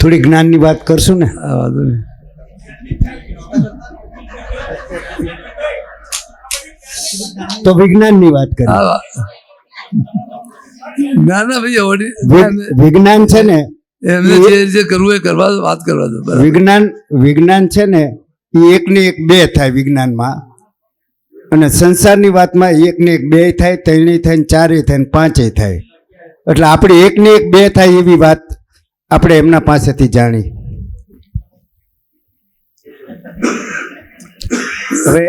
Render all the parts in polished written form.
થોડી જ્ઞાનની વાત કરશું ને. આ વાંધો નહીં. તો વિજ્ઞાનની વાત કરીએ. ના ના ભાઈ વિજ્ઞાન છે ને, એમને જે રીતે કરવું એ કરવા દો, વાત કરવા દો. વિજ્ઞાન છે ને એ એક ને એક બે થાય વિજ્ઞાનમાં, અને સંસારની વાતમાં એક ને એક બે થાય, ત્રણેય થાય, ચારેય થાય, પાંચેય થાય. એટલે આપણે એક ને એક બે થાય એવી વાત આપણે એમના પાસેથી જાણી. હવે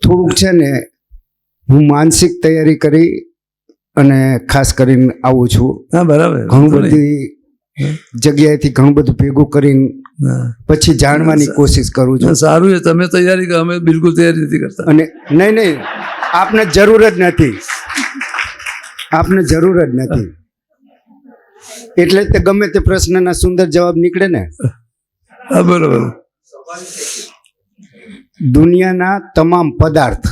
થોડુંક છે ને, હું માનસિક તૈયારી કરી અને ખાસ કરીને આવું છું. હા બરાબર. ઘણું બધી જગ્યાએથી ઘણું બધું ભેગું કરીને પછી જાણવાની કોશિશ કરું છું. સારું છે, તમે તૈયારી કરો, અમે બિલકુલ તૈયારી નથી કરતા. અને નહીં, આપને જરૂર જ નથી, આપને જરૂર જ નથી. એટલે જ તે ગમે તે પ્રશ્નના સુંદર જવાબ નીકળે ને. હા બરાબર. દુનિયાના તમામ પદાર્થ,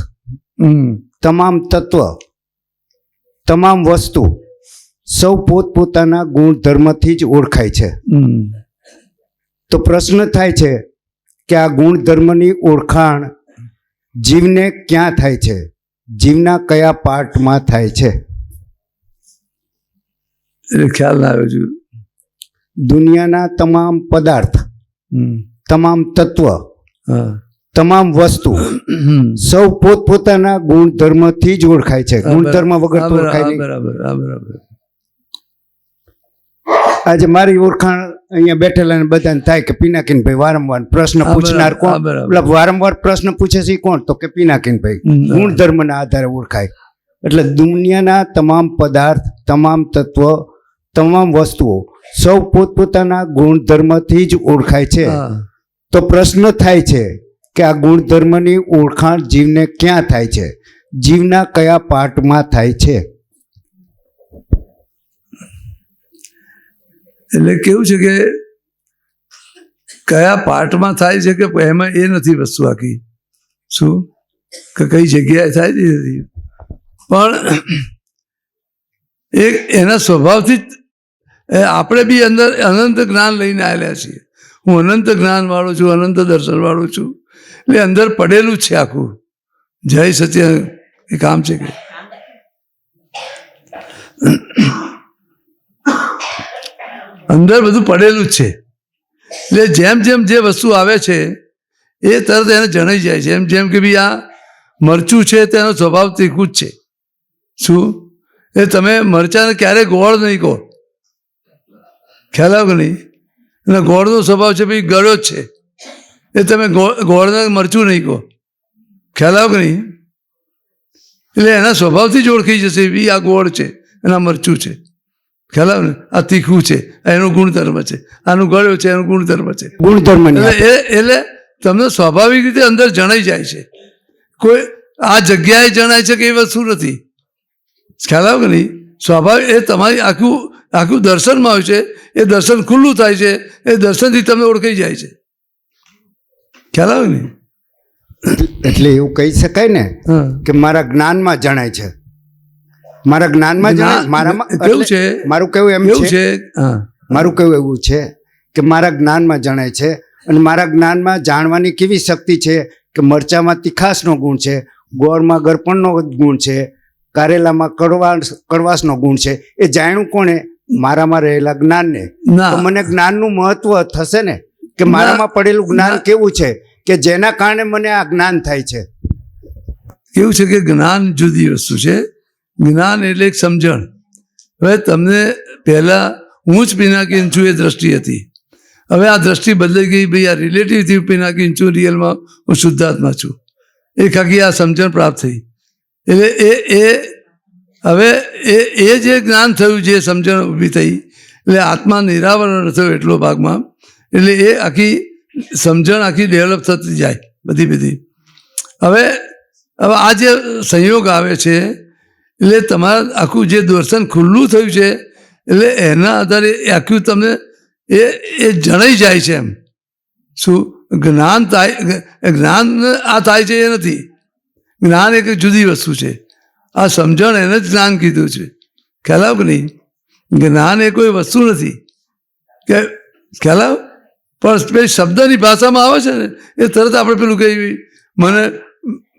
તમામ તત્વ, તમામ વસ્તુ સૌ પોતપોતાના ગુણધર્મથી જ ઓળખાય છે. તો પ્રશ્ન થાય છે કે આ ગુણધર્મની ઓળખાણ જીવને ક્યાં થાય છે, જીવના કયા પાર્ટમાં થાય છે? એટલે ખ્યાલ ના આવ્યો છું. દુનિયાના તમામ પદાર્થ, તમામ તત્વ, તમામ વસ્તુ સૌ પોતપોતાના ગુણધર્મથી જ ઓળખાય છે. ગુણધર્મ વગર તો ઓળખાય નહીં. બરાબર. આજે મારી ઓળખાણ અહીંયા બેઠેલા બધાને થાય કે પિનાકીનભાઈ વારંવાર પ્રશ્ન પૂછનાર કોણ? મતલબ વારંવાર પ્રશ્ન પૂછે છે કોણ? તો કે પિનાકીનભાઈ. ગુણધર્મના આધારે ઓળખાય. એટલે દુનિયાના તમામ પદાર્થ, તમામ તત્વ, તમામ વસ્તુઓ સૌ પોતપોતાના ગુણધર્મથી જ ઓળખાય છે. તો પ્રશ્ન થાય છે કે આ ગુણધર્મની ઓળખાણ જીવને ક્યાં થાય છે, જીવના કયા પાર્ટમાં થાય છે? એટલે કેવું છે કે કયા પાર્ટમાં થાય છે કે એમાં એ નથી વસ્તુ આખી. શું કે કઈ જગ્યાએ થાય છે નથી, પણ એક એના સ્વભાવથી જ આપણે બી અંદર અનંત જ્ઞાન લઈને આવેલા છીએ. હું અનંત જ્ઞાન વાળો છું, અનંત દર્શન વાળો છું. એટલે અંદર પડેલું જ છે આખું. જય સત્ય એ કામ છે કે અંદર બધું પડેલું જ છે. એટલે જેમ જેમ જે વસ્તુ આવે છે એ તરત એને જણાઈ જાય છે. જેમ કે ભાઈ આ મરચું છે તેનો સ્વભાવ તીખું જ છે. શું એ તમે મરચાને ક્યારેય ગોળ નહીં કહો, ખ્યાલ આવ્યો કે નહીં? અને ગોળનો સ્વભાવ છે ભાઈ ગળ્યો જ છે, એ તમે ગોળને મરચું નહીં કહો, ખ્યાલ આવ્યો કે નહીં? એટલે એના સ્વભાવથી જ ઓળખી જશે ભાઈ આ ગોળ છે, એના મરચું છે, ખ્યાલ આવે ને? આ તીખું છે, એનું ગુણધર્મ છે, આનું ગળ્યો છે, એનું ગુણધર્મ છે. ગુણધર્મ એટલે તમને સ્વાભાવિક રીતે અંદર જણાઈ જાય છે. કોઈ આ જગ્યાએ જણાય છે કે એ વસ્તુ નથી, ખ્યાલ આવે કે નહીં? સ્વાભાવિક એ તમારી આખું દર્શનમાં આવ્યું છે. એ દર્શન ખુલ્લું થાય છે, એ દર્શનથી તમને ઓળખાઈ જાય છે. ખ્યાલ આવે ને? એટલે એવું કહી શકાય ને કે મારા જ્ઞાનમાં જણાય છે, મારા જ્ઞાનમાં જણાય. મારામાં કેવું છે, મારું કેવું એમ છે, મારું કેવું એવું છે કે મારા જ્ઞાનમાં જણાય છે. અને મારા જ્ઞાનમાં જાણવાની કેવી શક્તિ છે કે મરચામાં તીખાશનો ગુણ છે, ગોળમાં ગળપણનો ગુણ છે, કારેલામાં કડવાશનો ગુણ છે. એ જાણ્યું કોણે? મારામાં રહેલા જ્ઞાનને. તો મને જ્ઞાનનું મહત્વ થશે ને કે મારામાં પડેલું જ્ઞાન કેવું છે કે જેના કારણે મને આ જ્ઞાન થાય છે. કેવું છે કે જ્ઞાન જુદી વસ્તુ છે. જ્ઞાન એટલે એક સમજણ. હવે તમને પહેલા હું જ પિનાકીન છું એ દ્રષ્ટિ હતી. હવે આ દ્રષ્ટિ બદલાઈ ગઈ. ભાઈ આ રિલેટિવથી પિનાકીન છું, રિયલમાં હું શુદ્ધાત્મા છું. એ ખાકી આ સમજણ પ્રાપ્ત થઈ. એટલે હવે એ જે જ્ઞાન થયું, જે સમજણ ઊભી થઈ, એટલે આત્મા નિરાવરણ થયો એટલો ભાગમાં. એટલે એ આખી સમજણ આખી ડેવલપ થતી જાય બધી. હવે આ જે સંયોગ આવે છે એટલે તમારા આખું જે દર્શન ખુલ્લું થયું છે એટલે એના આધારે આખું તમને એ જણાઈ જાય છે. એમ શું જ્ઞાન થાય? જ્ઞાન આ થાય છે એ નથી. જ્ઞાન એક જુદી વસ્તુ છે. આ સમજણ એને જ જ્ઞાન કીધું છે, ખ્યાલ આવ કે નહીં? જ્ઞાન એ કોઈ વસ્તુ નથી કે ખ્યાલ આવે, પણ પેલી શબ્દની ભાષામાં આવે છે ને એ તરત આપણે પેલું કહીએ મને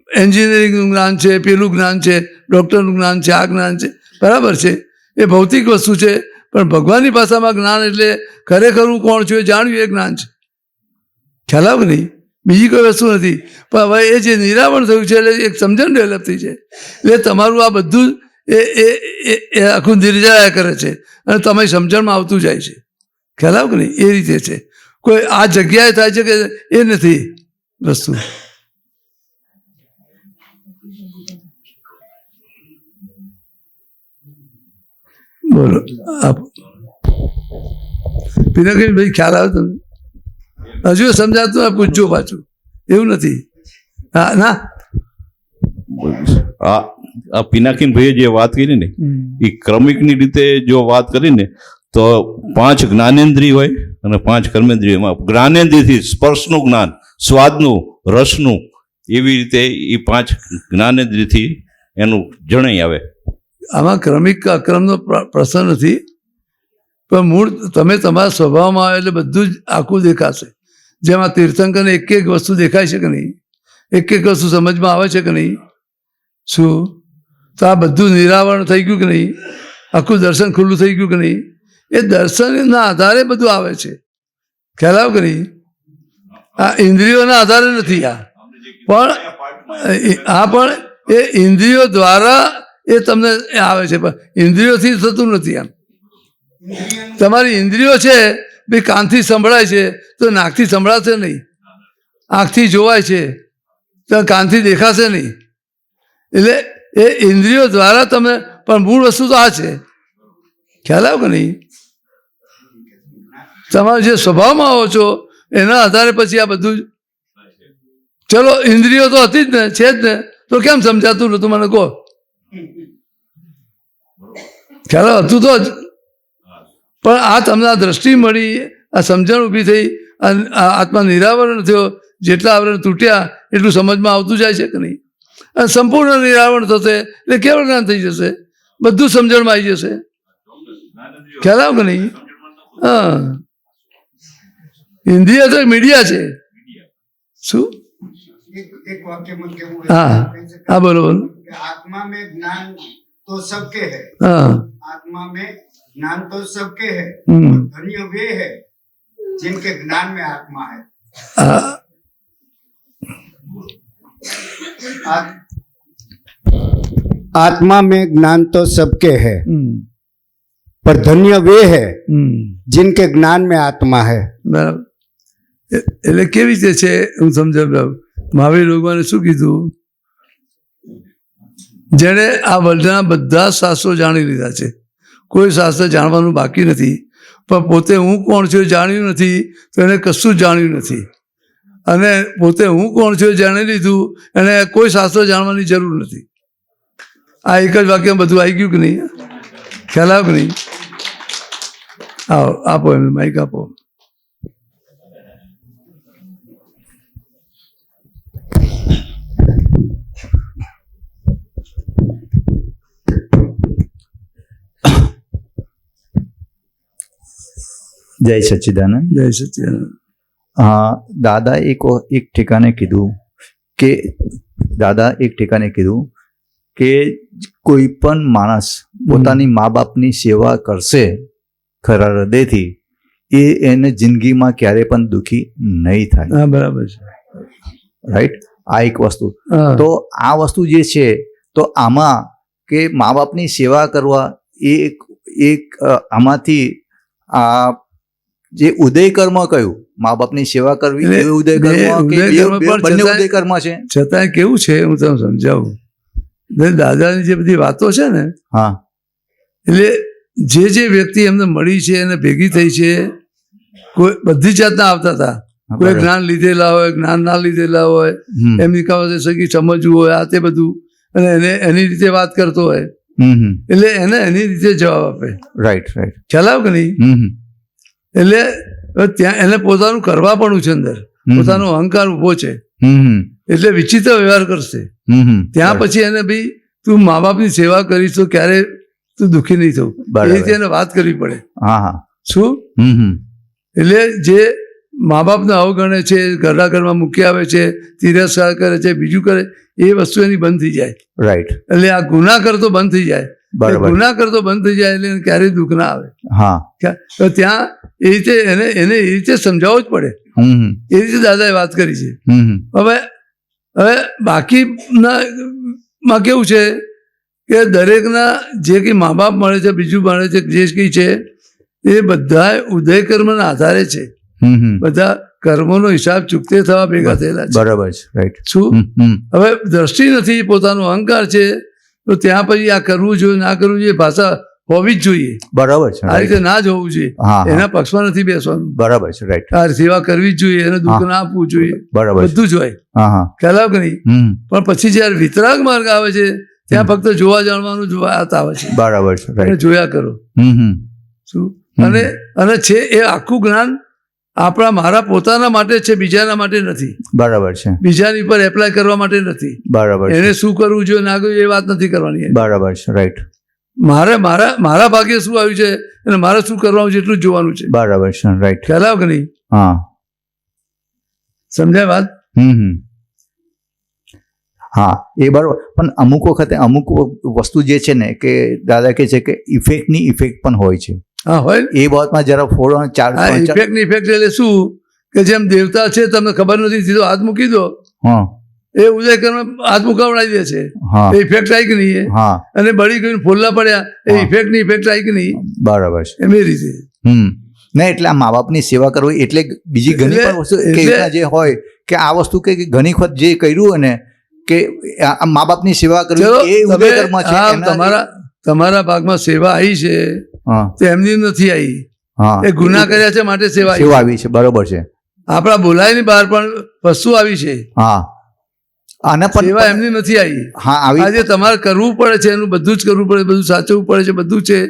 એન્જિનિયરિંગનું જ્ઞાન છે, પેલું જ્ઞાન છે, ડૉક્ટરનું જ્ઞાન છે, આ જ્ઞાન છે, બરાબર છે, એ ભૌતિક વસ્તુ છે. પણ ભગવાનની ભાષામાં જ્ઞાન એટલે ખરેખર હું કોણ છું એ જાણ્યું એ જ્ઞાન છે. ખ્યાલ આવે નહીં, બીજી કોઈ વસ્તુ નથી. પણ હવે એ જે નિરાવરણ થયું છે એટલે એક સમજણ ડેવલપ થઈ છે એટલે તમારું આ બધું એ આખું નિર્જાયા કરે છે અને તમારી સમજણમાં આવતું જાય છે. ખ્યાલ આવે કે નહીં, એ રીતે છે. કોઈ આ જગ્યાએ થાય છે કે એ નથી વસ્તુ. બોલો આપ પિનાકીભાઈ, ખ્યાલ આવે તમને? હજુ સમજાતું પૂછજો પાછું, એવું નથી. હા ના, આ પિનાકીનભાઈએ જે વાત કરી ને એ ક્રમિકની રીતે જો વાત કરીને તો 5 જ્ઞાનેન્દ્રિય હોય અને 5 કર્મેન્દ્રિયમાં જ્ઞાનેન્દ્રિયથી સ્પર્શનું જ્ઞાન, સ્વાદનું, રસનું, એવી રીતે એ 5 જ્ઞાનેન્દ્રિયથી એનું જણાઈ આવે. આમાં ક્રમિક કે અક્રમનો પ્રશ્ન નથી, પણ મૂળ તમે તમારા સ્વભાવમાં આવે એટલે બધું જ આખું દેખાશે. જેમાં તીર્થંકરને એક એક વસ્તુ દેખાય છે કે નહીં, એક એક વસ્તુ સમજમાં આવે છે કે નહીં, શું તો આ બધું નિરાવરણ થઈ ગયું કે નહીં, આખું દર્શન ખુલ્લું થઈ ગયું કે નહીં, એ દર્શનના આધારે બધું આવે છે. ખ્યાલ આવે કે નહીં? આ ઇન્દ્રિયોના આધારે નથી. પણ એ ઇન્દ્રિયો દ્વારા એ તમને આવે છે, પણ ઇન્દ્રિયોથી થતું નથી. આમ તમારી ઇન્દ્રિયો છે ભાઈ, કાનથી સંભળાય છે તો નાકથી સંભળાશે નહીં, આંખથી જોવાય છે તો કાનથી દેખાશે નહીં. એટલે એ ઇન્દ્રિયો દ્વારા તમે, પણ મૂળ વસ્તુ તો આ છે. ખ્યાલ આવે કે નહીં? તમારે જે સ્વભાવમાં આવો છો એના આધારે પછી આ બધું. ચલો ઇન્દ્રિયો તો હતી જ ને, છે જ ને, તો કેમ સમજાતું નતું મને કહો? ખ્યાલ હતું તો જ, પણ આ તમને આ દ્રષ્ટિ મળી, આ સમજણ ઊભી થઈ, આત્મા નિરાવરણ થયો, જેટલા આવરણ તૂટ્યા એટલું સમજમાં આવતું જાય છે કે નહીં? અને સંપૂર્ણ નિરાવરણ થશે એટલે કેવળ જ્ઞાન થઈ જશે, બધું સમજણમાં આવી જશે. ખ્યાલ આવે કે નહીં? હા, ઇન્દ્રિય તો મીડિયા છે. શું? एक वाक्य में केवल हाँ हाँ बोलो बोलो. आत्मा में ज्ञान तो सबके है, हाँ आत्मा में ज्ञान तो सबके है, हम्म. धन्य वे है जिनके ज्ञान में आत्मा है. आत्मा में ज्ञान तो सबके है, पर धन्य वे है जिनके ज्ञान में आत्मा है. બરાબર. એટલે કેવી રીતે છે હું સમજાવ. મહાવીર ભગવાને શું કીધું? જેણે આ વર્લ્ડના બધા શાસ્ત્રો જાણી લીધા છે, કોઈ શાસ્ત્ર જાણવાનું બાકી નથી, પણ પોતે હું કોણ છું જાણ્યું નથી તો એને કશું જ જાણ્યું નથી. અને પોતે હું કોણ છું જાણી લીધું એને કોઈ શાસ્ત્ર જાણવાની જરૂર નથી. આ એક જ વાક્યમાં બધું આવી ગયું કે નહીં? ખ્યાલ આવ્યો કે નહીં? આવો, આપો એમને માઇક આપો. જય સચ્ચિદાનંદ. જય સચ્ચિદાનંદ. દાદા એક ઠેકાને કીધું કે કોઈ પણ માણસ પોતાની મા બાપની સેવા કરશે ખરા હૃદયથી એ એને જિંદગીમાં ક્યારે પણ દુઃખી નહીં થાય. હા બરાબર છે. રાઈટ. આ એક વસ્તુ. તો આ વસ્તુ જે છે તો આમાં કે મા બાપની સેવા કરવા એ એક આમાંથી આ જે ઉદય કર્મ કયું મા બાપની સેવા કરવી એ ઉદય કર્મ કે બંને ઉદય કર્મ છે. છતાં કેવું છે હું તમને સમજાવું. દાદાની જે બધી વાતો છે ને, હા, એટલે જે વ્યક્તિ એમને મળી છે એને ભેગી થઈ છે, કોઈ બધી જાતના આવતા હતા. કોઈ જ્ઞાન લીધેલા હોય, જ્ઞાન ના લીધેલા હોય, એમની પાસે સગી સમજવું હોય, આ તે બધું, અને એને એની રીતે વાત કરતો હોય એટલે એને એની રીતે જવાબ આપે. Right right. ખ્યાલ આવે કે નહીં? એટલે ત્યાં એને પોતાનું કરવા પણ છે, અંદર પોતાનો અહંકાર ઉભો છે એટલે વિચિત્ર વ્યવહાર કરશે. ત્યાં પછી એને ભાઈ તું મા બાપની સેવા કરીશ તો ક્યારે તું દુઃખી નહીં થવું. એ બરાબર. રીતે એને વાત કરવી પડે. હા હા શું એટલે જે મા બાપને અવગણે છે, ઘરના ઘરમાં મૂકી આવે છે, તિરસ્કાર કરે છે, બીજું કરે, એ વસ્તુ એની બંધ થઈ જાય. રાઈટ. એટલે આ ગુના કરતો બંધ થઈ જાય. બરાબર. ગુના કરતો બંધ થઈ જાય એટલે એને ક્યારેય દુઃખ ના આવે. હા. તો ત્યાં એ રીતે એને એ રીતે સમજાવવું જ પડે. એ રીતે દાદાએ વાત કરી છે. હવે બાકીના માં કેવું છે કે દરેકના જે કંઈ મા બાપ મળે છે, બીજું મળે છે, જે કંઈ છે એ બધા ઉદય કર્મના આધારે છે. બધા કર્મોનો હિસાબ ચૂકતે થવા ભેગા થયેલા છે. બરાબર છે. રાઈટ. શું હવે દ્રષ્ટિ નથી, પોતાનો અહંકાર છે, તો ત્યાં પછી આ કરવું જોઈએ ના કરવું જોઈએ ભાષા હોવી જ જોઈએ. બરાબર છે. આ રીતે ના જ હોવું જોઈએ. હા. એના પક્ષમાં નથી બેસવાનું. બરાબર છે. રાઈટ. આ સેવા કરવી જ જોઈએ, એને દુઃખ ના આપવું જોઈએ, બરાબર. બધું જ હોય. હા હા. ખ્યાલ આવે કે નહીં? પણ પછી જયારે વિતરાગ માર્ગ આવે છે ત્યાં ફક્ત જોવા જાણવાનું જ વાત આવે છે. બરાબર છે. એને રાઈટ. જોયા કરો. શું અને છે એ આખું જ્ઞાન આપણા મારા પોતાના માટે છે, બીજાના માટે નથી. બરાબર છે. બીજાની પર એપ્લાય કરવા માટે નથી. બરાબર છે. એને શું કરવું જોઈએ ના કરવું એ વાત નથી કરવાની. બરાબર છે. રાઈટ. મારે મારા ભાગ્ય શું આવ્યું છે અને મારે શું કરવાનું છે એટલું જ જોવાનું છે. બરાબર છે. રાઈટ. ખ્યાલ આવે કે નહીં? હા. સમજાય વાત? હા એ બરાબર. પણ અમુક વખતે અમુક વસ્તુ જે છે ને કે દાદા કહે છે કે ઇફેક્ટની ઇફેક્ટ પણ હોય છે. હા હોય. એ બાબતમાં જરા ફોડો ચાર. ઇફેક્ટ ની ઇફેક્ટ એટલે શું કે જેમ દેવતા છે તમને ખબર નથી, સીધો હાથ મૂકી દો, હા એ ઉદય કર્મ હાથ મુકાવડાવી દે છે. હા એ ઇફેક્ટ આવી કે નહીં? હા. અને બળી ગઈને ફોલ્લા પડ્યા, એ ઇફેક્ટ ની ઇફેક્ટ આવી કે નહીં? બરાબર છે. એમ એ રીતે. નહીં એટલે આ મા બાપની સેવા કરવી એટલે બીજી ઘણી પણ વસ્તુ કે એના જે હોય કે આ વસ્તુ કે ઘણી વખત જે કર્યું ને કે આ મા બાપની સેવા કરવી એ ઉદય કર્મ છે. તમારા ભાગમાં સેવા આવી છે તો એમની નથી આવી. હા એ ગુના કર્યા છે માટે સેવા સેવા આવી છે. બરોબર છે. આપણા બોલાય ની બહાર પણ વસ્તુ આવી છે. હા આને પણ સેવા એમની નથી આવી. હા આવી. આજે તમારે કરવું પડે છે, એનું બધું જ કરવું પડે, બધું સાચવવું પડે છે, બધું છે.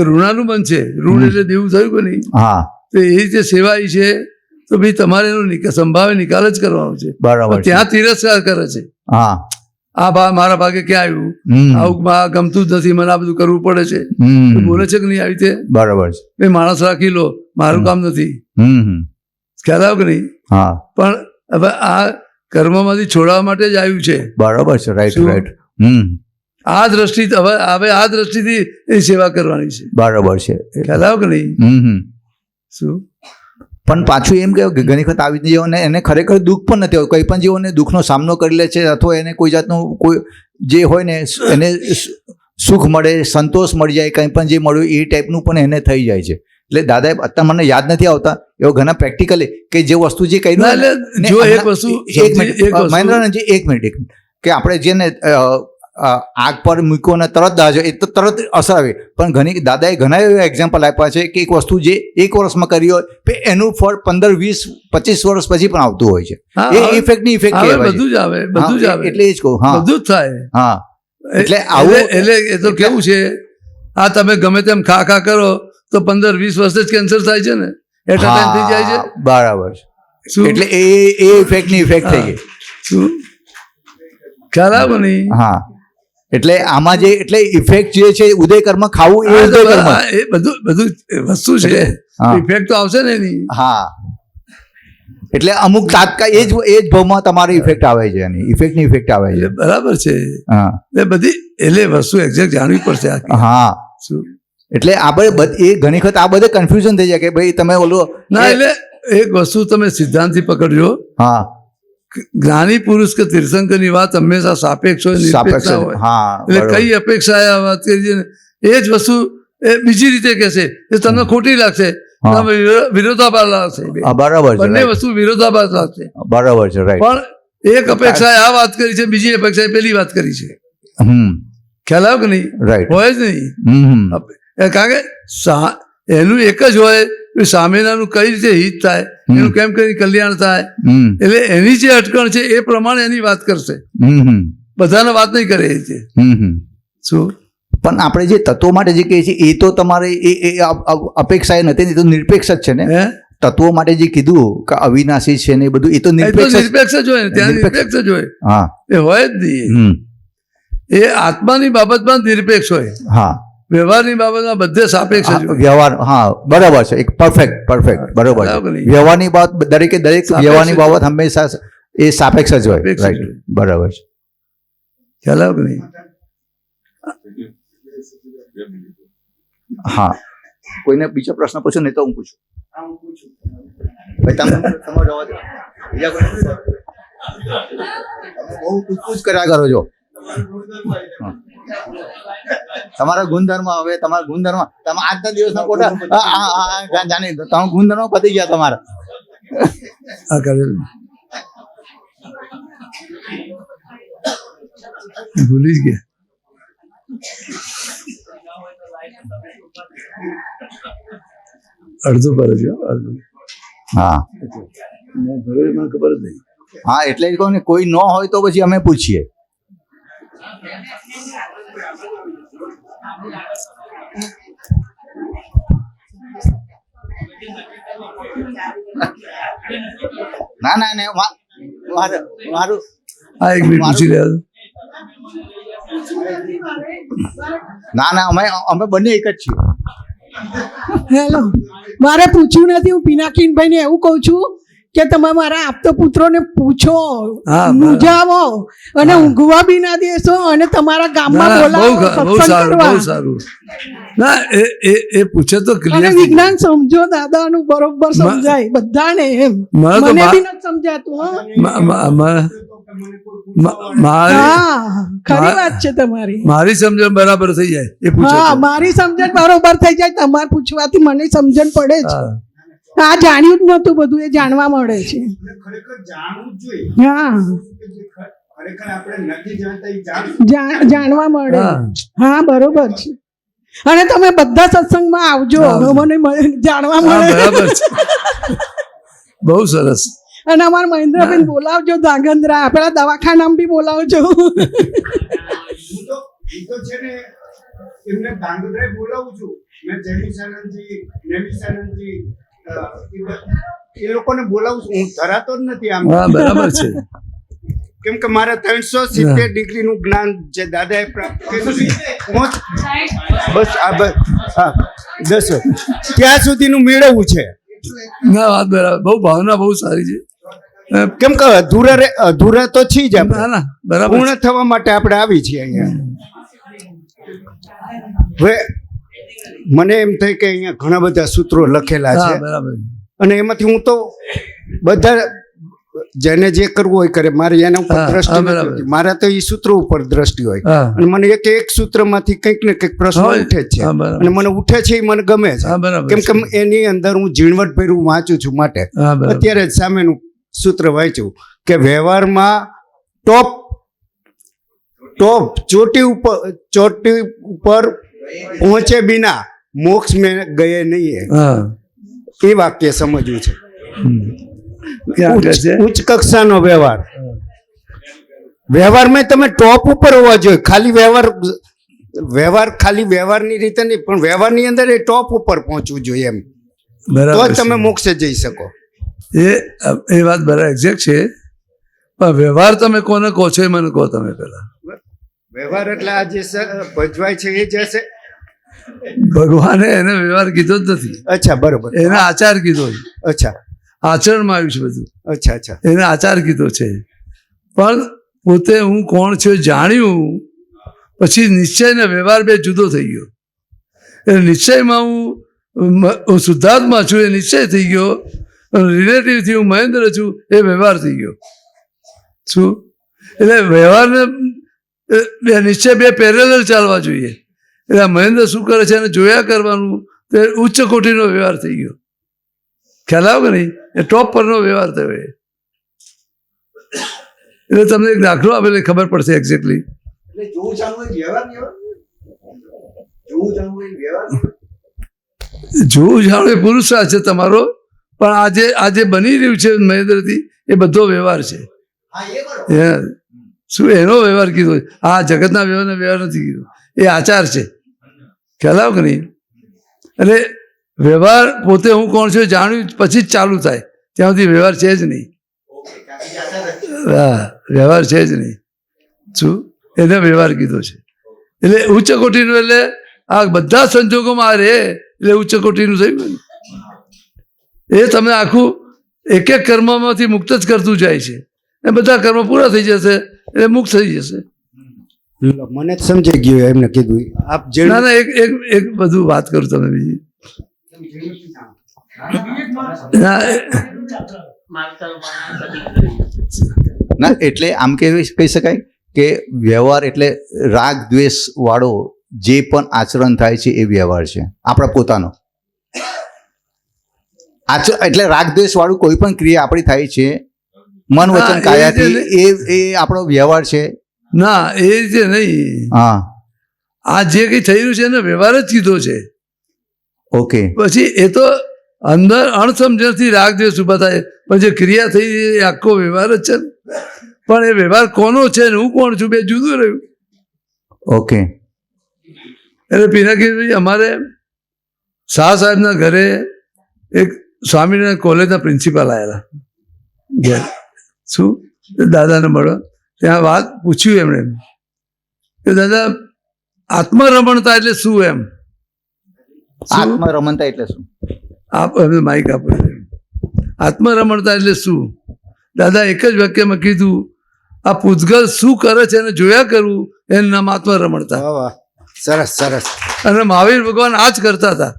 ઋણાનું બંધ છે. ઋણ એટલે દેવું થયું કે નહીં? હા. તો એ રીતે સેવા આવી છે તો ભાઈ તમારે એનો સંભાવે નિકાલ જ કરવાનો છે. બરાબર. ત્યાં તિરસ્કાર કરે છે. હા આ મારા ભાગે ક્યાં આવ્યું, આવું ગમતું જ નથી, મને આ બધું કરવું પડે છે, બોલે છે કે નહીં આવી રીતે? બરાબર છે. ભાઈ માણસ રાખી લો, મારું કામ નથી. ખ્યાલ આવ્યો કે નહીં? હા. પણ હવે આ કર્મમાંથી છોડવા માટે જ આવ્યું છે. બરાબર છે. Right right. આ દ્રષ્ટિ હવે આ દ્રષ્ટિથી એ સેવા કરવાની છે. બરાબર છે. ખ્યાલ આવ્યો કે નહીં? શું પણ પાછું એમ કે ઘણી વખત આવી જીવોને એને ખરેખર દુઃખ પણ નથી હોય. કોઈ પણ જીવોને દુઃખનો સામનો કરી લે છે અથવા એને કોઈ જાતનું કોઈ જે હોય ને એને સુખ મળે, સંતોષ મળી જાય, કંઈ પણ જે મળ્યું એ ટાઈપનું પણ એને થઈ જાય છે. એટલે દાદાએ અત્યારે મને યાદ નથી આવતા એવો ઘણા પ્રેક્ટિકલી કે જે વસ્તુ જે કહી જો એક વસ્તુ મહેન્દ્રનાથજી એક મિનિટ કે આપણે જેને આગ પર મૂક્યો ને તરત દાજો એ તો તરત અસર આવે. પણ દાદાએ ઘણા એવા એક્ઝામ્પલ આપ્યા છે કે એક વસ્તુ જે એક વર્ષમાં કરી હોય એનું ફળ 15, 20, 25 વર્ષ પછી પણ આવતું હોય છે. એ ઇફેક્ટની ઇફેક્ટ બધું જ આવે, બધું જ આવે. એટલે એ જ કહું. હા બધું જ થાય. હા એટલે આવું એટલે એ તો કેવું છે, આ તમે ગમે તેમ ખા કરો તો 15, 20 વર્ષે જ કેન્સર થાય છે ને, એટ ટાઈમ થઈ જાય છે. બરાબર. એટલે એ ઇફેક્ટની ઇફેક્ટ થઈ ગઈ. શું ખ્યાલ આવે નહીં? હા. એટલે આમાં જે એટલે ઇફેક્ટ જે છે ઉદય કર્મ ખાવું એ ઉદય કર્મ એ બધું વસ્તુ છે. ઇફેક્ટ તો આવશે ને એની. હા. એટલે અમુક તાત્કાલિક એ જ ભાવમાં તમારી ઇફેક્ટ આવે છે, એની ઇફેક્ટની ઇફેક્ટ આવે છે. બરાબર છે. હા એ બધી એટલે વસ્તુ એક્ઝેક્ટ જાણવી પડશે. હા. શું એટલે આપણે એ ઘણી વખત આ બધે કન્ફ્યુઝન થઈ જાય કે ભાઈ તમે ઓલો ના. એટલે એક વસ્તુ તમે સિદ્ધાંતથી પકડજો. હા. જ્ઞાની પુરુષ કે તીર્થંકર ની વાત હંમેશા સાપેક્ષ હોય, નિરપેક્ષ હોય. એટલે કઈ અપેક્ષા વાત કરી છે ને એ જ વસ્તુ બીજી રીતે કહેશે એ તમને ખોટી લાગશે, વિરોધાભાસ લાગશે. બરાબર. બંને વસ્તુ વિરોધાભાસ લાગશે. બરાબર છે. રાઈટ. પણ એક અપેક્ષાએ આ વાત કરી છે, બીજી અપેક્ષાએ પેલી વાત કરી છે. ખ્યાલ આવ્યો કે નહીં? રાઈટ. હોય જ નહીં. કારણ કે એનું એક જ હોય, સામેનાનું કઈ રીતે હિત થાય, એનું કેમ કરી કલ્યાણ થાય, એટલે એની જે અટકણ છે એ પ્રમાણે એની વાત કરશે. બધાને વાત નહીં કરે એ રીતે. શું પણ આપણે જે તત્વો માટે જે કહીએ છીએ એ તો તમારે એ અપેક્ષા એ નથી, એ તો નિરપેક્ષ જ છે ને. તત્વો માટે જે કીધું કે અવિનાશી છે ને એ બધું એ તો નિરપેક્ષ જ હોય ને, ત્યાં નિરપેક્ષ જ હોય. હા એ હોય જ નહીં. એ આત્માની બાબતમાં નિરપેક્ષ હોય, હા વ્યવહારની બાબતમાં બધે સાપેક્ષ જ હોય. વ્યવહાર, હા બરાબર છે, એક પરફેક્ટ બરોબર છે. બરાબર. વ્યવહારની બાબત દરેક વ્યવહારની જ. બાબત હંમેશા એ સાપેક્ષ જ હોય, સાપેક્ષ જ રાઈટ, હોય. બરાબર છે. ખ્યાલ આવ્યો કે નહીં? હા, કોઈને બીજો પ્રશ્ન પૂછો, નહીં તો હું પૂછું. ભાઈ તમે તમારો જવાબ દો. બીજા કોઈ તમે બહુ પૂછપૂછ કર્યા કરો છો. હા. તમારા ગુણધર્મ, હવે તમારા ગુણધર્મ તમે આજના દિવસના ખોટા જાણી દો, તમે ગુણધર્મ પતી ગયા તમારા. આ કરેલું ભૂલી જ ગયા. અડધું પર જ હો, અડધું. હા મેં ભરેલું, મને ખબર જ નહીં. હા, એટલે જ કહું ને, કોઈ ન હોય તો પછી અમે પૂછીએ. ના ના ના મારું આ એક મિનિટ પૂછી રહ્યા છો. ના ના અમે બંને એક જ છીએ. હેલો, મારે પૂછ્યું નથી. હું પિનાકીનભાઈ ને એવું કહું છું કે તમે મારા આપતો પુત્રોને પૂછો, હા, મૂંઝાવો અને ઊંઘવા બી ના દેશો અને તમારા ગામમાં ના, બોલાવો, બહુ સત્સંગ સારું, બહુ કરવા. સારું. ના, એ પૂછે તો અને ક્લિયર. વિજ્ઞાન સમજો, દાદાનું બરોબર સમજાય બધાને. એમ મને તો મને બી નથી સમજાતું. હો. મારી હા, ખરી વાત છે તમારી. મારી સમજણ બરાબર થઈ જાય એ પૂછે હા, તો. મારી સમજણ બરોબર થઈ જાય, તમારે પૂછવાથી મને સમજણ પડે છે. હા. આ જાણ્યું જ નતું, બધું એ જાણવા મળે છે. ખરેખર જાણવું જ જોઈએ. હા, ખરેખર આપણે નથી જાણતા એ જાણવું. જાણવા મળે. હા. હા, બરોબર છે. અને તમે બધા સત્સંગમાં આવજો, હા. મને જાણવા હા, મળે. બરાબર છે. બહુ સરસ. અને અમારા મહેન્દ્રબેન બોલાવજો, ધાંગધ્રા આપણા દવાખાનામાં બી બોલાવજો. હું તો છે ને એમને ધાંગધ્રાએ બોલાવું છું. મેં જૈમિસાનંદજી, નેમિસાનંદજી એ લોકોને બોલાવું છું. હું ધરાતો જ નથી આમ. હા, બરાબર છે. કેમ કે મારે 370 ડિગ્રીનું જ્ઞાન જે દાદાએ પ્રાપ્ત કર્યું છે, બસ આ હા 10 ત્યાં સુધીનું મેળવવું છે. ના, વાત બરાબર. બહુ ભાવના બહુ સારી છે. કેમ કે અધૂરા તો છે જ આપણે. ના ના, બરાબર છે. પૂર્ણ થવા માટે આપણે આવી છીએ અહીંયા. હવે મને એમ થાય કે અહીંયા ઘણા બધા સૂત્રો લખેલા હા, છે બરાબર. અને એમાંથી હું તો બધા જેને જે કરવું હોય કરે. મારી એના ઉપર હા, દ્રષ્ટિ હા, નથી બરાબર. હોતી. મારા તો એ સૂત્રો ઉપર દ્રષ્ટિ હોય હા. અને મને એક સૂત્રમાંથી કંઈક ને કંઈક પ્રશ્ન હોય. ઉઠે જ છે હા, બરાબર. અને મને ઉઠે છે એ મને ગમે છે. હા, બરાબર કેમ છે. કે એની અંદર હું ઝીણવટભર્યું વાંચું છું માટે. હા, બરાબર. અત્યારે જ સામેનું સૂત્ર વાંચ્યું કે વ્યવહારમાં ટોપ ચોટી ઉપર પહોંચે બિના મોક્ષ મેં ગયે નહીં. હા. એ વાક્ય સમજવું છે. ક્યાં કહે છે? ઉચ્ચ કક્ષાનો વ્યવહારમાં તમે ટોપ ઉપર હોવા જોઈએ. ખાલી ખાલી વ્યવહારની રીતે નહીં, પણ વ્યવહારની અંદર એ ટોપ ઉપર પહોંચવું જોઈએ. એમ તો બરાબર જ તમે છે. મોક્ષે જઈ શકો. એ વાત બરાબર એક્ઝેક્ટ છે. પણ વ્યવહાર તમે કોને કહો છો એ મને કહો તમે પેલા. વ્યવહાર એટલે આ જે ભજવાય છે એ જ હશે. ભગવાને એને વ્યવહાર કીધો જ નથી, અચ્છા, બરોબર. એને આચાર કીધો છે. અચ્છા આચરણમાં આવ્યું છે બધું. અચ્છા એને આચાર કીધો છે. પણ પોતે હું કોણ છું એ જાણ્યું પછી નિશ્ચય ને વ્યવહાર બે જુદો થઈ ગયો. એટલે નિશ્ચયમાં હું શુદ્ધાત્મા છું એ નિશ્ચય થઈ ગયો, રિલેટિવથી હું મહેન્દ્ર છું એ વ્યવહાર થઈ ગયો. શું? એટલે વ્યવહારને નિશ્ચય બે પેરેલલ ચાલવા જોઈએ. એટલે આ મહેન્દ્ર શું કરે છે એને જોયા કરવાનું, તે ઉચ્ચ કોટીનો વ્યવહાર થઈ ગયો. ખ્યાલ આવ્યો કે નહીં? એ ટોપ પરનો વ્યવહાર થયો એ. એટલે તમને એક દાખલો આપેલો ખબર પડશે એક્ઝેક્ટલી. જોવું જાણવું એ પુરુષાર્થ છે તમારો, પણ આજે બની રહ્યું છે મહેન્દ્રથી એ બધો વ્યવહાર છે. શું એનો વ્યવહાર કીધો? આ જગતના વ્યવહાર નથી કીધો, એ આચાર છે. ખ્યાલ આવ્યો કે નહીં? એટલે વ્યવહાર પોતે હું કોણ છું જાણ્યું પછી જ ચાલુ થાય, ત્યાં સુધી વ્યવહાર છે જ નહીં. હા, વ્યવહાર છે જ નહીં. શું? એને વ્યવહાર કીધો છે. એટલે ઉચ્ચ કોટીનું એટલે આ બધા સંજોગોમાં આ રહે એટલે ઉચ્ચ કોટીનું થયું ને. એ તમને આખું એક એક કર્મમાંથી મુક્ત જ કરતું જાય છે. એ બધા કર્મ પૂરા થઈ જશે એટલે મુક્ત થઈ જશે. મને જ સમજાઈ ગયું એમને કીધું આપ જે ના ના એક બધું વાત કરું તમે બીજી. ના, ના એટલે આમ કહી શકાય કે વ્યવહાર એટલે રાગ દ્વેષ વાળો જે પણ આચરણ થાય છે એ વ્યવહાર છે આપણા પોતાનો. એટલે રાગ દ્વેષ વાળું કોઈ પણ ક્રિયા આપણી થાય છે મન વચન કાયાથી એ આપણો વ્યવહાર છે. ના એ રીતે નહીં. હા આ જે કંઈ થઈ રહ્યું છે એને વ્યવહાર જ કીધો છે. ઓકે. પછી એ તો અંદર અણસમજણથી રાગ દ્વેષ ઉભા થાય પણ જે ક્રિયા થઈ એ આખો વ્યવહાર જ છે ને. પણ એ વ્યવહાર કોનો છે ને હું કોણ છું બે જુદું રહ્યું. ઓકે. એટલે પિનાકીભાઈ અમારે શાહ સાહેબના ઘરે એક સ્વામિનારાયણ કોલેજના પ્રિન્સિપાલ આવેલા ઘેર. શું દાદાને મળવા ત્યાં વાત પૂછ્યું એમણે કે દાદા આત્મરમણતા એટલે શું એમ. આત્મરમણતા એટલે શું? આપ એમને માઇક આપો. આત્મરમણતા એટલે શું? દાદા એક જ વાક્યમાં કીધું આ પૂતગલ શું કરે છે એને જોયા કરવું એનું નામ આત્મરમણતા. વાહ, વાહ. સરસ સરસ. અને મહાવીર ભગવાન આ જ કરતા હતા.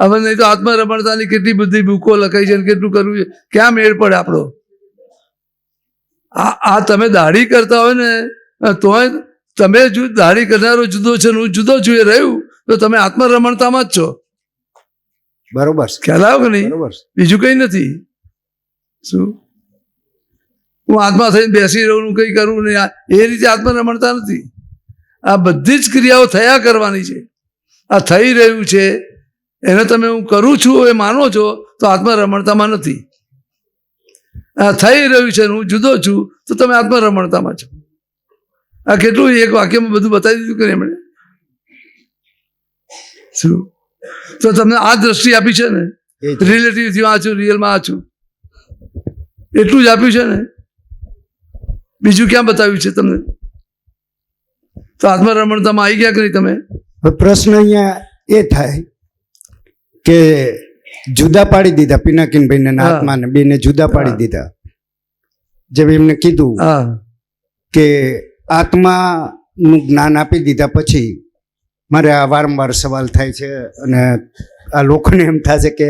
હવે નહીં તો આત્મરમણતાની કેટલી બધી બુકો લખાઈ છે કેટલું કરવું છે ક્યાં મેળ પડે આપણો. આ તમે દાઢી કરતા હોય ને તોય તમે દાઢી કરનારો જુદો છે હું જુદો છું એ રહ્યું તો તમે આત્મરમણતામાં જ છો. બરોબર છે. ખ્યાલ આવ્યો કે નહીં? બરોબર છે. બીજું કંઈ નથી. શું હું આત્મા થઈને બેસી રહું કંઈ કરવું નહીં એ રીતે આત્મરમણતા નથી. આ બધી જ ક્રિયાઓ થયા કરવાની છે. આ થઈ રહ્યું છે એને તમે હું કરું છું એ માનો છો તો આત્મરમણતામાં નથી. આ થઈ રહ્યું છે હું જુદો છું તો તમે આત્મરમણતામાં છો. આ કેટલું એક વાક્યમાં બધું બતાવી દીધું કે એમણે. શું તો તમને આ દ્રષ્ટિ આપી છે ને રિલેટિવ થયું આ છું રિયલમાં આ છું એટલું જ આપ્યું છે ને બીજું ક્યાં બતાવ્યું છે તમને? તો આત્મરમણતામાં આવી ગયા કે નહીં તમે? હવે પ્રશ્ન અહીંયા એ થાય કે જુદા પાડી દીધા પિનાકીનભાઈ ને આત્માને બેને જુદા પાડી દીધા. જેમ એમને કીધું હા કે આત્માનું જ્ઞાન આપી દીધા પછી મારે આ વારંવાર સવાલ થાય છે અને આ લોકોને એમ થશે કે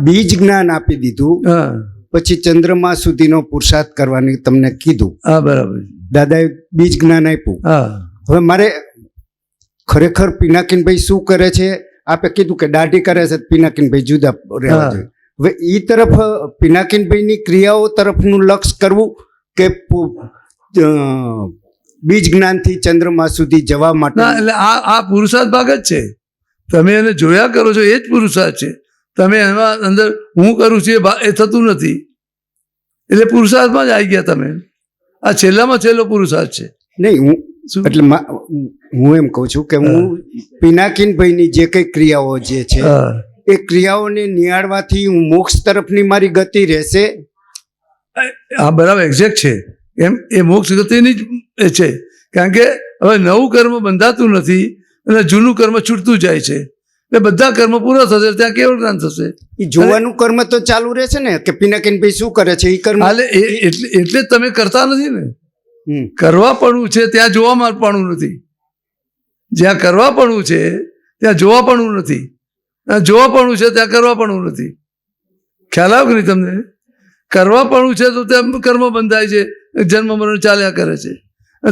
બીજ જ્ઞાન આપી દીધું હા પછી ચંદ્રમા સુધીનો પુરુષાર્થ કરવાની તમને કીધું. હા બરાબર. દાદાએ બીજ જ્ઞાન આપ્યું. હા હવે મારે ખરેખર પિનાકીનભાઈ શું કરે છે આપે કીધું કે દાઢી કરે છે પિનાકીનભાઈ જુદા રહેવા જોઈએ. હવે એ તરફ પિનાકીનભાઈની ક્રિયાઓ તરફનું લક્ષ કરવું કે બીજ જ્ઞાનથી ચંદ્રમા સુધી જવા માટે? ના એટલે આ પુરુષાર્થ ભાગ જ છે. તમે એને જોયા કરો છો એ જ પુરુષાર્થ છે. તમે એમાં અંદર હું કરું છું એ થતું નથી એટલે પુરુષાર્થમાં જ આવી ગયા તમે. આ છેલ્લામાં છેલ્લો પુરુષાર્થ છે. નહીં હું એટલે હું એમ કહું છું કે હું પિનાકીનભાઈની જે કઈ ક્રિયાઓ જે છે એ ક્રિયાઓને નિહાળવાથી હું મોક્ષ તરફની મારી ગતિ રહેશે. હા બરાબર એક્ઝેક્ટ છે. એમ એ મોક્ષ ગતિની જ એ છે. કારણ કે હવે નવું કર્મ બંધાતું નથી અને જૂનું કર્મ છૂટતું જાય છે એટલે બધા કર્મ પૂરા થશે ત્યાં કેવું જ્ઞાન થશે? એ જોવાનું કર્મ તો ચાલુ રહેશે ને કે પિનાકીનભાઈ શું કરે છે એ કર્મ. હાલે એટલે જ તમે કરતા નથી ને. કરવા પડવું છે ત્યાં જોવામાં પડવું નથી. જ્યાં કરવા પડવું છે ત્યાં જોવા પડવું નથી. જોવા પડવું છે ત્યાં કરવા પડવું નથી. ખ્યાલ આવ્યો કે નહીં તમને? કરવા પડવું છે તો ત્યાં કર્મ બંધાય છે જન્મ મરણ ચાલ્યા કરે છે.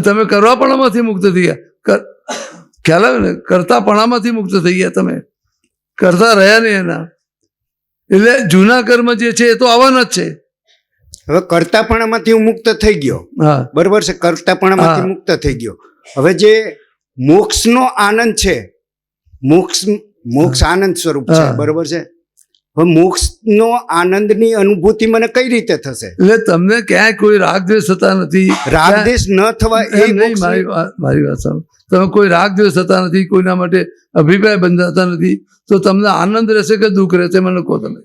તમે કરવાપણામાંથી મુક્ત થઈ ગયા. ખ્યાલ આવે ને? કરતાપણામાંથી મુક્ત થઈ ગયા તમે. કરતા રહ્યા નહીં એના. એટલે જૂના કર્મ જે છે એ તો આવવાના જ છે. હવે કરતાપણામાંથી હું મુક્ત થઈ ગયો. હા બરોબર છે. કરતાપણામાંથી મુક્ત થઈ ગયો. હવે જે મોક્ષનો આનંદ છે મોક્ષ આનંદ સ્વરૂપ છે. બરોબર છે. હવે મોક્ષનો આનંદની અનુભૂતિ મને કઈ રીતે થશે? એટલે તમને ક્યાંય કોઈ રાગદ્વેષ થતા નથી. રાગદ્વેષ ન થવા એ નહીં મારી વાત સાંભળો. તમે કોઈ રાગદ્વેષ થતા નથી કોઈના માટે અભિપ્રાય બંધાતા નથી તો તમને આનંદ રહેશે કે દુઃખ રહેશે મને કહો તમે.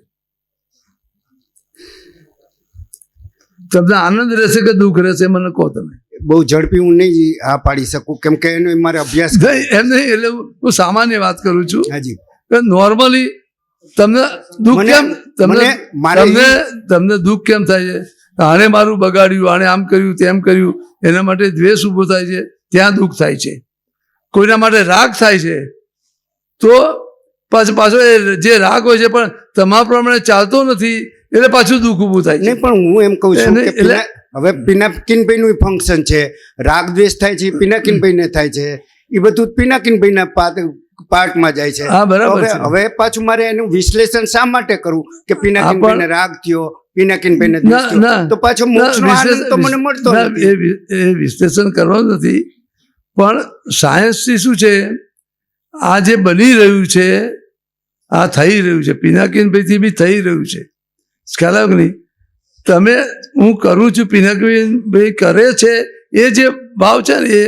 તમને આનંદ રહેશે કે દુઃખ રહેશે મને કહો તમે. બહુ ઝડપી હું નહીં આ પાડી શકું, કેમ કે એનો મારે અભ્યાસ એમ નહીં, એટલે હું સામાન્ય વાત કરું છું. હાજી નોર્મલી તમને દુઃખ મને- કેમ તમને મારે તમને તમને દુઃખ કેમ થાય છે? આણે મારું બગાડ્યું, આણે આમ કર્યું તેમ કર્યું, એના માટે દ્વેષ ઊભો થાય છે, ત્યાં દુઃખ થાય છે. કોઈના માટે રાગ થાય છે તો પાછો એ જે રાગ હોય છે પણ તમારા પ્રમાણે ચાલતો નથી એટલે પાછું દુઃખ ઊભું થાય છે. નહીં, પણ હું એમ કહું છું એને- કે હવે પિનાકીનભાઈ નું ફંક્શન છે, રાગ દ્વેષ થાય છે, પિનાકીનભાઈ ને થાય છે, એ બધું પિનાકીનભાઈ ના પાર્ટમાં જાય છે. હા, બરાબર હવે છે. હવે પાછું મારે એનું વિશ્લેષણ શા માટે કરવું કે પિનાકીનભાઈ ને રાગ થયો, પિનાકીનભાઈ ને દ્વેષ ના, ના. થયો, તો પાછો મોક્ષનો આનંદ તો મને મળતો ના, નથી. એ વિશ્લેષણ કરવાનું નથી, પણ સાયન્સથી શું છે, આ જે બની રહ્યું છે, આ થઈ રહ્યું છે, પિનાકીનભાઈથી બી થઈ રહ્યું છે. ખ્યાલ આવ્યો કે નહીં? તમે હું કરું છું, પિનાકીનભાઈ કરે છે, એ જે ભાવ છે ને, એ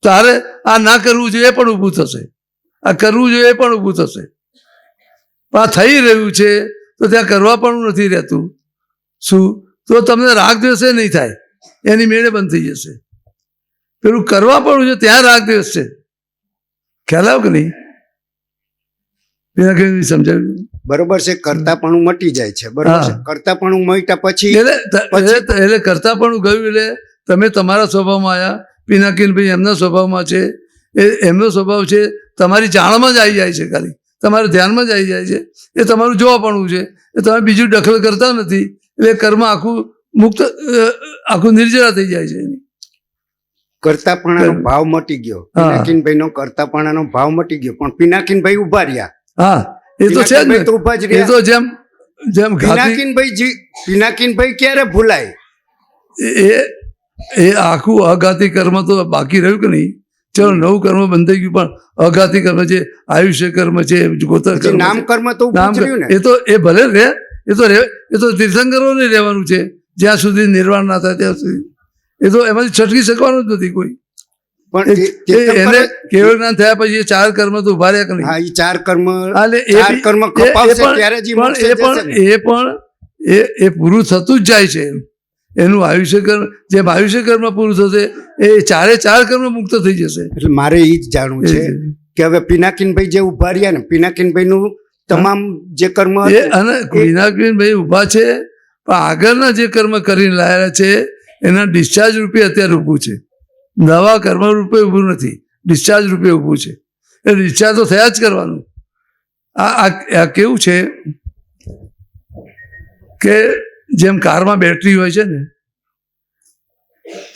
તારે આ ના કરવું જોઈએ એ પણ ઊભું થશે, આ કરવું જોઈએ એ પણ ઊભું થશે. પણ આ થઈ રહ્યું છે તો ત્યાં કરવા પણ નથી રહેતું. શું? તો તમને રાગ દ્વેષે નહીં થાય, એની મેળે બંધ થઈ જશે. પેલું કરવા પણ છે ત્યાં રાગ દ્વેષ છે. ખ્યાલ આવ્યો કે નહીં? સમજાવ્યું? બરોબર છે, કરતા પણ મટી જાય છે. બરોબર છે, હા. કરતા પણ મટ્યા પછી એટલે કરતા પણ ગયું એટલે તમે તમારા સ્વભાવમાં આવ્યા, પિનાકીનભાઈ એમના સ્વભાવમાં છે, એમનો સ્વભાવ છે, તમારી જાણમાં જ આવી જાય છે, ખાલી તમારા ધ્યાનમાં જ આવી જાય છે, એ તમારું જોવાપણું છે, એ તમે બીજું દખલ કરતા નથી, એટલે કર્મ આખું મુક્ત, આખું નિર્જરા થઈ જાય છે. કરતાપણાનો ભાવ મટી ગયો, પિનાકીનભાઈ નો કરતાપણાનો ભાવ મટી ગયો, પણ પિનાકીનભાઈ ઉભા રહ્યા. હા, એ તો છે જ ને. પિનાકીનભાઈ તો ઉભા જ એ રહ્યા. તો જેમ ઘાતી પિનાકીનભાઈ ક્યારે ભૂલાય? એ આખું અઘાતી કર્મ તો બાકી રહ્યું કે નહીં? ચલો નવું કર્મ બંધ થઈ ગયું, પણ અઘાતી કર્મ છે, આયુષ્ય કર્મ છે, ગોત્ર કર્મ નામ છે, કર્મ તો નામ ઉભું જ રહ્યું ને. એ તો એ ભલે રહે, એ તો તીર્થંકરોને રહેવાનું છે, જ્યાં સુધી નિર્વાણ ના થાય ત્યાં સુધી. એ તો એમાંથી છટકી શકવાનું જ નથી કોઈ. પણ એને કેવળ જ્ઞાન થયા પછી એ ચાર કર્મ તો ઉભા રહ્યા કે નહીં? હા, એ ચાર કર્મ એટલે ચાર કર્મ કપાવશે ત્યારે જ ઈ મોક્ષે જશે ને. એ પણ પૂરું થતું જ જાય છે. એનું આયુષ્ય કર્મ, જેમ આયુષ્ય કર્મ પૂરું થશે એ ચારે ચાર કર્મ મુક્ત થઈ જશે. એટલે મારે એ જ જાણવું છે કે હવે પિનાકીનભાઈ જે ઉભા રહ્યા ને, પિનાકીનભાઈ નું તમામ જે કર્મ અને પિનાકીનભાઈ ઉભા છે, પણ આગળના જે કર્મ કરીને લાયેલા છે એના ડિસ્ચાર્જ રૂપે અત્યારે ઊભું છે. નવા કર્મ રૂપે ઊભું નથી, ડિસ્ચાર્જ રૂપે ઊભું છે. એ ડિસ્ચાર્જ તો થયા જ કરવાનું. આ કેવું છે કે જેમ કારમાં બેટરી હોય છે ને,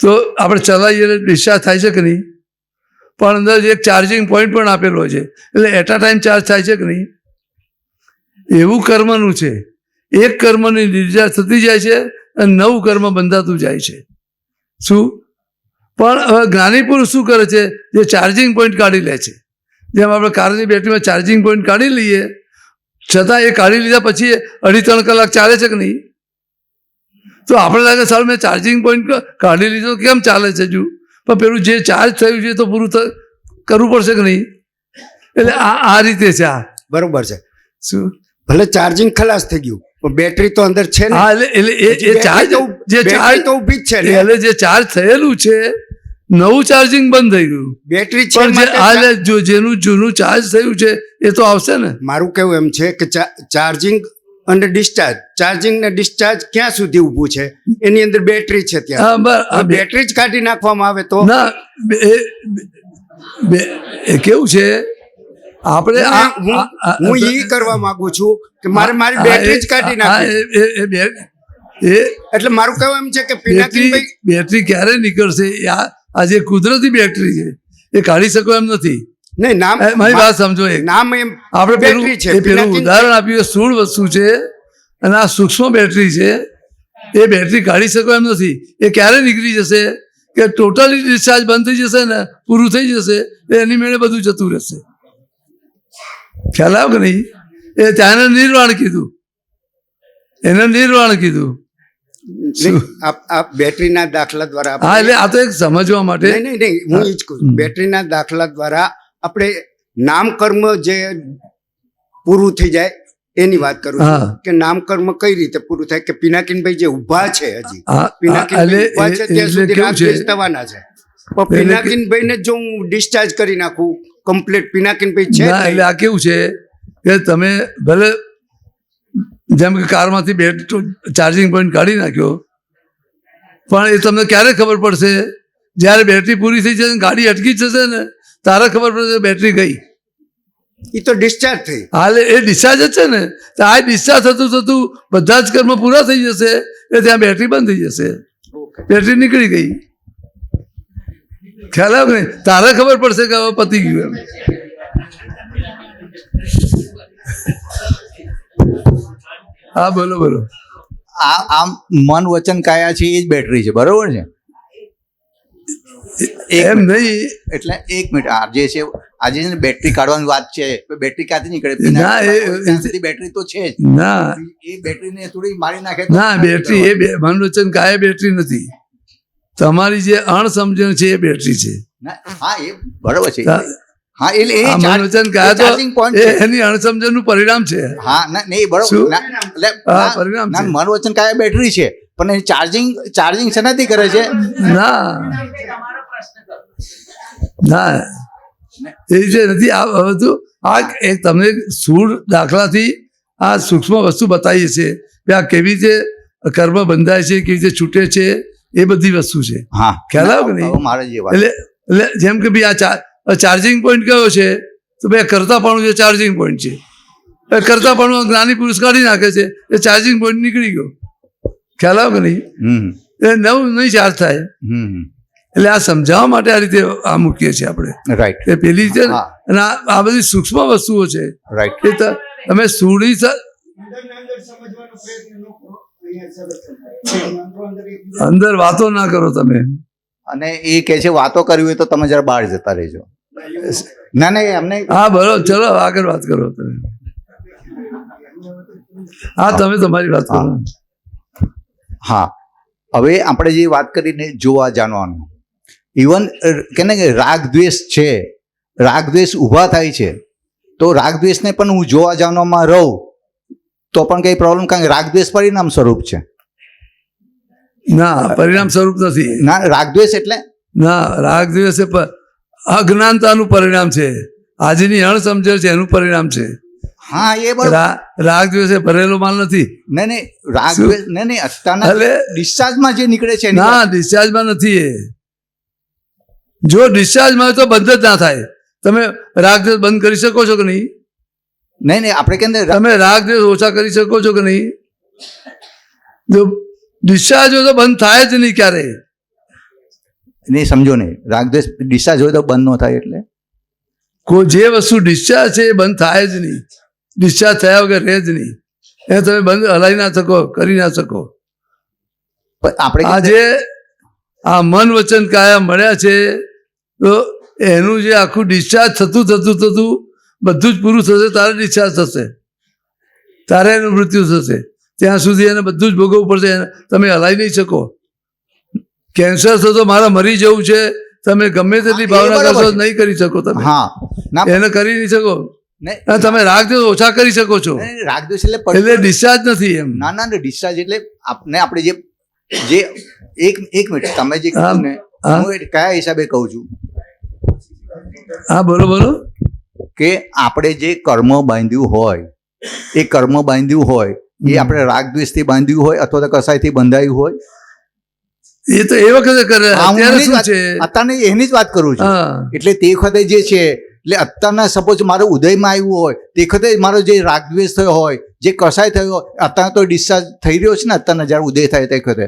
તો આપણે ચલાવીએ એટલે ડિસ્ચાર્જ થાય છે કે નહીં? પણ અંદર એક ચાર્જિંગ પોઈન્ટ પણ આપેલો હોય છે, એટલે એટ અ ટાઈમ ચાર્જ થાય છે કે નહીં? એવું કર્મનું છે. એક કર્મની ડિસ્ચાર્જ થતી જાય છે અને નવું કર્મ બંધાતું જાય છે. શું? પણ હવે જ્ઞાની પુરુષ શું કરે છે? જે ચાર્જિંગ પોઈન્ટ કાઢી લે છે. જેમ આપણે કારની બેટરીમાં ચાર્જિંગ પોઈન્ટ કાઢી લઈએ, છતાં એ કાઢી લીધા પછી 2.5-3 કલાક ચાલે છે કે નહીં? તો આપણે લાગે સારું મેં ચાર્જિંગ પોઈન્ટ કાઢી લીધો, કેમ ચાલે છે હજુ? પણ પેલું જે ચાર્જ થયું છે તો પૂરું કરવું પડશે કે નહીં? એટલે આ રીતે છે. આ બરોબર છે. શું? ભલે ચાર્જિંગ ખલાસ થઈ ગયું પણ બેટરી તો અંદર છે ને. હા, એટલે એ ચાર્જ જે ચાર્જ તો ઊભી જ છે ને. એટલે જે ચાર્જ થયેલું છે, નવું ચાર્જિંગ બંધ થઈ ગયું. બેટરી છે પણ જે માટે જેનું જૂનું ચાર્જ થયું છે એ તો આવશે ને. મારું કેવું એમ છે કે ચાર્જિંગ અને ડિસ્ચાર્જ, ચાર્જિંગ ને ડિસ્ચાર્જ ક્યાં સુધી ઊભું છે? એની અંદર બેટરી છે ત્યાં. હા, બસ. હવે બેટરી જ કાઢી નાખવામાં આવે તો ના, એ કેવું છે, આપણે હું ઈ કરવા માંગુ છું કે મારે મારી બેટરી જ કાઢી નાખવી. એટલે મારું કહેવું એમ છે કે પિનાકીનભાઈ બેટરી ક્યારે નીકળશે? આ જે કુદરતી બેટરી છે એ કાઢી શકો એમ નથી. નહીં, નામ મારી વાત સમજો. નામ એમ આપણે બેટરી છે. પેલું ઉદાહરણ આપ્યું, સ્થૂળ વસ્તુ છે અને આ સૂક્ષ્મ બેટરી છે. એ બેટરી કાઢી શકો એમ નથી. એ ક્યારે નીકળી જશે કે ટોટલી ડિસ્ચાર્જ બંધ થઈ જશે ને, પૂરું થઈ જશે, એની મેળે બધું જતું રહેશે. ખ્યાલ આવ્યો કે નહીં? એ ત્યાં નિર્વાણ કીધું, એને નિર્વાણ કીધું. આ બેટરીના દાખલા દ્વારા હા, એટલે આ તો એક સમજવા માટે. નહીં, હું એ જ કહું, બેટરીના દાખલા દ્વારા આપણે નામ કર્મ જે પૂરું થઈ જાય એની વાત કરું હા. છું કે નામકર્મ કઈ રીતે પૂરું થાય કે પિનાકીનભાઈ જે ઊભા છે હજી હા, પિનાકીનભાઈ એટલે ઊભા છે ત્યાં એટલે સુધી કેવું છે? રાગદ્વેષ થવાના છે પણ પિનાકીનભાઈને જો હું ડિસ્ચાર્જ કરી નાખું કમ્પ્લીટ પિનાકીનભાઈ છે જ ના, નહીં. એટલે આ કેવું છે કે તમે ભલે જેમ કે કારમાંથી બેટરી ચાર્જિંગ પોઈન્ટ કાઢી નાખ્યો, પણ એ તમને ક્યારે ખબર પડશે? જ્યારે બેટરી પૂરી થઈ જશે ને ગાડી અટકી જશે ને તારે ખબર પડશે બેટરી ગઈ. એ તો ડિસ્ચાર્જ થઈ હાલ એ ડિસ્ચાર્જ જ છે ને, તો આ ડિસ્ચાર્જ થતું થતું બધા જ કર્મ પૂરા થઈ જશે એટલે ત્યાં બેટરી બંધ થઈ જશે, બેટરી નીકળી ગઈ. ખ્યાલ આવે ને? તારે ખબર પડશે કે હવે પતી ગયું એમ. હા, બોલો બોલો. આ મન વચન કાયા છે એ જ બેટરી છે, બરોબર છે? એમ નહીં, એટલે એક મિનિટ, આ જે છે આજે છે ને બેટરી કાઢવાની વાત છે, બેટરી ક્યાંથી નીકળે? ના, બેટરી તો છે જ. ના એ બેટરીને થોડી મારી નાખે તો ના, બેટરી એ મન વચન કાય બેટરી નથી. તમારી જે અણસમજણ છે એ બેટરી છે. ના, હા એ બરોબર છે. હા. હા એટલે એ આ મન વચન કાયા તો ચાર્જિંગ પોઈન્ટ છે. એની અણસમજણ નું પરિણામ છે. હા ના નહીં બરોબર શું? ના, એટલે હા, ના, પરિણામ ના, છે. મન વચન કાયા બેટરી છે પણ એ ચાર્જિંગ શેનાથી કરે છે? ના ના, એ જે નથી. આ બધું આ એક તમને સ્થૂળ દાખલાથી આ સૂક્ષ્મ વસ્તુ બતાવીએ છીએ કે આ કેવી રીતે કર્મ બંધાય છે, કેવી રીતે છૂટે છે, એ બધી વસ્તુ છે. હા ખ્યાલ આવ્યો કે નહીં? હવે મારે જે વાત એટલે જેમ કે ભાઈ આ ચાર્જિંગ પોઈન્ટ કયો છે તો ભાઈ કરતાપણું જે ચાર્જિંગ પોઈન્ટ છે, એ કરતાપણું જ્ઞાની પુરુષ કાઢી નાખે છે, એ ચાર્જિંગ પોઈન્ટ નીકળી ગયો. ખ્યાલ આવ્યો કે નહીં? એ નવું નહીં ચાર્જ થાય. એટલે આ સમજાવવા માટે આ રીતે આ મૂકીએ છીએ આપણે. રાઈટ એ પેલી છે ને, હા. અને આ બધી સૂક્ષ્મ વસ્તુઓ છે રાઈટ એ તમે સ્થૂળી અંદર વાતો ના કરો તમે. અને એ કહે છે વાતો કરવી હોય તો તમે જરા બહાર જતા રહેજો. ના ના અમને હા, બરોબર, ચલો આગળ વાત કરો તમે. હા, તમે તમારી વાત કરો. હા હવે આપણે જે વાત કરીને જોવા જાણવાનું, ઇવન કે ને કે રાગ દ્વેષ છે, રાગ દ્વેષ ઊભા થાય છે તો રાગ દ્વેષને પણ હું જોવા જાણવામાં રહું તો પણ કંઈ પ્રોબ્લેમ? કારણ કે રાગ દ્વેષ પરિણામ સ્વરૂપ છે. ના, પરિણામ સ્વરૂપ નથી. ના રાગ દ્વેષ એટલે ના, રાગ દિવસ એ અજ્ઞાનતાનું પરિણામ છે. આજની અણસમજણ છે એનું પરિણામ છે. હા એ બરોબર. રાગ દિવસે ભરેલો માલ નથી. નહીં નહીં રાગ શું? દ્વેષ નહીં નહીં અત્યારના એટલે ડિસ્ચાર્જમાં જે નીકળે છે એની ના, વાત. ડિસ્ચાર્જમાં નથી એ. જો ડિસ્ચાર્જમાં હોય તો બંધ જ ના થાય. તમે રાગ દિવસ બંધ કરી શકો છો કે નહીં? નહીં નહીં આપણે કેમ તમે રાગ દિવસ ઓછા કરી શકો છો કે નહીં? જો ડિસ્ચાર્જ હોય તો બંધ થાય જ નહીં ક્યારે. નહીં સમજો નહીં, રાગ દ્વેષ ડિસ્ચાર્જ હોય તો બંધ ન થાય એટલે કોઈ જે વસ્તુ ડિસ્ચાર્જ છે એ બંધ થાય જ નહીં. ડિસ્ચાર્જ થયા વગર રહે જ નહીં. એ તમે બંધ હલાવી ના શકો, કરી ના શકો. પણ આપણે આ કેમ જે આ મન વચન કાયા મળ્યા છે તો એનું જે આખું ડિસ્ચાર્જ થતું બધું જ પૂરું થશે તારે ડિસ્ચાર્જ થશે, તારે એનું મૃત્યુ થશે. ત્યાં સુધી એને બધું જ ભોગવવું પડશે. તમે હલાવી નહીં શકો. કેન્સર થતો મારે મરી જવું છે, તમે ગમે તેટલી હા, એ ભાવના બરાબર કરશો છે. નહીં કરી શકો તમે. હા ના એને કરી નહીં શકો. નહીં, અને તમે રાગ દિવસ ઓછા કરી શકો છો. નહીં, રાગ દ્વેષ એટલે એટલે ડિસ્ચાર્જ નથી એમ. ના ના ડિસ્ચાર્જ એટલે આપણે જે એક મિનિટ તમે જે હા, કીધું ને હા. હું એ કયા હિસાબે કહું છું હા, બોલો. કે આપણે જે કર્મ બાંધ્યું હોય એ કર્મ બાંધ્યું હોય એ આપણે રાગ દ્વેષથી બાંધ્યું હોય અથવા તો કસાયથી બંધાયું હોય. એ તો એ વખતે કરે. હા, હું અત્યારે એની જ શું વાત- છે? અત્યારે એની જ વાત કરું છું. હા, એટલે તે વખતે જે છે એટલે અત્યારના સપોઝ મારો ઉદયમાં આવ્યું હોય તે વખતે મારો જે રાગ દ્વેષ થયો હોય, જે કસાય થયો હોય, અત્યારે તો ડિસ્ચાર્જ થઈ રહ્યો છે ને અત્યારના જ્યારે ઉદય થાય તે વખતે.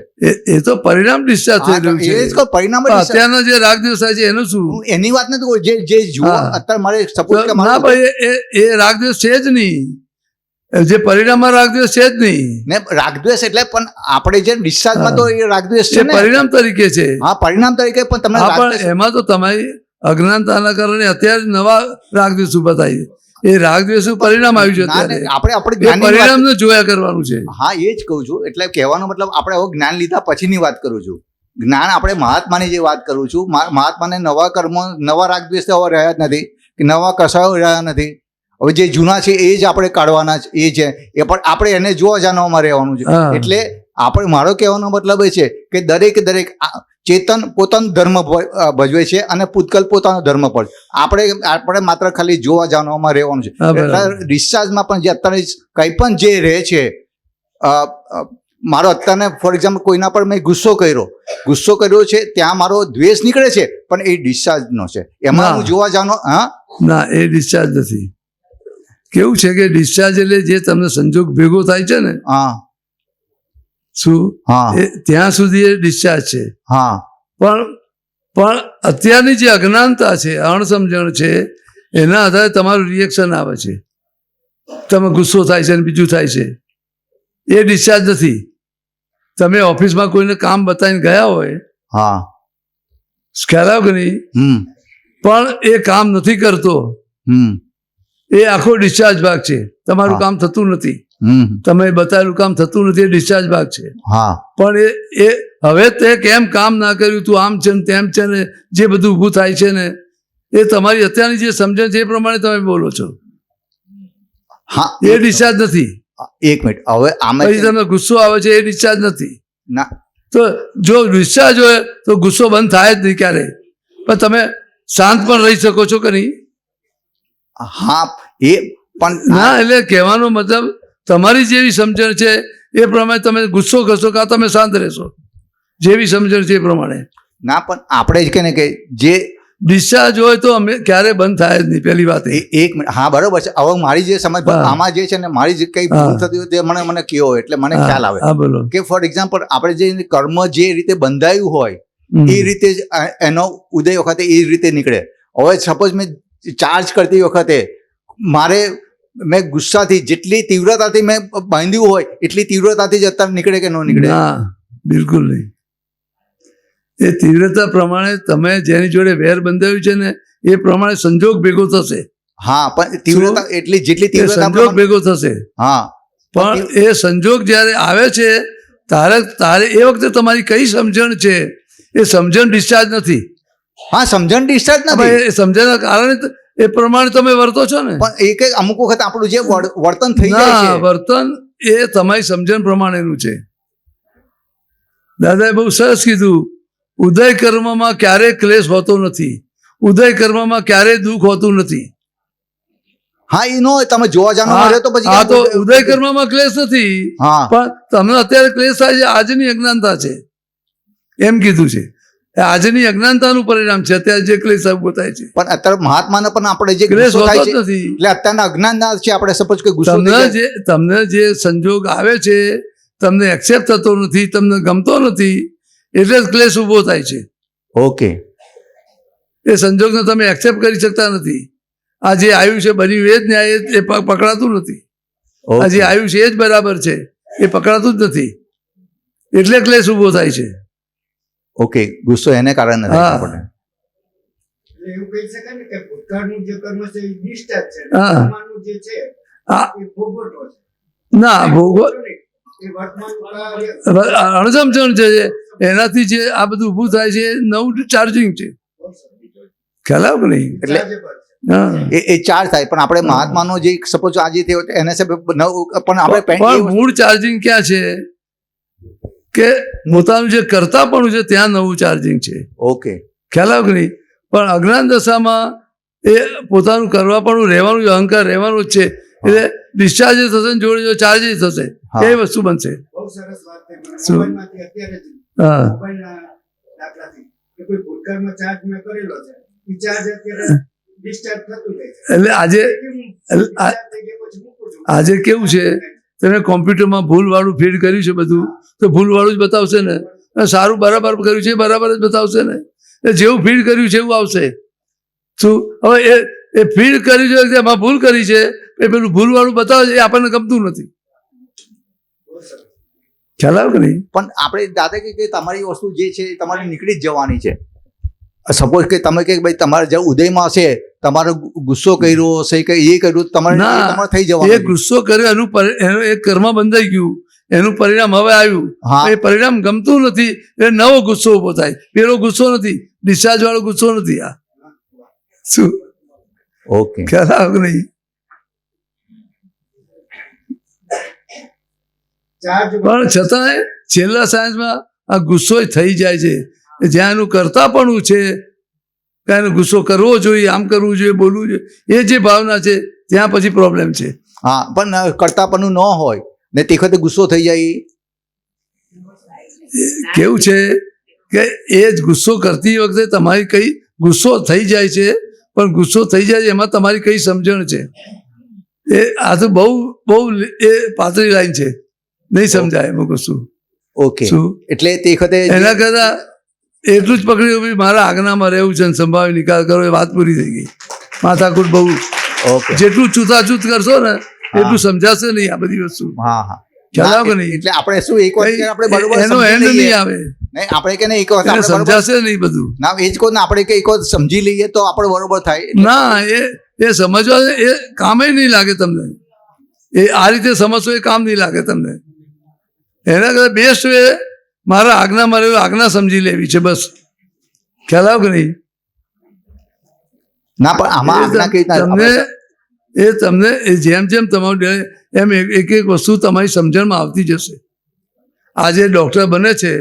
એ તો પરિણામ ડિસ્ચાર્જ થઈ હા, તો રહ્યું એ જ છે. કહું, પરિણામ જ પણ discharge. અત્યારના જે રાગ દિવસ થાય છે એનું શું? હું એની વાત નથી કહું, જે જુઓ હા. અત્યારે મારે સપોઝ કે ના મારો ભાઈ, એ રાગ દિવસ છે જ નહીં. જે પરિણામમાં રાગ દિવસ છે જ નહીં. ને રાગદ્વેષ એટલે પણ આપણે જે ડિસ્ચાર્જમાં તો એ રાગદ્વેષ છે એ ને. પરિણામ તરીકે છે. હા પરિણામ તરીકે પણ તમે હા, રાગદ્વેષ- પણ એમાં તો તમારી અજ્ઞાનતાના કારણે અત્યારે નવા રાગ દિવસ ઉભા થાય. એ રાગ દિવસનું પરિણામ આવ્યું છે ના, અત્યારે. આપણે આપણે એ જ્ઞાનની વાત- પરિણામને જોયા કરવાનું છે. હા એ જ કહું છું. એટલે કહેવાનો મતલબ આપણે હવે જ્ઞાન લીધા પછીની વાત કરું છું. જ્ઞાન આપણે મહાત્માની જે વાત કરું છું. મહાત્માને નવા કર્મો, નવા રાગદ્વેષ હવે રહ્યા જ નથી, કે નવા કસાયો રહ્યા નથી. હવે જે જૂના છે એ જ આપણે કાઢવાના છે, એ છે એ પણ આપણે એને જોવા જાણવામાં રહેવાનું છે. હા. એટલે આપણે મારો કહેવાનો મતલબ એ છે કે દરેક ચેતન પોતાનો ધર્મ ભજવે છે અને પૂતગલ પોતાનો ધર્મ પર. આપણે માત્ર ખાલી જોવા જાણવામાં રહેવાનું છે. હા, બરાબર. એટલે ડિસ્ચાર્જમાં પણ જે અત્યારે કંઈ પણ જે રહે છે, મારો અત્યારે ફોર એક્ઝામ્પલ કોઈના પર મેં ગુસ્સો કર્યો છે, ત્યાં મારો દ્વેષ નીકળે છે, પણ એ ડિસ્ચાર્જનો છે. એમાં ના. હું જોવા જાણો. હા, ના, એ ડિસ્ચાર્જ નથી. કેવું છે કે ડિસ્ચાર્જ એટલે જે તમને સંજોગ ભેગો થાય છે ને, હા, શું હા, એ ત્યાં સુધી એ ડિસ્ચાર્જ છે. હા, પણ અત્યારની જે અજ્ઞાનતા છે, અણસમજણ છે, એના આધારે તમારું રિએક્શન આવે છે. તમે ગુસ્સો થાય છે અને બીજું થાય છે, એ ડિસ્ચાર્જ નથી. તમે ઓફિસમાં કોઈને કામ બતાવીને ગયા હોય, હા, ખ્યાલ આવ્યો કે નહીં, પણ એ કામ નથી કરતો, એ આખો ડિસ્ચાર્જ ભાગ છે. તમારું હા. કામ થતું નથી, હમ, તમે બતાવેલું કામ થતું નથી, એ ડિસ્ચાર્જ ભાગ છે. હા, પણ એ હવે તે કેમ કામ ના કર્યું, તું આમ છે ને તેમ છે ને, જે બધું ઊભું થાય છે ને, એ તમારી અત્યારની જે સમજણ છે એ પ્રમાણે તમે બોલો છો, હા. એ ડિસ્ચાર્જ નથી. એક મિનિટ, હવે આમાં પછી તમને ગુસ્સો આવે છે, એ ડિસ્ચાર્જ નથી. ના, તો જો ડિસ્ચાર્જ હોય તો ગુસ્સો બંધ થાય જ નહીં ક્યારે, પણ તમે શાંત પણ રહી શકો છો કે નહીં. હા, એ પણ ના, એટલે કહેવાનો મતલબ તમારી જેવી સમજણ છે એ પ્રમાણે તમે ગુસ્સો કરશો કાં તમે શાંત રહેશો, જેવી સમજણ છે એ પ્રમાણે. ના, પણ આપણે જ કે ને કે જે ડિસ્ચાર્જ હોય તો અમે ક્યારે બંધ થાય જ નહીં. પહેલી વાત એ. એક મિનિટ, હા, બરોબર છે. હવે મારી જે સમજ હા. આમાં જે છે ને, મારી જે કઈ ભૂલ થતી હોય તે મને કહો, એટલે મને ખ્યાલ આવે હા, બોલો. કે ફોર એક્ઝામ્પલ આપણે જે કર્મ જે રીતે બંધાયું હોય એ રીતે જ એનો ઉદય વખતે એ રીતે નીકળે. હવે સપોઝ મેં ચાર્જ કરતી વખતે મેં ગુસ્સાથી જેટલી તીવ્રતાથી મેં બાંધ્યું હોય એટલી તીવ્રતાથી જ અત્યારે નીકળે કે ન નીકળે? ના, બિલકુલ નહીં. એ તીવ્રતા પ્રમાણે તમે જેની જોડે વેર બંધાવ્યું છે ને એ પ્રમાણે સંજોગ ભેગો થશે. હા, પણ તીવ્રતા એટલી જેટલી એ તીવ્રતા સંજોગ પ્રમાણે- ભેગો થશે. હા, પણ એ સંજોગ જ્યારે આવે છે તારે એ વખતે તમારી કઈ સમજણ છે એ સમજણ ડિસ્ચાર્જ નથી. હા, સમજણ ડિસ્ચાર્જ હવે નથી, એ સમજણના કારણે એ પ્રમાણે તમે વર્તો છો ને. પણ એક અમુક વખત આપણું જે વર્તન થઈ જાય ના, છે. વર્તન એ તમારી સમજણ પ્રમાણેનું છે. દાદાએ બહુ સરસ કીધું, ઉદય કર્મમાં ક્યારેય ક્લેશ હોતો નથી, ઉદય કર્મમાં ક્યારેય દુઃખ હોતું નથી. હા, એ નો તમે જોવા જાણવા રહ્યો તો પછી હા, તો કેમ? ઉદય કર્મમાં ક્લેશ નથી, હા, પણ તમને અત્યારે ક્લેશ થાય છે આજની અજ્ઞાનતા છે એમ કીધું છે. એ આજની અજ્ઞાનતાનું પરિણામ છે અત્યારે જે ક્લેશ ઉભો થાય છે. પણ અત્યારે મહાત્માને પણ આપણે જે ક્લેશ ગુસ્સો થાય હોતો છે જ નથી. એટલે અત્યારના અજ્ઞાનના છે, આપણે સપોઝ કે ગુસ્સો થઈ જાય. તમને જે સંજોગ આવે છે તમને એક્સેપ્ટ થતો નથી, તમને ગમતો નથી, એટલે જ ક્લેશ ઉભો થાય છે. ઓકે, એ સંજોગને તમે એક્સેપ્ટ કરી શકતા નથી. આ જે આવ્યું છે બન્યું એ જ ન્યાય, એ પકડાતું નથી. આ જે આવ્યું છે એ જ બરાબર છે, એ પકડાતું જ નથી, એટલે ક્લેશ ઉભો થાય છે. ઓકે, ગુસ્સો એને કારણે થાય છે આપણને. એટલે એવું કહી શકાય ને કે ભૂતકાળનું જે કર્મ છે એ discharge છે, હા. વર્તમાનનું જે છે આ એ ભોગવટો છે. ના, ભોગવ એ વર્તમાનનું કાર્ય અણસમજણ છે, એનાથી જે આ બધું ઊભું થાય છે એ નવું ચાર્જિંગ છે. ખ્યાલ આવ્યો કે નહીં? એટલે chargeable છે. હા, એ ચાર્જ થાય, પણ આપણે મહાત્માનો જે સપોઝ આજે થયો એને પણ આપણે પણ મૂળ ચાર્જિંગ ક્યાં છે કે પોતાનું જે કરતાપણું છે ત્યાં નવું ચાર્જિંગ છે. ઓકે, ખ્યાલ આવ્યો કે નહીં? પણ અજ્ઞાન દશામાં એ પોતાનું કરવાપણું રહેવાનું, અહંકાર રહેવાનું જ છે, એટલે ડિસ્ચાર્જ થશે ને જોડે જોડે ચાર્જ થશે, હા. એ વસ્તુ બનશે. બહુ સરસ વાત થઈ મને. શું? મોબાઈલમાંથી અત્યારે જ હા, મોબાઈલના દાખલાથી કે કોઈ ભૂતકાળમાં ચાર્જ મેં કરેલો છે એ ચાર્જ અત્યારે discharge થતું જાય છે. એટલે આજે એટલે discharge થઈ ગયા પછી મૂકું છું. આજે કેવું છે, તમે કોમ્પ્યુટરમાં ભૂલવાળું ફીડ કર્યું છે બધું, તો ભૂલવાળું જ બતાવશે ને. અને સારું બરાબર કર્યું છે બરાબર જ બતાવશે ને. એટલે જેવું ફીડ કર્યું છે એવું આવશે. શું હવે એ ફીડ કરી છે કે એમાં ભૂલ કરી છે, એ પેલું ભૂલવાળું બતાવે છે એ આપણને ગમતું નથી. ખ્યાલ આવે કે નહીં? પણ આપણે દાદા કે તમારી વસ્તુ જે છે એ તમારી નીકળી જ જવાની છે. સપોઝ કે તમે કે ભાઈ તમારે જે ઉદયમાં હશે, તમારો ગુસ્સો કર્યો હશે કે એ કર્યું, તમારે ના, થઈ એ જવાનું. ગુસ્સો કર્યો એનું એક કર્મ બંધાઈ ગયું, એનું પરિણામ હવે આવ્યું. હા. એ પરિણામ ગમતું નથી એટલે નવો ગુસ્સો ઉભો થાય. પેલો ગુસ્સો નથી, ડિસ્ચાર્જ વાળો ગુસ્સો નથી. આ શું ઓકે, ખ્યાલ આવે કે નહીં? પણ છતાંય છેલ્લા સાયન્સમાં આ ગુસ્સો થઈ જાય છે, જ્યાં એનું કરતાપણું છે કે એનો ગુસ્સો કરવો જોઈએ, આમ કરવું જોઈએ, બોલવું જોઈએ, એ જે ભાવના છે ત્યાં પછી પ્રોબ્લેમ છે. હા, પણ કરતાપણું ન હોય ને તે વખતે ગુસ્સો થઈ જાય. કેવું છે કે એ જ ગુસ્સો કરતી વખતે તમારી કઈ ગુસ્સો થઈ જાય છે, પણ ગુસ્સો થઈ જાય એમાં તમારી કઈ સમજણ છે, એ આ તો બહુ બહુ એ પાતળી લાઈન છે, નહીં સમજાય એમાં કશું. ઓકે, શું એટલે તે વખતે એના કરતા એટલું જ પકડ્યું કે મારા આજ્ઞામાં રહેવું છે, સંભાવી નિકાલ કરો, એ વાત પૂરી થઈ ગઈ. માથાકૂટ બહુ, ઓકે, જેટલું છૂતાછૂત કરશો ને એટલું સમજાશે નહીં આ બધી વસ્તુ. હા હા, ખ્યાલ આવે કે નહીં? એટલે આપણે શું એક વખત આપણે બરોબર એનો સમજી એન્ડ લઈએ. નહીં આવે, નહીં, આપણે કે એક વખત એને આપણે બરોબર સમજાશે નહીં બધું. ના, એ જ કહું ને, આપણે કે એક વખત સમજી લઈએ તો આપણે બરોબર થાય. ના, એ સમજવા એ કામે નહીં લાગે તમને. એ આ રીતે સમજશો એ કામ નહીં લાગે તમને. એના કરતા બેસ્ટ વે મારા આજ્ઞામાં રહેવું, આજ્ઞા સમજી લેવી છે બસ. ખ્યાલ આવે કે નહીં? ના, પણ આમાં આજ્ઞા કેવી રીતના તમને એ જેમ જેમ તમારું એમ એક એક વસ્તુ તમારી સમજણમાં આવતી જશે. આજે ડૉક્ટર બને છે,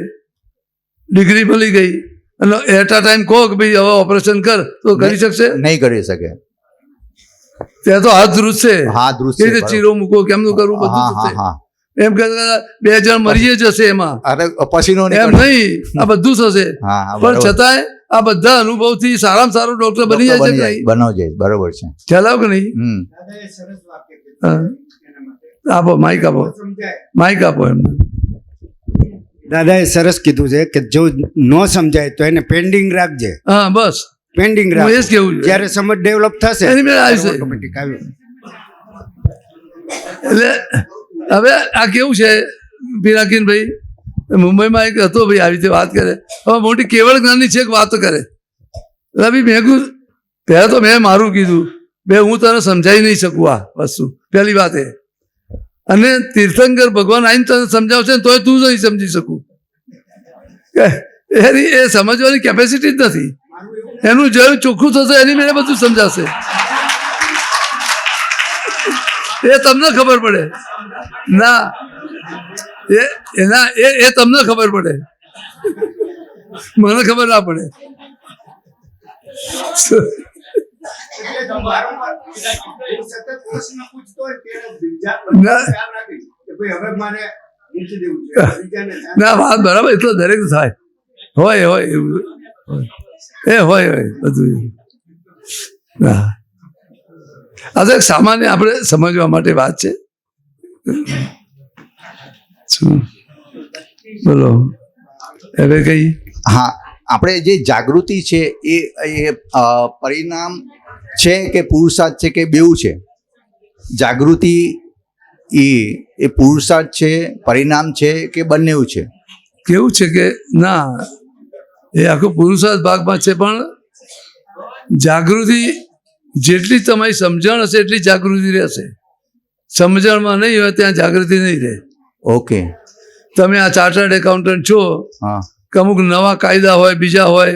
ડિગ્રી મળી ગઈ, અને એટ અ ટાઈમ કહો કે ભાઈ હવે ઓપરેશન કર, તો કરી શકશે? નહીં કરી શકે. ત્યાં તો હાથ ધ્રુજશે, હા, દૃશ્ય કેવી રીતે ચીરો મૂકો, કેમનું કરવું, બધું હા હા થશે. હા. એમ કહેતા 2 જણ મરી જશે એમાં, અરે પસીનો એમ નીકળે. નહીં, આ બધું થશે. હા હા, પણ બરોબર. છતાંય આ બધા અનુભવથી સારામાં સારો ડોક્ટર બની જાય છે કે નહીં? બનો જાય, બરોબર છે. ખ્યાલ આવે કે નહીં? હા. આપો માઇક, આપો માઇક, આપો એમને. દાદાએ સરસ કીધું છે કે જો ન સમજાય તો એને પેન્ડિંગ રાખજે, હા, બસ પેન્ડિંગ હું રાખ. એ જ કહેવું છું. જ્યારે સમજ ડેવલપ થશે એની મેળે આવશે. ઓટોમેટિક આવ્યું. એટલે હવે આ કેવું છે પિનાકીનભાઈ, મુંબઈમાં એક હતો ભાઈ આવી રીતે વાત કરે, હવે મોટી કેવળ જ્ઞાનની છે કે વાતો કરે. રવિ મેં કીધું, પહેલાં તો મેં મારું કીધું, હું તને સમજાવી નહીં શકું આ વસ્તુ, પહેલી વાત એ. અને તીર્થંકર ભગવાન આવીને તને સમજાવશે ને તોય તું જ નહીં સમજી શકું. એની એ સમજવાની કેપેસિટી જ નથી. એનું જેવું ચોખ્ખું થશે એની મેળે બધું સમજાશે, એ તમને ખબર પડે. ના, એ તમને ખબર પડે, મને ખબર ના પડે. ના, વાત બરાબર, એટલો દરેક થાય, હોય એવું હોય બધું. હા, આ તો એક સામાન્ય આપણે સમજવા માટે વાત છે. શું બોલો હવે કઈ? હા, આપણે જે જાગૃતિ છે એ પરિણામ છે કે પુરુષાર્થ છે કે બેઉ છે? જાગૃતિ એ પુરુષાર્થ છે, પરિણામ છે કે બંને છે? કેવું છે કે ના, એ આખો પુરુષાર્થ ભાગમાં છે, પણ જાગૃતિ જેટલી તમારી સમજણ હશે એટલી જાગૃતિ રહેશે. સમજણમાં નહીં હોય ત્યાં જાગૃતિ નહીં રહે. ઓકે. તમે આ ચાર્ટર્ડ એકાઉન્ટન્ટ છો, હા, કે અમુક નવા કાયદા હોય, બીજા હોય,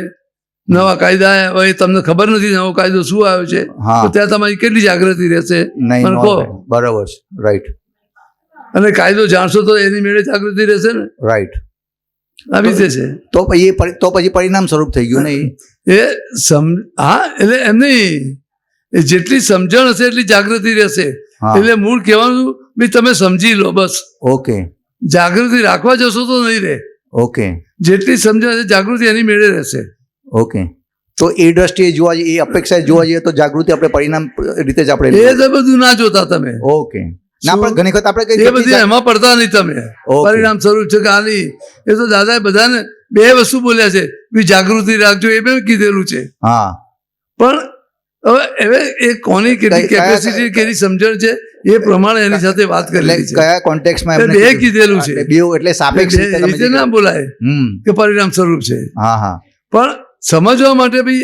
નવા કાયદા હોય, તમને ખબર નથી નવો કાયદો શું આવ્યો છે, હા. તો ત્યાં તમારી કેટલી જાગૃતિ રહેશે? નહીં, મને કહો. બરાબર છે, રાઈટ અને કાયદો જાણશો તો એની મેળે જાગૃતિ રહેશે ને. રાઈટ. આવી રીતે છે. તો પછી પરિણામ સ્વરૂપ થઈ ગયું ને એ હા, એટલે એમ નહીં, એ જેટલી સમજણ હશે એટલી જાગૃતિ રહેશે. હા. એટલે મૂળ કહેવાનું બી તમે સમજી લો બસ. ઓકે. જાગૃતિ રાખવા જશો તો નહીં રહે. ઓકે. જેટલી સમજણ હશે જાગૃતિ એની મેળે રહેશે. ઓકે. તો એ દ્રષ્ટિએ જોવા જઈએ, એ અપેક્ષાએ જોવા જઈએ તો જાગૃતિ આપણે પરિણામ રીતે જ આપણે એ તો બધું ના જોતા તમે. ઓકે. ના, પણ ઘણી વખત આપણે એ બધી એમાં પડતા નહીં તમે. ઓકે. પરિણામ સ્વરૂપ છે કે આ નહીં. એ તો દાદાએ બધાને 2 વસ્તુ બોલ્યા છે, બી જાગૃતિ રાખજો, એ મેં કીધેલું છે. હા, પણ હવે એ કોની કેટલી કેપેસિટી, કેટલી સમજણ છે એ પ્રમાણે એની સાથે વાત એટલે કરેલી છે. કયા કોન્ટેક્સમાં એ 2 કીધેલું છે. બેઉ એટલે સાપેક્ષ રીતે એ તમે રીતે ના બોલાય કે પરિણામ સ્વરૂપ છે. હા હા, પણ સમજવા માટે બી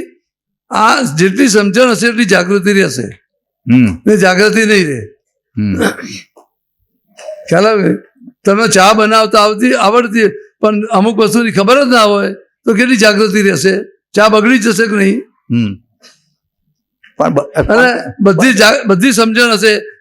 આ જેટલી સમજણ હશે એટલી જાગૃતિ રહેશે, ને જાગૃતિ નહીં રહે. ખ્યાલ આવે? તમે ચા બનાવતા આવડતી પણ અમુક વસ્તુની ખબર જ ના હોય તો કેટલી જાગૃતિ રહેશે? ચા બગડી જશે કે નહીં? અને બધી સમજણ હશે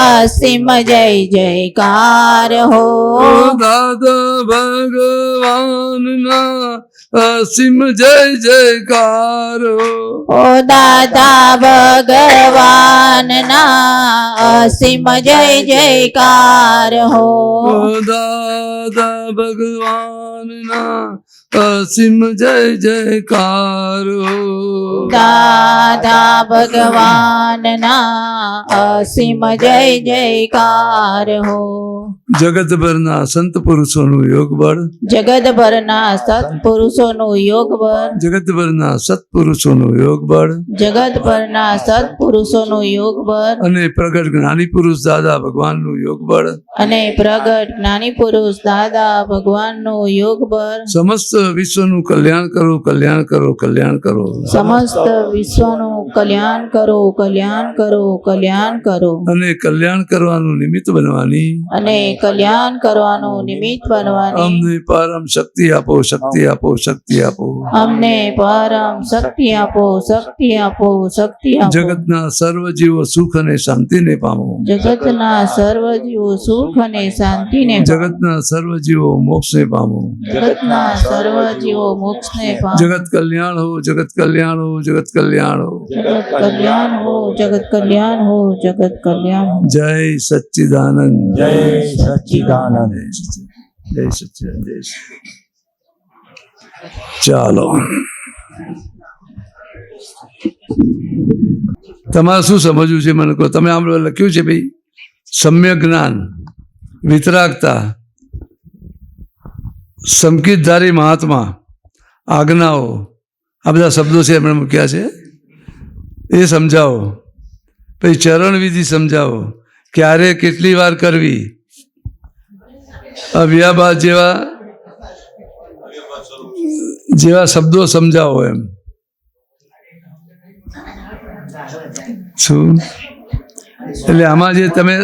અસીમ જય જયકાર હો દાદા ભગવાનના અસીમ જય જયકાર હો ઓ દાદા ભગવાનના અસીમ જય જયકાર હો દાદા ભગવાનના અસીમ જય જયકાર હો દાદા ભગવાનના અસીમ જય જયકાર હો જગતભરના સંત પુરુષોનું યોગ બળ જગતભરના સત્પુરુષોનું યોગ બળ જગતભરના સત્પુરુષોનું યોગ બળ જગતભરના સત્પુરુષોનું યોગ બળ અને પ્રગટ જ્ઞાની પુરુષ દાદા ભગવાનનું યોગ બળ અને પ્રગટ જ્ઞાની પુરુષ દાદા ભગવાનનું યોગ બળ સમસ્ત વિશ્વનું કલ્યાણ કરો કલ્યાણ કરો કલ્યાણ કરો સમસ્ત વિશ્વનું કલ્યાણ કરો કલ્યાણ કરો કલ્યાણ કરો અને કલ્યાણ કરવાનું નિમિત્ત બનવાની અને કલ્યાણ કરવાનું નિમિત્ત બનવાની અમને પરમ શક્તિ આપો શક્તિ આપો શક્તિ આપો અમને પરમ શક્તિ આપો શક્તિ આપો શક્તિ આપો જગતના સર્વ જીવો સુખ અને શાંતિને પામો જગતના સર્વ જીવો સુખ અને શાંતિને પામો. જગતના સર્વ જીવો મોક્ષને પામો જગતના સર્વ જીવો મોક્ષને પામો. જગત કલ્યાણ હો જગત કલ્યાણ હો જગત કલ્યાણ હો જગત કલ્યાણ હો જગત કલ્યાણ હો જગત કલ્યાણ હો. જય સચ્ચિદાનંદ જય સચ્ચિદાનંદ. જય સચ્ચિદાનંદ જય સચ્ચિદાનંદ. ચાલો તમારે શું સમજવું છે મને કહો તમે આમ લખ્યું છે ભાઈ સમ્યક જ્ઞાન વિતરાગતા સંકિતધારી મહાત્મા આજ્ઞાઓ આ બધા શબ્દો છે એમણે મૂક્યા છે એ સમજાવો પછી ચરણ વિધિ સમજાવો ક્યારે કેટલી વાર કરવી અવ્યાભાસ જેવા શબ્દો સમજાવો એમ શું એટલે આમાં જે તમે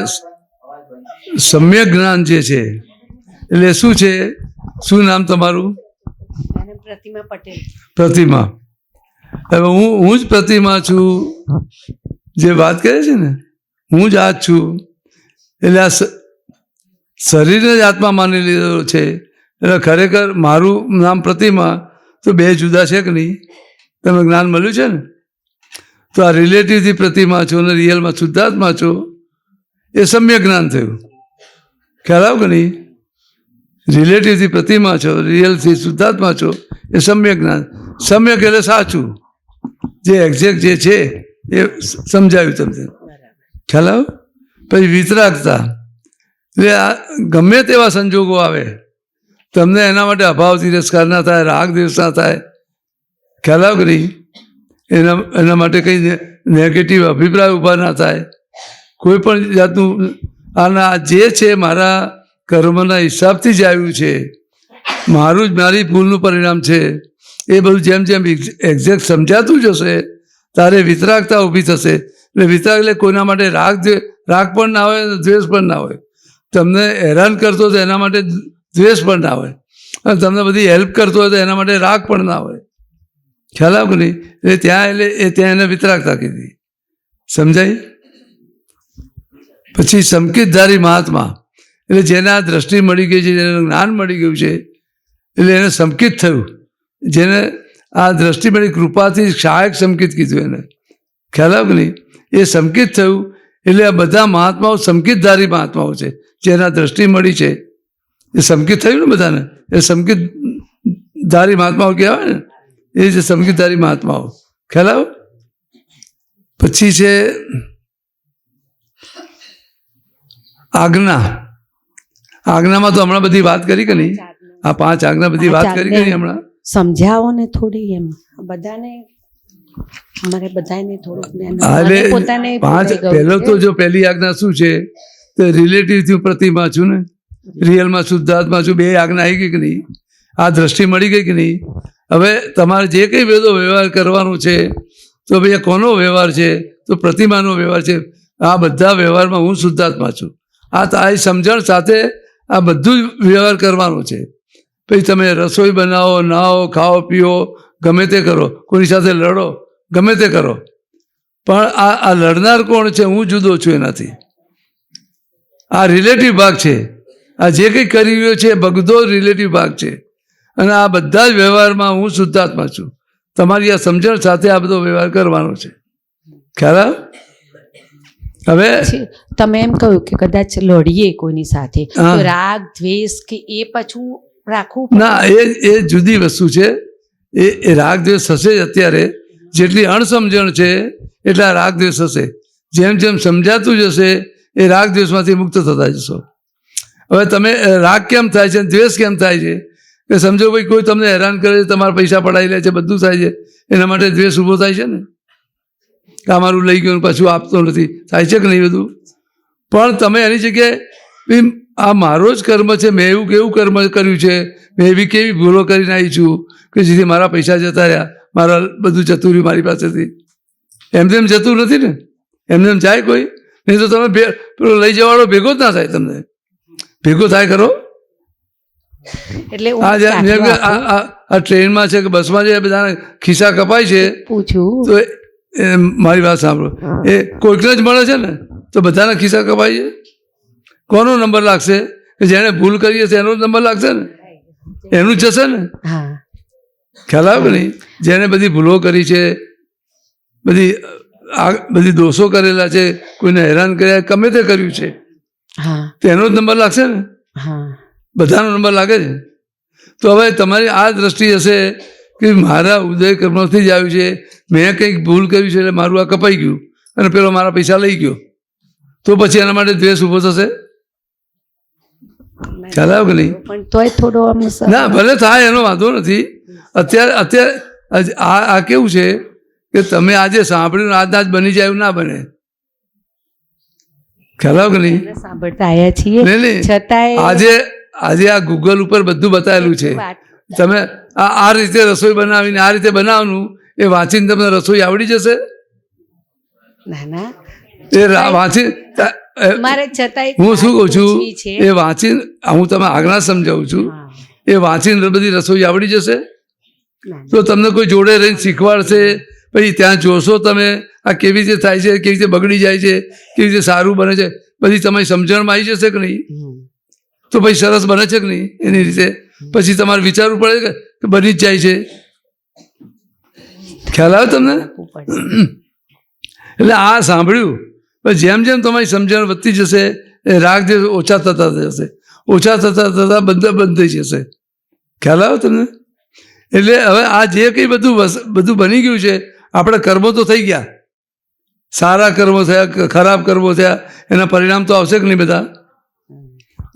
સમ્યક જ્ઞાન જે છે એટલે શું છે શું નામ તમારું પ્રતિમા હવે હું જ પ્રતિમા છું જે વાત કરે છે ને હું જ આ જ છું એટલે આ શરીરને જ આત્મા માની લીધો છે એટલે ખરેખર મારું નામ પ્રતિમા તો બે જુદા છે કે નહીં તમે જ્ઞાન મળ્યું છે ને તો આ રિલેટિવથી પ્રતિમા છો અને રિયલમાં શુદ્ધાત્મા છો એ સમ્યક જ્ઞાન થયું ખ્યાલ આવ કે નહીં રિલેટિવથી પ્રતિમા છો રિયલથી શુદ્ધાત્મા છો એ સમ્યક જ્ઞાન સમ્યક એટલે સાચું જે એક્ઝેક્ટ જે છે એ સમજાવ્યું તમને ખ્યાલ આવ પછી વિતરાગતા એટલે આ ગમે તેવા સંજોગો આવે તમને એના માટે અભાવ તિરસ્કાર ના થાય રાગ દ્વેષ ના થાય ખ્યાલ આવ કે નહીં એના માટે કંઈ નેગેટિવ અભિપ્રાય ઊભા ના થાય કોઈ પણ જાતનું આના જે છે મારા કર્મના હિસાબથી જ આવ્યું છે મારું જ મારી ભૂલનું પરિણામ છે એ બધું જેમ જેમ એક્ઝેક્ટ સમજાતું જશે તારે વિતરાગતા ઊભી થશે એટલે વિતરાગ એટલે કોઈના માટે રાગ પણ ના હોય દ્વેષ પણ ના હોય તમને હેરાન કરતો તો એના માટે દ્વેષ પણ ના હોય અને તમને બધી હેલ્પ કરતો હોય તો એના માટે રાગ પણ ના હોય ખ્યાલ આવ કે નહીં એટલે ત્યાં એને વિતરાગતા કીધી સમજાય પછી સંકિતધારી મહાત્મા એટલે જેને આ દ્રષ્ટિ મળી ગઈ છે જેને જ્ઞાન મળી ગયું છે એટલે એને સંકિત થયું જેને આ દ્રષ્ટિ મળી કૃપાથી સહાયક સંકિત કીધું એને ખ્યાલ આવ કે નહીં એ સંકિત થયું એટલે આ બધા મહાત્માઓ સંકિતધારી મહાત્માઓ છે જેના દ્રષ્ટિ મળી છે એ સંકિત થયું ને બધાને એ સંકિતધારી મહાત્માઓ કહેવાય ને એ છે સંકિતધારી મહાત્માઓ ખ્યાલ આવ પછી છે આજ્ઞામાં તો હમણાં બધી વાત કરી કે નહીં આ 5 આજ્ઞા બધી વાત કરી કે નહીં હમણાં સમજાવો ને થોડી એમ બધાને અમારે બધાને થોડુંક જ્ઞાન હા, મને એટલે પોતાને 5 પહેલો તો જો પહેલી આજ્ઞા શું છે તો રિલેટિવથી પ્રતિમા છું ને રિયલમાં શુદ્ધાત્મા છું બે આજ્ઞા આવી ગઈ કે નહીં આ દ્રષ્ટિ મળી ગઈ કે નહીં હવે તમારે જે કંઈ વેદો વ્યવહાર કરવાનો છે તો ભાઈ કોનો વ્યવહાર છે તો પ્રતિમાનો વ્યવહાર છે આ બધા વ્યવહારમાં હું શુદ્ધાત્મા છું આ તારી સમજણ સાથે આ બધું જ વ્યવહાર કરવાનો છે પછી તમે રસોઈ બનાવો નાહો ખાઓ પીઓ ગમે તે કરો કોઈની સાથે લડો ગમે તે કરો પણ આ લડનાર કોણ છે હું જુદો છું એનાથી આ રિલેટિવ ભાગ છે. આ જે કંઈ કરી રહ્યો છે એ બધો રિલેટિવ ભાગ છે. અને આ બધા જ વ્યવહારમાં હું શુદ્ધાત્મા છું. તમારી આ સમજણ સાથે આ બધો વ્યવહાર કરવાનો છે. ખ્યાલ આવે? હવે તમે એમ કહ્યું કે કદાચ લડીએ કોઈની સાથે હા. તો રાગ દ્વેષ કે એ પાછું રાખવું પડે? ના, એ જુદી વસ્તુ છે. એ રાગ દ્વેષ હશે જ. અત્યારે જેટલી અણસમજણ છે એટલા રાગ દ્વેષ હશે. જેમ જેમ સમજાતું જશે એ રાગ દ્વેષમાંથી મુક્ત થતા જશો. હવે તમે રાગ કેમ થાય છે, દ્વેષ કેમ થાય છે? કે સમજો ભાઈ કોઈ તમને હેરાન કરે છે, તમારા પૈસા પડાવી લે છે, બધું થાય છે, એના માટે દ્વેષ ઊભો થાય છે ને. કે અમારું લઈ ગયું પાછું આપતો નથી, થાય છે કે નહીં બધું? પણ તમે એની જગ્યાએ ભઈ આ મારો જ કર્મ છે, મેં એવું કેવું કર્મ કર્યું છે, મેં એવી કેવી ભૂલો કરીને આવી છું કે જેથી મારા પૈસા જતા રહ્યા, મારા બધું જતું રહ્યું મારી પાસેથી. એમ તેમ જતું નથી ને, એમને એમ જાય કોઈ? નહીં તો તમે પેલો લઈ જવાળો ભેગો જ ના થાય. તમને ભેગો થાય ખરો? એટલે હું જેમ કે આ ટ્રેનમાં છે કે બસમાં છે, બધાના ખિસ્સા કપાય છે, પૂછું તો મારી વાત સાંભળો, એ કોઈકને જ મળે છે ને, તો બધાના ખિસ્સા કપાય છે. કોનો નંબર લાગશે? કે જેણે ભૂલ કરી હશે એનો જ નંબર લાગશે ને, એનું જ જશે ને. હા ખ્યાલ આવે કે નહીં? જેણે બધી ભૂલો કરી છે, બધી દોષો કરેલા છે, કોઈને હેરાન કર્યા, ગમે તે કર્યું છે, હા તો એનો જ નંબર લાગશે ને. હા બધાનો નંબર લાગે છે. તો હવે તમારી આ દ્રષ્ટિ હશે કે મારા ઉદય કર્મથી જ આવ્યું છે, મેં કંઈક ભૂલ કર્યું છે એટલે મારું આ કપાઈ ગયું અને પેલો મારા પૈસા લઈ ગયો, તો પછી એના માટે દ્વેષ ઊભો થશે. ખ્યાલ આવે કે નહીં? પણ તોય થોડો અમે ના, ભલે થાય, એનો વાંધો નથી. અત્યારે આ કેવું છે કે તમે આજે સાંભળ્યું આજના જ બની જાય એવું ના બને. ખ્યાલ આવે કે નહીં? સાંભળતા આવ્યા છીએ નહીં, છતાંય આજે આ ગૂગલ ઉપર બધું બતાવેલું છે. તમે આ રીતે રસોઈ બનાવીને આ રીતે બનાવવાનું, એ વાંચીને તમને રસોઈ આવડી જશે? ના ના એ વાંચી મારે છતાંય હું શું કહું છું, પૂછવી છે. એ વાંચીને હું તમે આજ્ઞા સમજાવું છું, હા. એ વાંચીને બધી રસોઈ આવડી જશે? ના. તો તમને કોઈ જોડે રહીને શીખવાડશે, પછી ત્યાં જોશો તમે આ કેવી રીતે થાય છે, કેવી રીતે બગડી જાય છે, કેવી રીતે સારું બને છે, બધી તમારી સમજણમાં આવી જશે કે નહીં? હમ. તો પછી સરસ બને છે કે નહીં એની રીતે? પછી તમારે વિચારવું પડે કે બની જ જાય છે. ખ્યાલ આવે તમને? આપવું પડે. એટલે આ સાંભળ્યું, પણ જેમ જેમ તમારી સમજણ વધતી જશે એ રાગ જે ઓછા થતા જશે, ઓછા થતા બંધ થઈ જશે. ખ્યાલ આવે તમને? એટલે હવે આ જે કંઈ બધું બની ગયું છે, આપણે કર્મો તો થઈ ગયા, સારા કર્મો થયા, ખરાબ કર્મો થયા, એના પરિણામ તો આવશે કે નહીં બધા?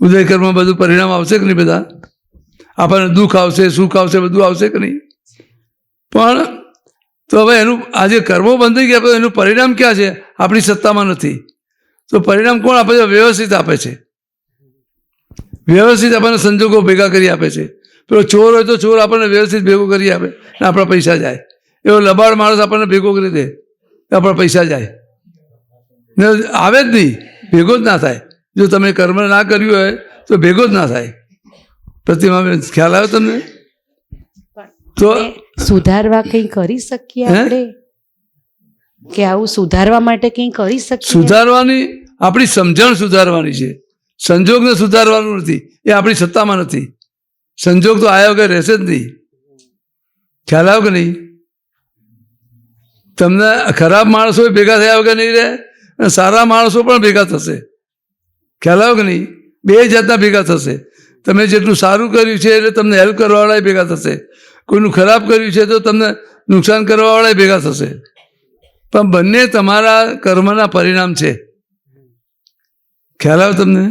ઉદય કર્મ બધું પરિણામ આવશે કે નહીં બધા? આપણને દુઃખ આવશે, સુખ આવશે, બધું આવશે કે નહીં? પણ તો હવે એનું આ જે કર્મો બંધ થઈ ગયા, એનું પરિણામ ક્યાં છે? આપણી સત્તામાં નથી. તો પરિણામ કોણ આપે છે? વ્યવસ્થિત આપે છે. વ્યવસ્થિત આપણને સંજોગો ભેગા કરી આપે છે. પેલો ચોર હોય તો ચોર આપણને વ્યવસ્થિત ભેગો કરી આપે ને આપણા પૈસા જાય. એવો લબાડ માણસ આપણને ભેગો કરી દે, આપણા પૈસા જાય ને આવે જ નહીં, ભેગો જ ના થાય. જો તમે કર્મ ના કર્યું હોય તો ભેગો જ ના થાય. પ્રતિમા, ખ્યાલ આવે તમને? તો સુધારવા કંઈ કરી શકીએ હે? આપણે કે આવું સુધારવા માટે કંઈ કરી શકીએ? સુધારવાની આપણી સમજણ સુધારવાની છે, સંજોગને સુધારવાનું નથી. એ આપણી સત્તામાં નથી. સંજોગ તો આયા વગર રહેશે જ નહીં. ખ્યાલ આવે કે નહીં? તમને ખરાબ માણસો ભેગા થયા વગર નહીં રહે અને સારા માણસો પણ ભેગા થશે. ખ્યાલ આવે કે નહીં? બે જાતના ભેગા થશે. તમે જેટલું સારું કર્યું છે એટલે તમને હેલ્પ કરવાવાળા ભેગા થશે, કોઈનું ખરાબ કર્યું છે તો તમને નુકસાન કરવાવાળા ભેગા થશે. પણ બંને તમારા કર્મના પરિણામ છે. ખ્યાલ આવે તમને?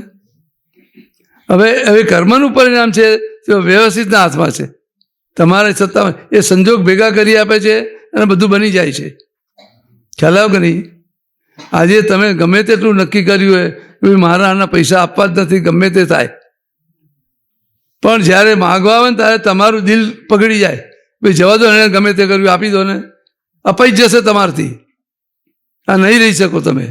હવે કર્મનું પરિણામ છે તો વ્યવસ્થિતના હાથમાં છે, તમારા સત્તામાં. એ સંજોગ ભેગા કરી આપે છે અને બધું બની જાય છે. ખ્યાલ આવે કે નહીં? આજે તમે ગમે તેટલું નક્કી કર્યું હોય કે મારા આના પૈસા આપવા જ નથી, ગમે તે થાય, પણ જ્યારે માગવા આવે ને ત્યારે તમારું દિલ પકડી જાય, ભાઈ જવા દો ને, ગમે તે કર્યું આપી દો ને, અપાઈ જ જશે તમારાથી. આ નહીં રહી શકો તમે,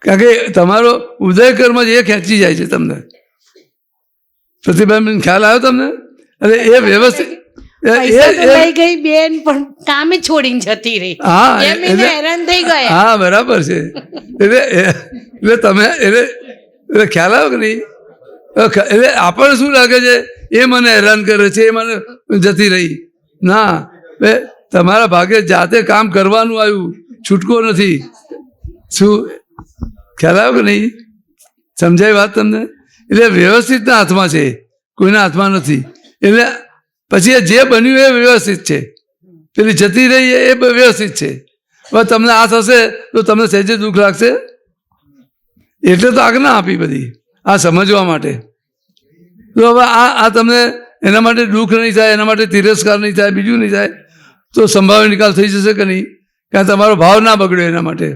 કારણ કે તમારો ઉદય કર્મ જ એ ખેંચી જાય છે તમને. પ્રતિભાબેન, ખ્યાલ આવ્યો તમને? એટલે એ વ્યવસ્થિત પૈસા તો લઈ ગઈ બેન, પણ કામે છોડીને જતી રહી. હા, એમ એને હેરાન થઈ ગયા. હા, બરાબર છે. એટલે તમે એટલે ખ્યાલ આવ્યો કે નહીં? એટલે આપણને શું લાગે છે એ મને હેરાન કરે છે, એ મને જતી રહી. ના, તમારા ભાગે જાતે કામ કરવાનું આવ્યું, છૂટકો નથી. શું ખ્યાલ આવ્યો કે નહીં? સમજાય વાત તમને? એટલે વ્યવસ્થિતના હાથમાં છે, કોઈના હાથમાં નથી. એટલે પછી જે બન્યું એ વ્યવસ્થિત છે, પેલી જતી રહી એ વ્યવસ્થિત છે. હવે તમને આ થશે તો તમને સહેજે દુઃખ લાગશે. એટલે તો આજ્ઞા આપી બધી આ સમજવા માટે. તો હવે આ તમને એના માટે દુઃખ નહીં થાય, એના માટે તિરસ્કાર નહીં થાય, બીજું નહીં થાય, તો સંભાવ્ય નિકાલ થઈ જશે કે નહીં? કારણ તમારો ભાવ ના બગડ્યો એના માટે.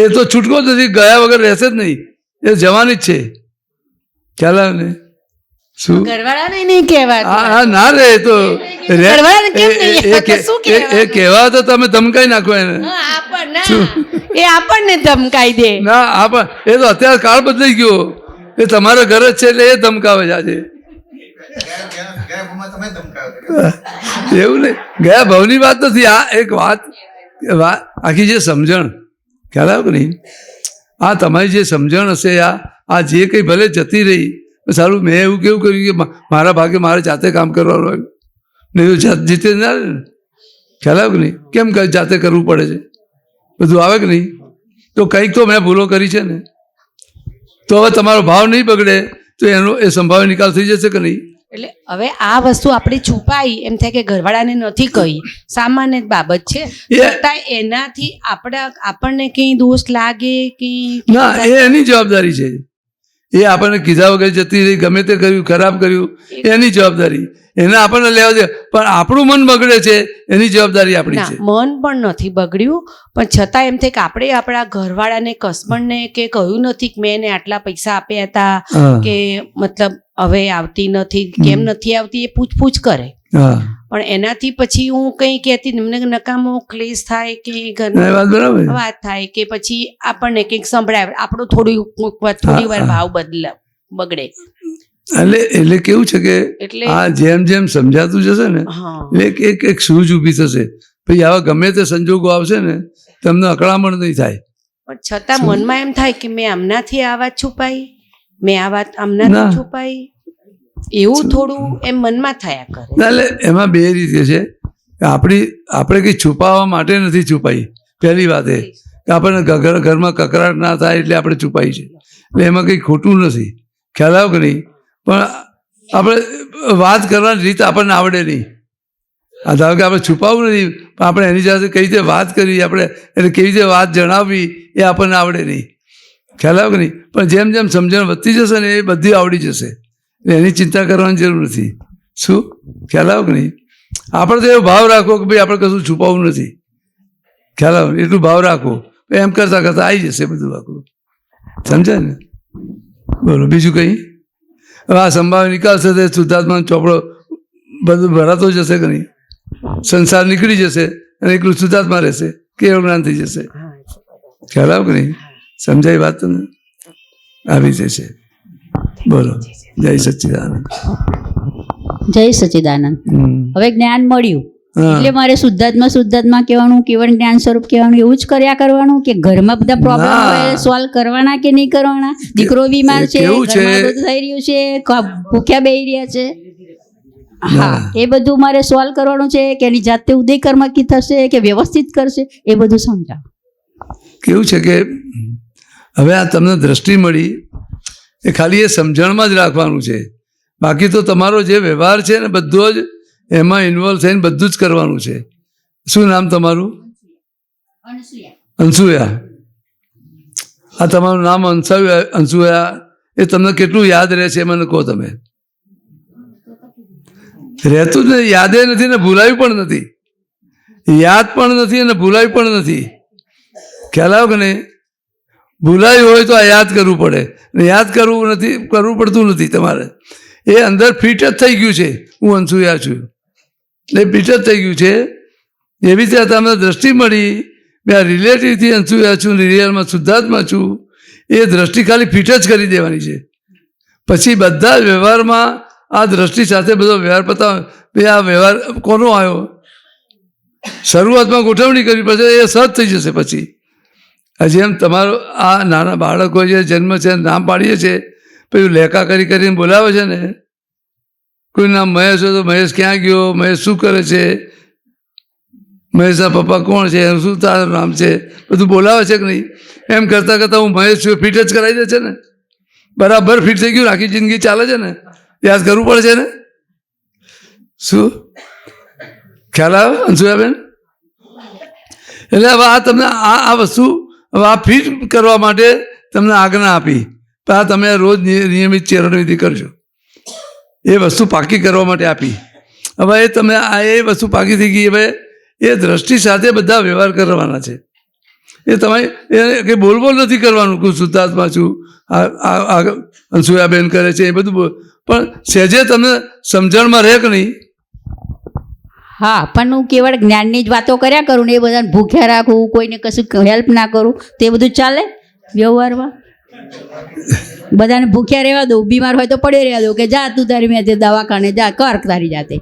એ તો છૂટકો જ નથી, ગયા વગર રહેશે જ નહીં, એ જવાની જ છે. ખ્યાલ આવે ને? શું ઘરવાળાને નહીં કહેવાતું. હા ના રે, તો ઘરવાળાને કેમ નહીં? શું એ કહેવા તો તમે ધમકાઈ નાખો એને. એ આપણને ધમકાઈ દે. ના એ તો અત્યારે કાળ બદલાઈ ગયો, એ તમારા ઘર જ છે એટલે એ ધમકાવે છે આજે. એવું નહીં, ગયા ભાવની વાત નથી. આ એક વાત આખી જે સમજણ, ખ્યાલ આવ્યો કે નહીં? આ તમારી જે સમજણ હશે, આ જે કંઈ ભલે જતી રહી, સારું મેં એવું કેવું કર્યું કે મારા ભાગે મારે જાતે કામ કરવાનું આવ્યું, નહીં તો જીતે ના રહે ને. ખ્યાલ આવ્યો કે નહીં? કેમ જાતે કરવું પડે છે? બધું આવે કે નહીં? તો કંઈક તો મેં ભૂલો કરી છે ને. તો હવે તમારો ભાવ નહીં બગડે તો એનો એ સંભાવ્ય નિકાલ થઈ જશે કે નહીં? એટલે હવે આ વસ્તુ આપણે છુપાઈ એમ થાય કે ઘરવાળાને નથી કહી, સામાન્ય બાબત છે, છતાં એનાથી આપણને કઈ દોષ લાગે કે ના, એ એની જવાબદારી છે. એ આપણને કીધા વગર જતી રહી, ગમે તે કર્યું, ખરાબ કર્યું, એની જવાબદારી. એને આપણને લેવા દે, પણ આપણું મન બગડે છે એની જવાબદારી આપણી છે. મન પણ નથી બગડ્યું, પણ છતાં એમ થાય કે આપણે આપણા ઘરવાળાને કસ્બણને કે કહ્યું નથી કે મેં એને આટલા પૈસા આપ્યા હતા, કે મતલબ હવે આવતી નથી, કેમ નથી આવતી, એ પૂછપૂછ કરે. પણ એનાથી પછી હું કઈ કહેતી મને નકામો ક્લેશ થાય કે ઘરમાં વાત થાય કે પછી આપણને કંઈક સંભળાય, આપણો થોડી વાર ભાવ બગડે. એટલે કેવું છે કે આ જેમ જેમ સમજાતું જશે ને એક એક સૂઝ ઊભી થશે. પછી આવા ગમે તે સંજોગો આવશે ને તમને અકળામણ નહીં થાય. પણ છતાં મનમાં એમ થાય કે મેં આમનાથી આ વાત છુપાઈ, મેં આ વાત આમનાથી છુપાઈ, એવું થોડું એમ મનમાં થયા કરે. એટલે એમાં બે રીતે છે કે આપણે કંઈ છુપાવવા માટે નથી છુપાઈ. પહેલી વાત એ કે આપણને ઘરમાં કકરાટ ના થાય એટલે આપણે છુપાઈ છે, એટલે એમાં કંઈ ખોટું નથી. ખ્યાલ આવ્યો કે નહીં? પણ આપણે વાત કરવાની રીત આપણને આવડે નહીં. ધારો કે આપણે છુપાવવું નથી, પણ આપણે એની સાથે કઈ રીતે વાત કરવી, આપણે એટલે કેવી રીતે વાત જણાવવી એ આપણને આવડે નહીં. ખ્યાલ આવ્યો કે નહીં? પણ જેમ જેમ સમજણ વધતી જશે ને એ બધી આવડી જશે, એની ચિંતા કરવાની જરૂર નથી. શું ખ્યાલ આવ્યો કે નહીં? આપણે તો એવો ભાવ રાખો કે ભાઈ આપણે કશું છુપાવવું નથી. ખ્યાલ આવ્યો? એટલું ભાવ રાખો, એમ કરતાં કરતાં આવી જશે બધું આખું. સમજાય ને? બોલો બીજું કંઈ? હવે આ સંભાવ્ય નિકાલ થશે, શુદ્ધાત્માનો ચોપડો બધું ભરાતો જશે કે નહીં? સંસાર નીકળી જશે અને એકલું શુદ્ધાત્મા રહેશે, કેવું જ્ઞાન થઈ જશે. ખ્યાલ આવ્યો કે નહીં? સમજાય વાત તમને? આવી જશે. બોલો જય સચ્ચિદાનંદ. જય સચ્ચિદાનંદ. હવે જ્ઞાન મળ્યું એટલે મારે શુદ્ધાત્મા કહેવાનું, કેવળ જ્ઞાન સ્વરૂપ કહેવાનું, એવું જ કર્યા કરવાનું કે ઘરમાં બધા પ્રોબ્લેમ હોય સોલ્વ કરવાના કે નહીં કરવાના? દીકરો બીમાર છે, ઘરમાં બધું થઈ રહ્યું છે, ભૂખ્યા બેહી રહ્યા છે, હા એ બધું મારે સોલ્વ કરવાનું છે કે એની જાતે ઉદય કર્મકી થશે કે વ્યવસ્થિત કરશે, એ બધું સમજાવો. કેવું છે કે હવે આ તમને દ્રષ્ટિ મળી એ ખાલી એ સમજણમાં જ રાખવાનું છે. બાકી તો તમારો જે વ્યવહાર છે ને બધો જ એમાં ઇન્વોલ્વ થઈને બધું જ કરવાનું છે. શું નામ તમારું? અંશુયા. આ તમારું નામ અંશુયા એ તમને કેટલું યાદ રહે છે મને કહો તમે? રહેતું જ નથી, યાદે નથી ને ભૂલાયું પણ નથી. યાદ પણ નથી અને ભૂલાયું પણ નથી. ખ્યાલ આવ્યો કે નહીં? ભૂલાયું હોય તો આ યાદ કરવું પડે, યાદ કરવું પડતું નથી તમારે. એ અંદર ફિટ જ થઈ ગયું છે, હું અંશુયા છું એટલે ફિટ જ થઈ ગયું છે. એવી રીતે તમને દ્રષ્ટિ મળી, મેં આ રિલેટિવથી અંશુયા છું, રિયલમાં શુદ્ધાત્મા છું, એ દ્રષ્ટિ ખાલી ફિટ જ કરી દેવાની છે. પછી બધા જ વ્યવહારમાં આ દ્રષ્ટિ સાથે બધો વ્યવહાર પતાવે. આ વ્યવહાર કોનો આવ્યો? શરૂઆતમાં ગોઠવણી કરવી પડશે, એ સહજ થઈ જશે પછી. હજી એમ તમારો આ નાના બાળકો જે જન્મ છે નામ પાડીએ છીએ પછી લેખા કરીને બોલાવે છે ને, કોઈ નામ મહેશ હોય તો મહેશ ક્યાં ગયો, મહેશ શું કરે છે, મહેશના પપ્પા કોણ છે, શું તારું નામ છે, બધું બોલાવે છે કે નહીં? એમ કરતાં કરતાં હું મહેશ છું ફિટ જ કરાવી દે છે ને, બરાબર ફિટ થઈ ગયું, આખી જિંદગી ચાલે છે ને, યાદ કરવું પડે છે ને. શું ખ્યાલ આવે અંશુયાબેન? એટલે હવે આ તમને આ વસ્તુ હવે આ ફિટ કરવા માટે તમને આજ્ઞા આપી, પણ આ તમે રોજ નિયમિત ચેરણવિધિ કરજો, એ વસ્તુ પાકી કરવા માટે આપી. હવે એ તમે આ એ વસ્તુ પાકી થઈ ગઈ, હવે એ દ્રષ્ટિ સાથે બધા વ્યવહાર કરવાના છે. એ તમારે એ કંઈ બોલબોલ નથી કરવાનું કે શુદ્ધાત્મા છું, આ અંશુયાબેન કરે છે એ બધું પણ સહેજે તમને સમજણમાં રહે કે નહીં? હા, પણ હું કેવળ જ્ઞાનની જ વાતો કર્યા કરું ને એ બધાને ભૂખ્યા રાખું, કોઈને કશું હેલ્પ ના કરું, તે બધું ચાલે વ્યવહારમાં? બધાને ભૂખ્યા રહેવા દઉં, બીમાર હોય તો પડે રહેવા દઉં કે જા તું તારી મેં દવાખાને જા કર તારી જાતે,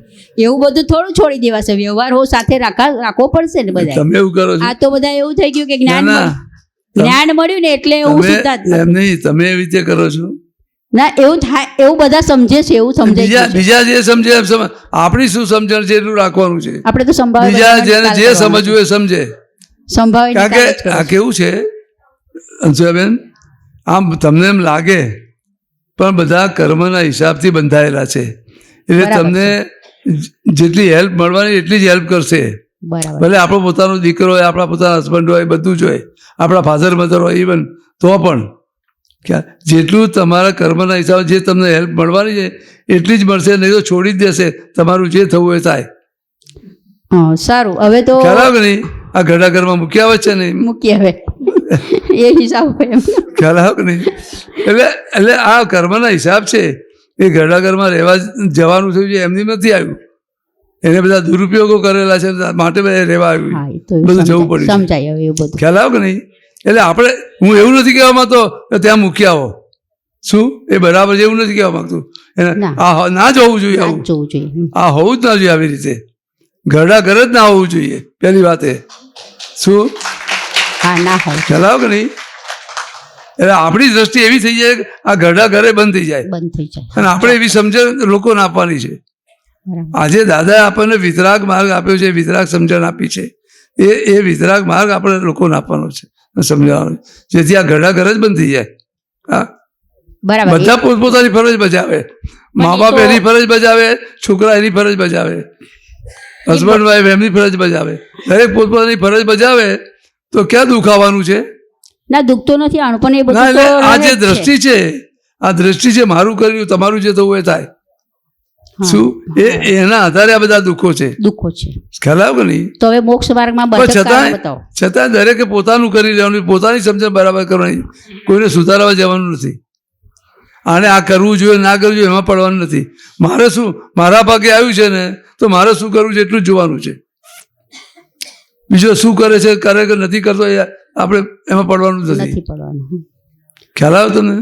એવું બધું થોડું છોડી દેવાશે. વ્યવહાર હો સાથે રાખવો પડશે ને બધા. તમે એવું કરો છો? આ તો બધા એવું થઈ ગયું કે જ્ઞાન મળ્યું ને એટલે હું શુદ્ધાત્મા. એમ નહીં, તમે એવી રીતે કરો છો ના, એવું થાય, એવું બધા સમજે છે, એવું સમજે છે. બીજા જે સમજે આપણી શું સમજણ છે એટલું રાખવાનું છે. આપણે તો સંભાવે, બીજા જેને જે સમજવું એ સમજે. સંભાવે. કારણ કે આ કેવું છે અંશુયાબેન, આમ તમને એમ લાગે પણ બધા કર્મના હિસાબથી બંધાયેલા છે, એટલે તમને જેટલી હેલ્પ મળવાની એટલી જ હેલ્પ કરશે. ભલે આપણો પોતાનો દીકરો હોય, આપણા પોતાના હસબન્ડ હોય, બધું જ હોય, આપણા ફાધર મધર હોય ઇવન, તો પણ જેટલું તમારા કર્મના હિસાબે જે તમને હેલ્પ મળવાની છે એટલી જ મળશે, નહીં તો છોડી જ દેશે. તમારું જે થવું એ થાય. સારું, હવે તો ખ્યાલ આવે નહીં? આ ઘડા ઘરમાં મૂકી આવે છે ને, મૂકી આવે એ હિસાબ ખ્યાલ આવે નહીં? એટલે આ કર્મના હિસાબ છે, એ ઘડા ઘરમાં રહેવા જવાનું થયું છે, એમની નથી આવ્યું, એને બધા દુરુપયોગો કરેલા છે માટે રહેવા આવ્યું, બધું જવું પડ્યું. સમજાય હવે એવું બધું. ખ્યાલ આવે કે નહીં? એટલે આપણે, હું એવું નથી કહેવા માંગતો કે ત્યાં મૂકી આવો, શું એ બરાબર છે એવું નથી કહેવા માંગતું. એને આ ના જવું જોઈએ, આવું આ હોવું જ ના જોઈએ, આવી રીતે ઘરડા ઘર જ ના હોવું જોઈએ પહેલી વાત એ. શું ખ્યાલ આવે કે નહીં? એટલે આપણી દ્રષ્ટિ એવી થઈ જાય આ ઘરડા ઘરે બંધ થઈ જાય, અને આપણે એવી સમજણ લોકોને આપવાની છે. આજે દાદાએ આપણને વિતરાગ માર્ગ આપ્યો છે, વિતરાગ સમજણ આપી છે, એ વિતરાગ માર્ગ આપણે લોકોને આપવાનો છે, સમજાવવાનું, જેથી આ ઘરડા ઘર જ બંધ થઈ જાય. હા, બધા પોતપોતાની ફરજ બજાવે, મા બાપ એની ફરજ બજાવે, છોકરા એની ફરજ બજાવે, હસબન્ડ વાઈફ એમની ફરજ બજાવે, દરેક પોતપોતાની ફરજ બજાવે તો ક્યાં દુઃખ આવવાનું છે? ના, દુઃખ તો નથી આનું, પણ એ બધું આ જે દ્રષ્ટિ છે, આ દ્રષ્ટિ છે, મારું કર્યું તમારું જે થવું એ થાય. શું એના આધારે આ બધા દુઃખો છે. ખ્યાલ આવે કે નહીં? તો હવે મોક્ષ માર્ગમાં છતાં દરેકે પોતાનું કરી લેવાનું, પોતાની સમજણ બરાબર કરવાની, કોઈને સુધારવા જવાનું નથી. આને આ કરવું જોઈએ ના કરવું જોઈએ એમાં પડવાનું નથી. મારે શું, મારા ભાગે આવ્યું છે ને તો મારે શું કરવું છે એટલું જ જોવાનું છે. બીજો શું કરે છે, કરે કે નથી કરતો એ આપણે એમાં પડવાનું નથી. ખ્યાલ આવે તમને?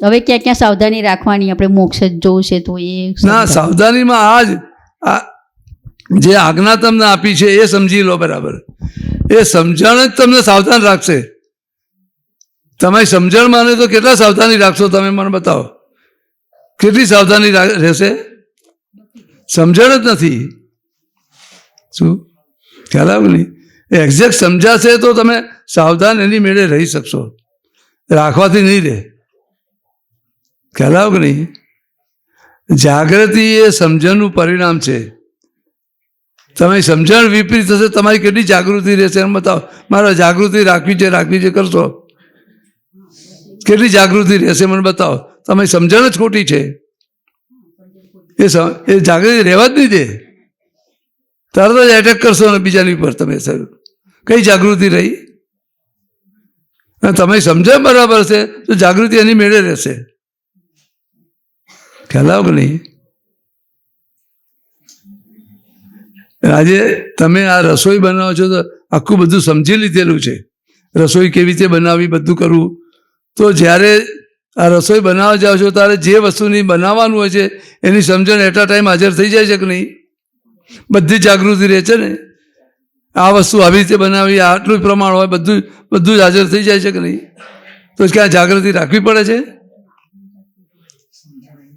હવે ક્યાં ક્યાં સાવધાની રાખવાની, આપણે મોક્ષ જ જોવું છે તો એ ના, સાવધાનીમાં આ જે આજ્ઞા તમને આપી છે એ સમજી લો બરાબર. એ સમજણ જ તમને સાવધાન રાખશે. તમારી સમજણ માને તો કેટલા સાવધાની રાખશો તમે મને બતાવો, કેટલી સાવધાની રહેશે? સમજણ જ નથી. શું ખ્યાલ આવે નહીં? એક્ઝેક્ટ સમજાશે તો તમે સાવધાન એની મેળે રહી શકશો, રાખવાથી નહીં રહે. ખ્યાલ આવે કે નહીં? જાગૃતિ એ સમજણનું પરિણામ છે. તમારી સમજણ વિપરીત થશે, તમારી કેટલી જાગૃતિ રહેશે એમ બતાવો. મારે જાગૃતિ રાખવી છે કરશો, કેટલી જાગૃતિ રહેશે મને બતાવો. તમારી સમજણ જ ખોટી છે, એ જાગૃતિ રહેવા જ નહીં દે, તરત જ એટેક કરશો ને બીજાની ઉપર. તમે કઈ જાગૃતિ રહી? તમારી સમજણ બરાબર છે તો જાગૃતિ એની મેળે રહેશે. ખ્યાલ આવે કે નહીં? આજે તમે આ રસોઈ બનાવો છો તો આખું બધું સમજી લીધેલું છે, રસોઈ કેવી રીતે બનાવવી બધું કરવું. તો જ્યારે આ રસોઈ બનાવવા જાઓ છો ત્યારે જે વસ્તુની બનાવવાનું હોય છે એની સમજણ એટ અ ટાઈમ હાજર થઈ જાય છે કે નહીં? બધી જાગૃતિ રહે છે ને. આ વસ્તુ આવી રીતે બનાવી, આટલું જ પ્રમાણ હોય, બધું જ હાજર થઈ જાય છે કે નહીં? તો ક્યાં જાગૃતિ રાખવી પડે છે?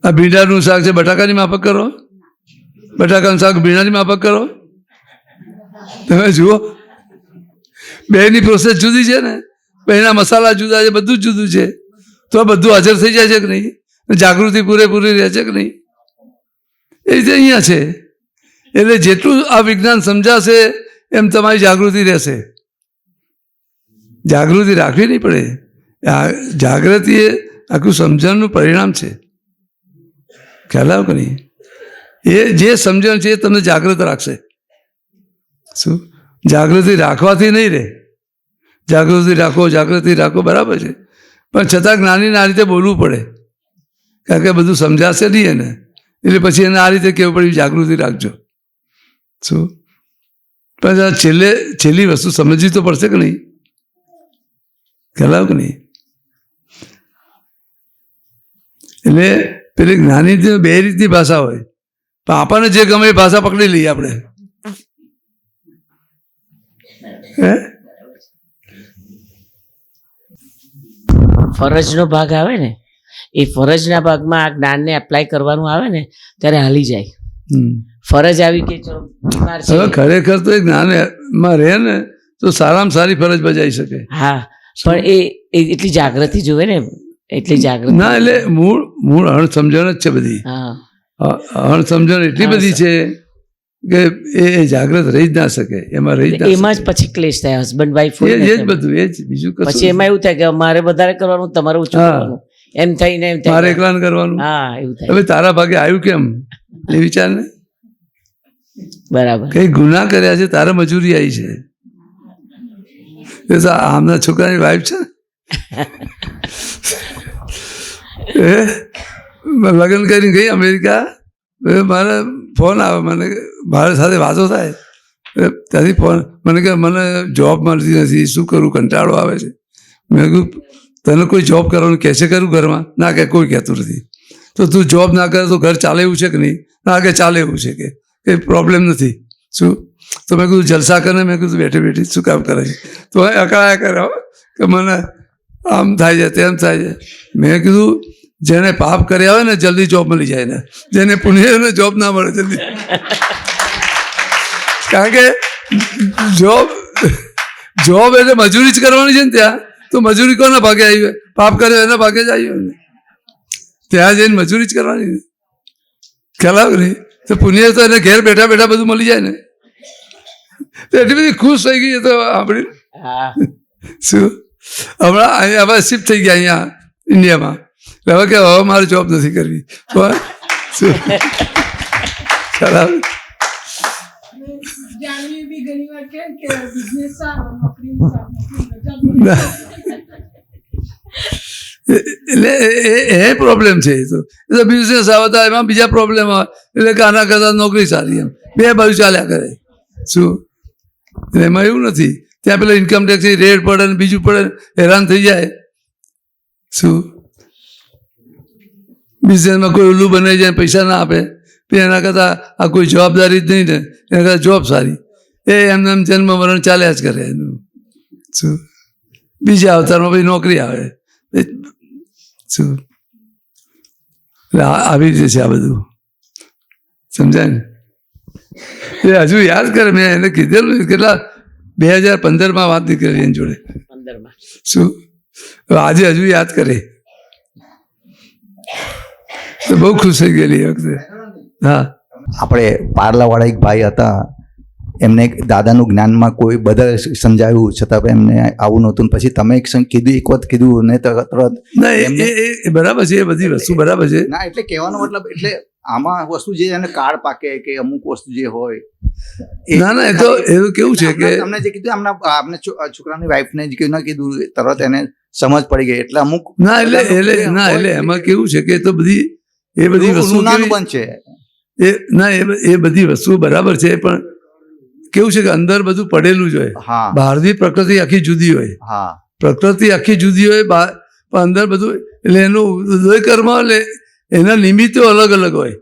આ ભીંડાનું શાક છે, બટાકાની માફક કરો, બટાકાનું શાક ભીંડાની માફક કરો. તમે જુઓ, બેની પ્રોસેસ જુદી છે ને, બેના મસાલા જુદા છે, બધું જ જુદું છે. તો બધું હાજર થઈ જાય છે કે નહીં? જાગૃતિ પૂરેપૂરી રહે છે કે નહીં? એ રીતે અહીંયા છે. એટલે જેટલું આ વિજ્ઞાન સમજાશે એમ તમારી જાગૃતિ રહેશે. જાગૃતિ રાખવી નહીં પડે. જાગૃતિ એ આખું સમજણનું પરિણામ છે. ખ્યાલ આવ્યો કે નહીં? એ જે સમજણ છે એ તમને જાગૃત રાખશે. શું? જાગૃતિ રાખવાથી નહીં રહે. જાગૃતિ રાખો બરાબર છે, પણ છતાં જ્ઞાનીને આ રીતે બોલવું પડે, કારણ કે બધું સમજાશે નહીં એને. એટલે પછી એને આ રીતે કહેવું પડ્યું જાગૃતિ રાખજો. શું? પણ છેલ્લી વસ્તુ સમજવી તો પડશે કે નહીં? ખ્યાલ આવ્યો કે નહીં? એટલે પેલી જ્ઞાની બે રીતની ભાષા હોય, પણ આપણને જે ગમે એ ભાષા પકડી લઈએ આપણે. ફરજનો ભાગ આવે ને, એ ફરજના ભાગમાં આ જ્ઞાનને એપ્લાય કરવાનું આવે ને ત્યારે હાલી જાય. ફરજ આવી કે ચલો બીમાર છે, હવે ખરેખર તો એ જ્ઞાનમાં રહે ને તો સારામાં સારી ફરજ બજાવી શકે. હા, પણ એ એટલી જાગૃતિ જોવે ને, એટલી જાગૃતિ ના. એટલે મૂળ અણસમજણ જ છે બધી. અણસમજણ એટલી બધી છે કે એ જાગૃત રહી જ ના શકે. એમાં જ પછી ક્લેશ થાય, હસબન્ડ વાઈફ એ જ બધું. એ જ બીજું પછી એમાં એવું થાય કે મારે વધારે કરવાનું, તમારે ઓછું કરવાનું, એમ થઈને એમ થાય મારે એકલાને કરવાનું. હા, એવું થાય. હવે તારા ભાગે આવ્યું કેમ એ વિચાર ને. બરાબર. કઈ ગુના કર્યા છે, તારે મજૂરી આવી છે. એ તો આમના છોકરાની વાઈફ છે એ લગ્ન કરીને ગઈ અમેરિકા. મારે ફોન આવે, મને મારી સાથે વાતો થાય, ત્યાંથી ફોન મને કે મને જોબ મળતી નથી, શું કરું, કંટાળો આવે છે. મેં કીધું તને કોઈ જોબ કરવાનું કહે છે ખરું ઘરમાં? ના, કે કોઈ કહેતું નથી. તો તું જોબ ના કરે તો ઘર ચાલે એવું છે કે નહીં? ના, કે ચાલે એવું છે, કે કંઈ પ્રોબ્લેમ નથી. શું? તો મેં કીધું જલસા કરે. મેં કીધું બેઠી શું કામ કરે છે? તો અકળાયા કરે કે મને આમ થાય છે, તેમ થાય છે. મેં કીધું જેને પાપ કર્યા હોય ને જલ્દી જોબ મળી જાય ને, જેને પુણ્ય ને જોબ ના મળે જલ્દી. કારણ કે જોબ એટલે મજૂરી જ કરવાની છે ને ત્યાં. તો મજૂરી કોના ભાગે આવી હોય? પાપ કર્યો એના ભાગે જ આવી હોય ને. ત્યાં જઈને મજૂરી જ કરવાની. ખ્યાલ આવે નહીં? તો પુણ્ય તો એને ઘેર બેઠા બેઠા બધું મળી જાય ને. તો એટલી બધી ખુશ થઈ ગઈ તો આપણી. શું હમણાં અહીંયા હવે શિફ્ટ થઈ ગયા અહીંયા ઇન્ડિયામાં. હવે કે હવે મારે જોબ નથી કરવી. ખરાબ. એટલે એ પ્રોબ્લેમ છે. તો બિઝનેસ આવે તો એમાં બીજા પ્રોબ્લેમ આવે. એટલે કે આના કરતા નોકરી સારી, એમ બે બાજુ ચાલ્યા કરે. શું? એમાં એવું નથી. ત્યાં પેલા ઇન્કમ ટેક્સ રેડ પડે ને બીજું પડે, હેરાન થઈ જાય. શું? બિઝનેસમાં કોઈ ઉલ્લું બનાવી જાય, પૈસા ના આપે, પછી એના કરતાં આ કોઈ જવાબદારી જ નહીં ને, એના કરતાં જોબ સારી. એ એમને એમ જન્મ મરણ ચાલ્યા જ કરે એનું. શું? બીજા અવતારમાં પછી નોકરી આવે. શું? આવી રીતે છે આ બધું. સમજાય ને? એ હજુ યાદ કરે. મેં એને કીધેલું કેટલા 2015 વાત નીકળી એની જોડે. શું? આજે હજુ યાદ કરે. બહુ ખુશ થઈ ગયેલી એ વખતે. હા, આપણે પાર્લાવાળા એક ભાઈ હતા, એમને દાદાનું જ્ઞાનમાં કોઈ બધા સમજાવ્યું છતાં એમને આવું નહોતું. પછી તમે કીધું, એક વખત કીધું ને તરત ના, એ બરાબર છે. એ બધી વસ્તુ બરાબર છે. ના, એટલે કહેવાનો મતલબ, એટલે આમાં વસ્તુ જે એને કાળ પાકે કે અમુક વસ્તુ જે હોય. ના, એ તો એવું કેવું છે કે તમને જે કીધું આપણે છોકરાની વાઈફને જે કીધું તરત એને સમજ પડી ગઈ. એટલે અમુક એટલે એમાં કેવું છે કે એ તો બધી વસ્તુ બંધ છે. એ બધી વસ્તુઓ બરાબર છે, પણ કેવું છે કે અંદર બધું પડેલું જ હોય. બહારની પ્રકૃતિ આખી જુદી હોય. પ્રકૃતિ આખી જુદી હોય, પણ અંદર બધું. એટલે એનું ઉદય કર્મ એટલે એના નિમિત્તો અલગ અલગ હોય.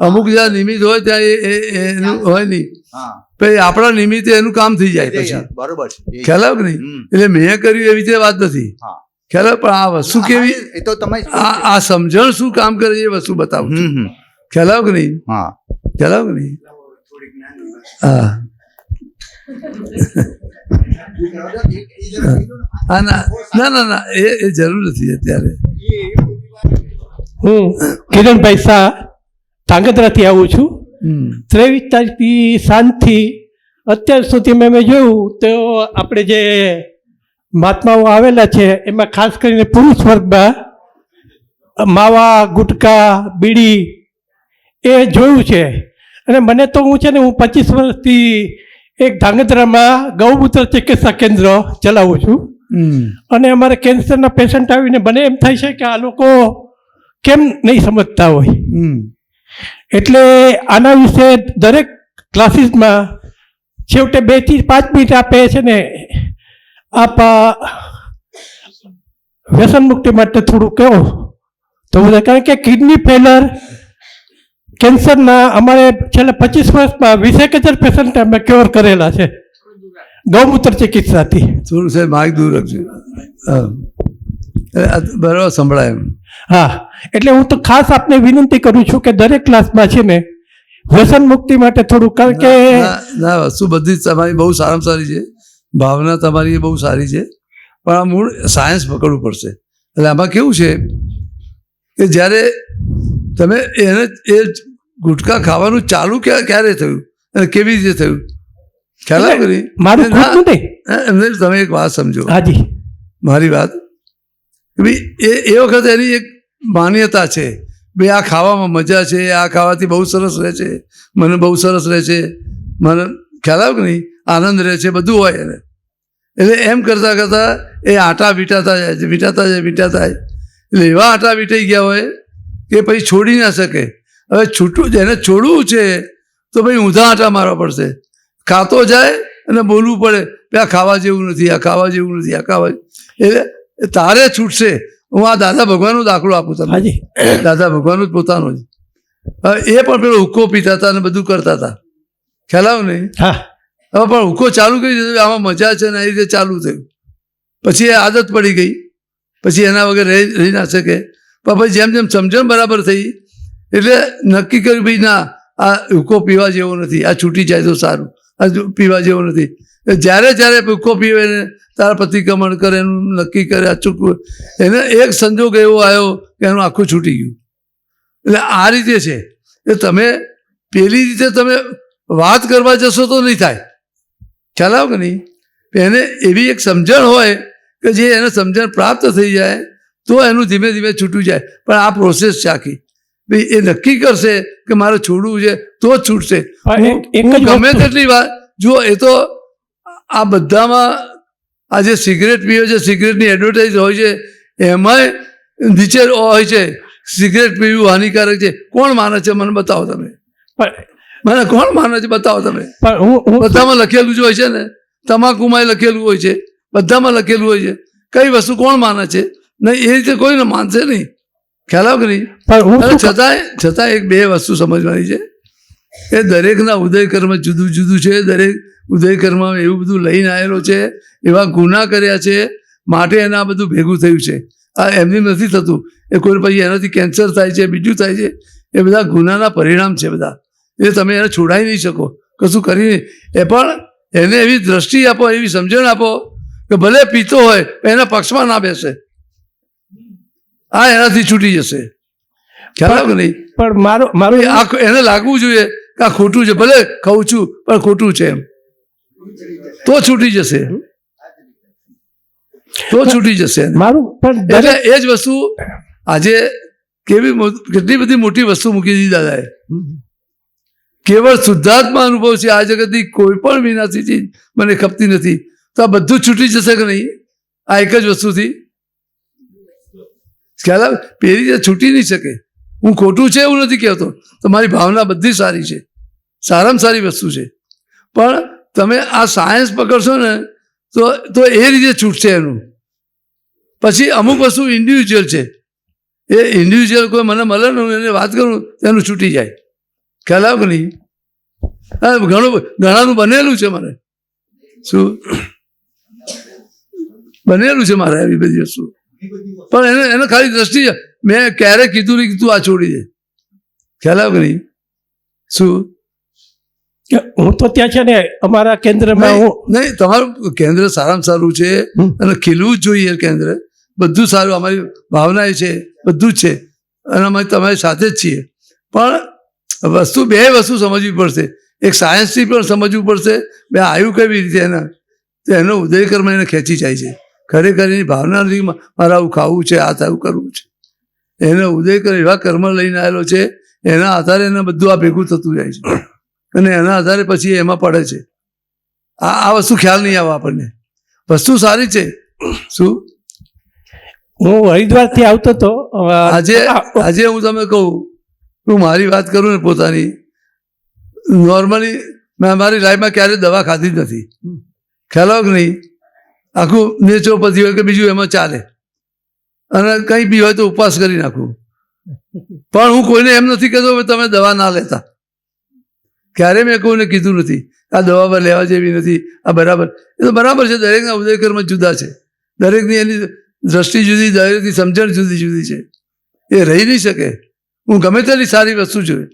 અમુક જ્યાં નિમિત્ત હોય ત્યાં એનું હોય નહીં. પછી આપણા નિમિત્તે એનું કામ થઈ જાય પછી બરોબર છે ખ્યાલ આવે કે નહીં એટલે મેં કર્યું એવી રીતે વાત નથી હા. ખ્યાલ આવે પણ આ વસ્તુ કેવી એ તો તમે આ સમજણ શું કામ કરે છે એ વસ્તુ બતાવું છું. ખ્યાલ આવે કે નહીં હા ખ્યાલ આવે કે નહીં હા હા ના ના ના એ જરૂર નથી અત્યારે. હું કિરણભાઈ શાહ ધાંગધ્રાથી આવું છું. 23 તારીખથી સાંજથી અત્યાર સુધી મેં જોયું તો આપણે જે મહાત્માઓ આવેલા છે એમાં ખાસ કરીને પુરુષ વર્ગમાં માવા ગુટકા બીડી એ જોયું છે. અને મને તો હું છે ને હું 25 વર્ષથી એક ધાંગધ્રામાં ગૌમૂત્ર ચિકિત્સા કેન્દ્ર ચલાવું છું. અને અમારે કેન્સરના પેશન્ટ આવીને મને એમ થાય છે કે આ લોકો કેમ નહીં સમજતા હોય. એટલે આના વિશે દરેક ક્લાસીસમાં છેવટે 2 થી 5 મિનિટ આપે છે ને આપ વ્યસન મુક્તિ માટે થોડું કહો તો બધા, કારણ કે કિડની ફેલર કેન્સરના અમારે છેલ્લા 25 વર્ષમાં 20,000 પેશન્ટ અમે ક્યોર કરેલા છે ગૌમૂત્ર ચિકિત્સાથી. થોડું સાહેબ માઇક દૂર રાખજો. બરાબર સંભળાય એમ. હા, એટલે હું તો ખાસ આપને વિનંતી કરું છું કે દરેક ક્લાસમાં છે ને વ્યસન મુક્તિ માટે થોડું, કારણ કે ના વસ્તુ બધી જ તમારી બહુ સારામાં સારી છે, ભાવના તમારી બહુ સારી છે, પણ આ મૂળ સાયન્સ પકડવું પડશે. એટલે આમાં કેવું છે કે જ્યારે તમે એને એ ગુટખા ખાવાનું ચાલુ ક્યારે થયું અને કેવી રીતે થયું ખ્યાલ આવે ને? મારું ખોટું નથી. એમને તમે એક વાત સમજો, હાજી મારી વાત કે ભાઈ એ વખત એની એક માન્યતા છે ભાઈ આ ખાવામાં મજા છે, આ ખાવાથી બહુ સરસ રહે છે, મને બહુ સરસ રહે છે, મને ખ્યાલ આવે કે નહીં, આનંદ રહે છે, બધું હોય એને. એટલે એમ કરતાં કરતાં એ આટા વીંટાતા જાય છે, વીંટાતા જાય. એટલે એવા આટા વીંટાઈ ગયા હોય કે પછી છોડી ના શકે. હવે છૂટું એને છોડવું છે તો ભાઈ ઊંધા આટા મારવા પડશે. ખાતો જાય અને બોલવું પડે કે આ ખાવા જેવું નથી, આ ખાવા જેવું નથી, આ ખાવા. એટલે તારે છૂટશે. હું આ દાદા ભગવાનનો દાખલો આપું તમને. દાદા ભગવાનનો જ પોતાનો જ. હવે એ પણ પેલો હુક્કો પીતા હતા અને બધું કરતા હતા, ખ્યાલ આવે ને? હવે પણ હુક્કો ચાલુ કરી દીધો, આમાં મજા છે ને એ રીતે ચાલુ થયું. પછી એ આદત પડી ગઈ, પછી એના વગર રહી ના શકે. પણ પછી જેમ જેમ સમજણ બરાબર થઈ એટલે નક્કી કર્યું ભાઈ ના આ હુક્કો પીવા જેવો નથી, આ છૂટી જાય તો સારું, આ પીવા જેવો નથી. જ્યારે જ્યારે હુક્કો પીવે ને તારા પ્રતિક્રમણ કરે, એનું નક્કી કરે, આ ચૂકવું, એને એક સંજોગ એવો આવ્યો કે એનું આખું છૂટી ગયું. એટલે આ રીતે છે. એ તમે પેલી રીતે તમે વાત કરવા જશો તો નહીં થાય, ખ્યાલ આવે કે નહીં? એને એવી એક સમજણ હોય કે જે એને સમજણ પ્રાપ્ત થઈ જાય તો એનું ધીમે ધીમે છૂટું જાય. પણ આ પ્રોસેસ છે આખી. ભાઈ એ નક્કી કરશે કે મારે છોડવું છે તો જ છૂટશે. ગમે તેટલી વાર જુઓ, એ તો આ બધામાં આ જે સિગરેટ પીવે છે, સિગરેટની એડવર્ટાઇઝ હોય છે, એમાંય નીચે હોય છે સિગરેટ પીવું હાનિકારક છે. કોણ માને છે? મને બતાવો તમે. મને કોણ માને છે? બતાવો તમે. બધામાં લખેલું જ હોય છે ને, તમાકુમાં લખેલું હોય છે, બધામાં લખેલું હોય છે. કઈ વસ્તુ કોણ માને છે? નહીં, એ રીતે કોઈને માનશે નહીં, ખ્યાલ આવે કે નહીં? છતાં એક બે વસ્તુ સમજવાની છે કે દરેકના ઉદય કર્મ જુદું જુદું છે. દરેક ઉદય કર્મમાં એવું બધું લઈને આવેલો છે, એવા ગુના કર્યા છે, માટે એને આ બધું ભેગું થયું છે. આ એમની નથી થતું. એ કોઈ પછી એનાથી કેન્સર થાય છે, બીજું થાય છે, એ બધા ગુનાના પરિણામ છે બધા. એ તમે એને છોડાવી નહીં શકો, કશું કરી નહીં. એ પણ એને એવી દ્રષ્ટિ આપો, એવી સમજણ આપો કે ભલે પીતો હોય પણ એના પક્ષમાં ના બેસે, આ એનાથી છૂટી જશે, ખ્યાલ આવે કે નહીં? પણ મારું એને લાગવું જોઈએ કે આ ખોટું છે, ભલે ખાઉં છું પણ ખોટું છે એમ, તો છૂટી જશે, તો છૂટી જશે મારું. પણ એટલે એ જ વસ્તુ આજે કેટલી બધી મોટી વસ્તુ મૂકી દીધી દાદાએ. કેવળ શુદ્ધાત્મા અનુભવ છે. આ જગતની કોઈ પણ વિનાશી ચીજ મને ખપતી નથી. તો આ બધું છૂટી જશે કે નહીં? આ એક જ વસ્તુથી ખ્યાલ આવે? પેલી રીતે છૂટી નહીં શકે. હું ખોટું છે એવું નથી કહેતો, તમારી ભાવના બધી સારી છે, સારામાં સારી વસ્તુ છે. પણ તમે આ સાયન્સ પકડશો ને તો એ રીતે છૂટશે એનું. પછી અમુક વસ્તુ ઇન્ડિવિજ્યુઅલ છે, એ ઇન્ડિવિજ્યુઅલ કોઈ મને મળે ને એને વાત કરું એનું છૂટી જાય, ખ્યાલ આવે કે નહીં? હા, ઘણાનું બનેલું છે મારે. શું બનેલું છે મારે એવી બધી વસ્તુ. પણ એને ખાલી દ્રષ્ટિ મેં ક્યારેય કીધું નહીં કે તું આ છોડી દે. ખ્યાલ આવ્યો કે નહીં? શું હું તો ત્યાં છે ને અમારા કેન્દ્રમાં નહીં, તમારું કેન્દ્ર સારામાં સારું છે અને ખીલવું જ જોઈએ કેન્દ્ર. બધું સારું, અમારી ભાવના છે, બધું જ છે અને અમે તમારી સાથે જ છીએ. પણ બે વસ્તુ સમજવી પડશે. એક સાયન્સથી પણ સમજવું પડશે બે આવ્યું કેવી રીતે એના, તો એનો ઉદયકર્મ એને ખેંચી જાય છે. ખરેખર એની ભાવના નથી મારે આવું ખાવું છે, આ આવું કરવું છે. એને ઉદયકર્મ એવા કર્મ લઈને આવેલો છે, એના આધારે એને બધું આ ભેગું થતું જાય છે અને એના આધારે પછી એમાં પડે છે. આ વસ્તુ ખ્યાલ નહીં આવે આપણને. વસ્તુ સારી છે. શું હું હરિદ્વારથી આવતો હતો આજે હું તમે કહું, હું મારી વાત કરું ને પોતાની, નોર્મલી મેં મારી લાઈફમાં ક્યારેય દવા ખાધી જ નથી. ખ્યાલ આવે કે નહીં? આખું નેચરોપેથી હોય કે બીજું એમાં ચાલે અને કંઈ બી હોય તો ઉપવાસ કરી નાખું. પણ હું કોઈને એમ નથી કહેતો કે તમે દવા ના લેતા. ક્યારેય મેં કોઈને કીધું નથી આ દવા લેવા જેવી નથી, આ બરાબર. એ તો બરાબર છે, દરેકના ઉદયકર્મ જુદા છે, દરેકની એની દ્રષ્ટિ જુદી, દરેકની સમજણ જુદી જુદી છે. એ રહી નહીં શકે. હું ગમે તેટલી સારી વસ્તુ જોઈએ,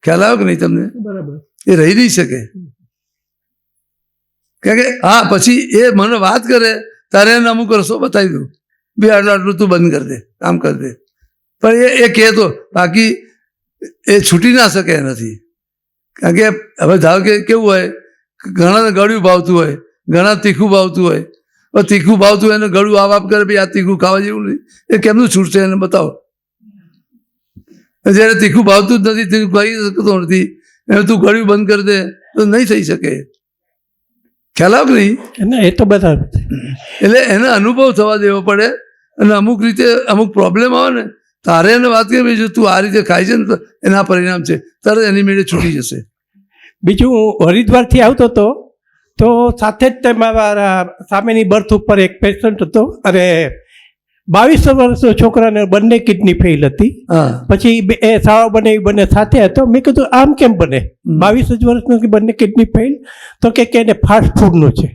ખ્યાલ આવે કે નહીં તમને? બરાબર, એ રહી નહીં શકે. કારણ કે હા, પછી એ મને વાત કરે તારે એને અમુક રસ્તો બતાવી દઉં, બે આટલું તું બંધ કરી દે, કામ કરી દે. પણ એ કહેતો, બાકી એ છૂટી ના શકે એનાથી. કારણ કે હવે ધારો કે કેવું હોય, ઘણાને ગળ્યું ભાવતું હોય, ઘણા તીખું ભાવતું હોય. તીખું ભાવતું હોય એને ગળું આપ કરે, ભાઈ આ તીખું ખાવા જેવું નહીં, એ કેમનું છૂટશે એને બતાવો. જ્યારે તીખું ભાવતું જ નથી, તીખું ખાઈ શકતો નથી, એને તું ગળ્યું બંધ કરી દે તો નહીં થઈ શકે. ખ્યાલ આવે કે નહીં? એ તો બધા એટલે એને અનુભવ થવા દેવો પડે અને અમુક રીતે અમુક પ્રોબ્લેમ આવે ને તારે એને વાત કરવી, જો તું આ રીતે ખાય છે ને તો એના પરિણામ છે, તરત એની મેળે છૂટી જશે. બીજું હું હરિદ્વારથી આવતો હતો તો સાથે જ મારા સામેની બર્થ ઉપર એક પેશન્ટ હતો અને 22 વર્ષનો છોકરાને બંને કિડની ફેલ હતી. પછી એ સાવ બંને સાથે હતો. મેં કીધું આમ કેમ બને? 22 જ વર્ષનો બંને કિડની ફેલ? તો કે એને ફાસ્ટ ફૂડનું છે.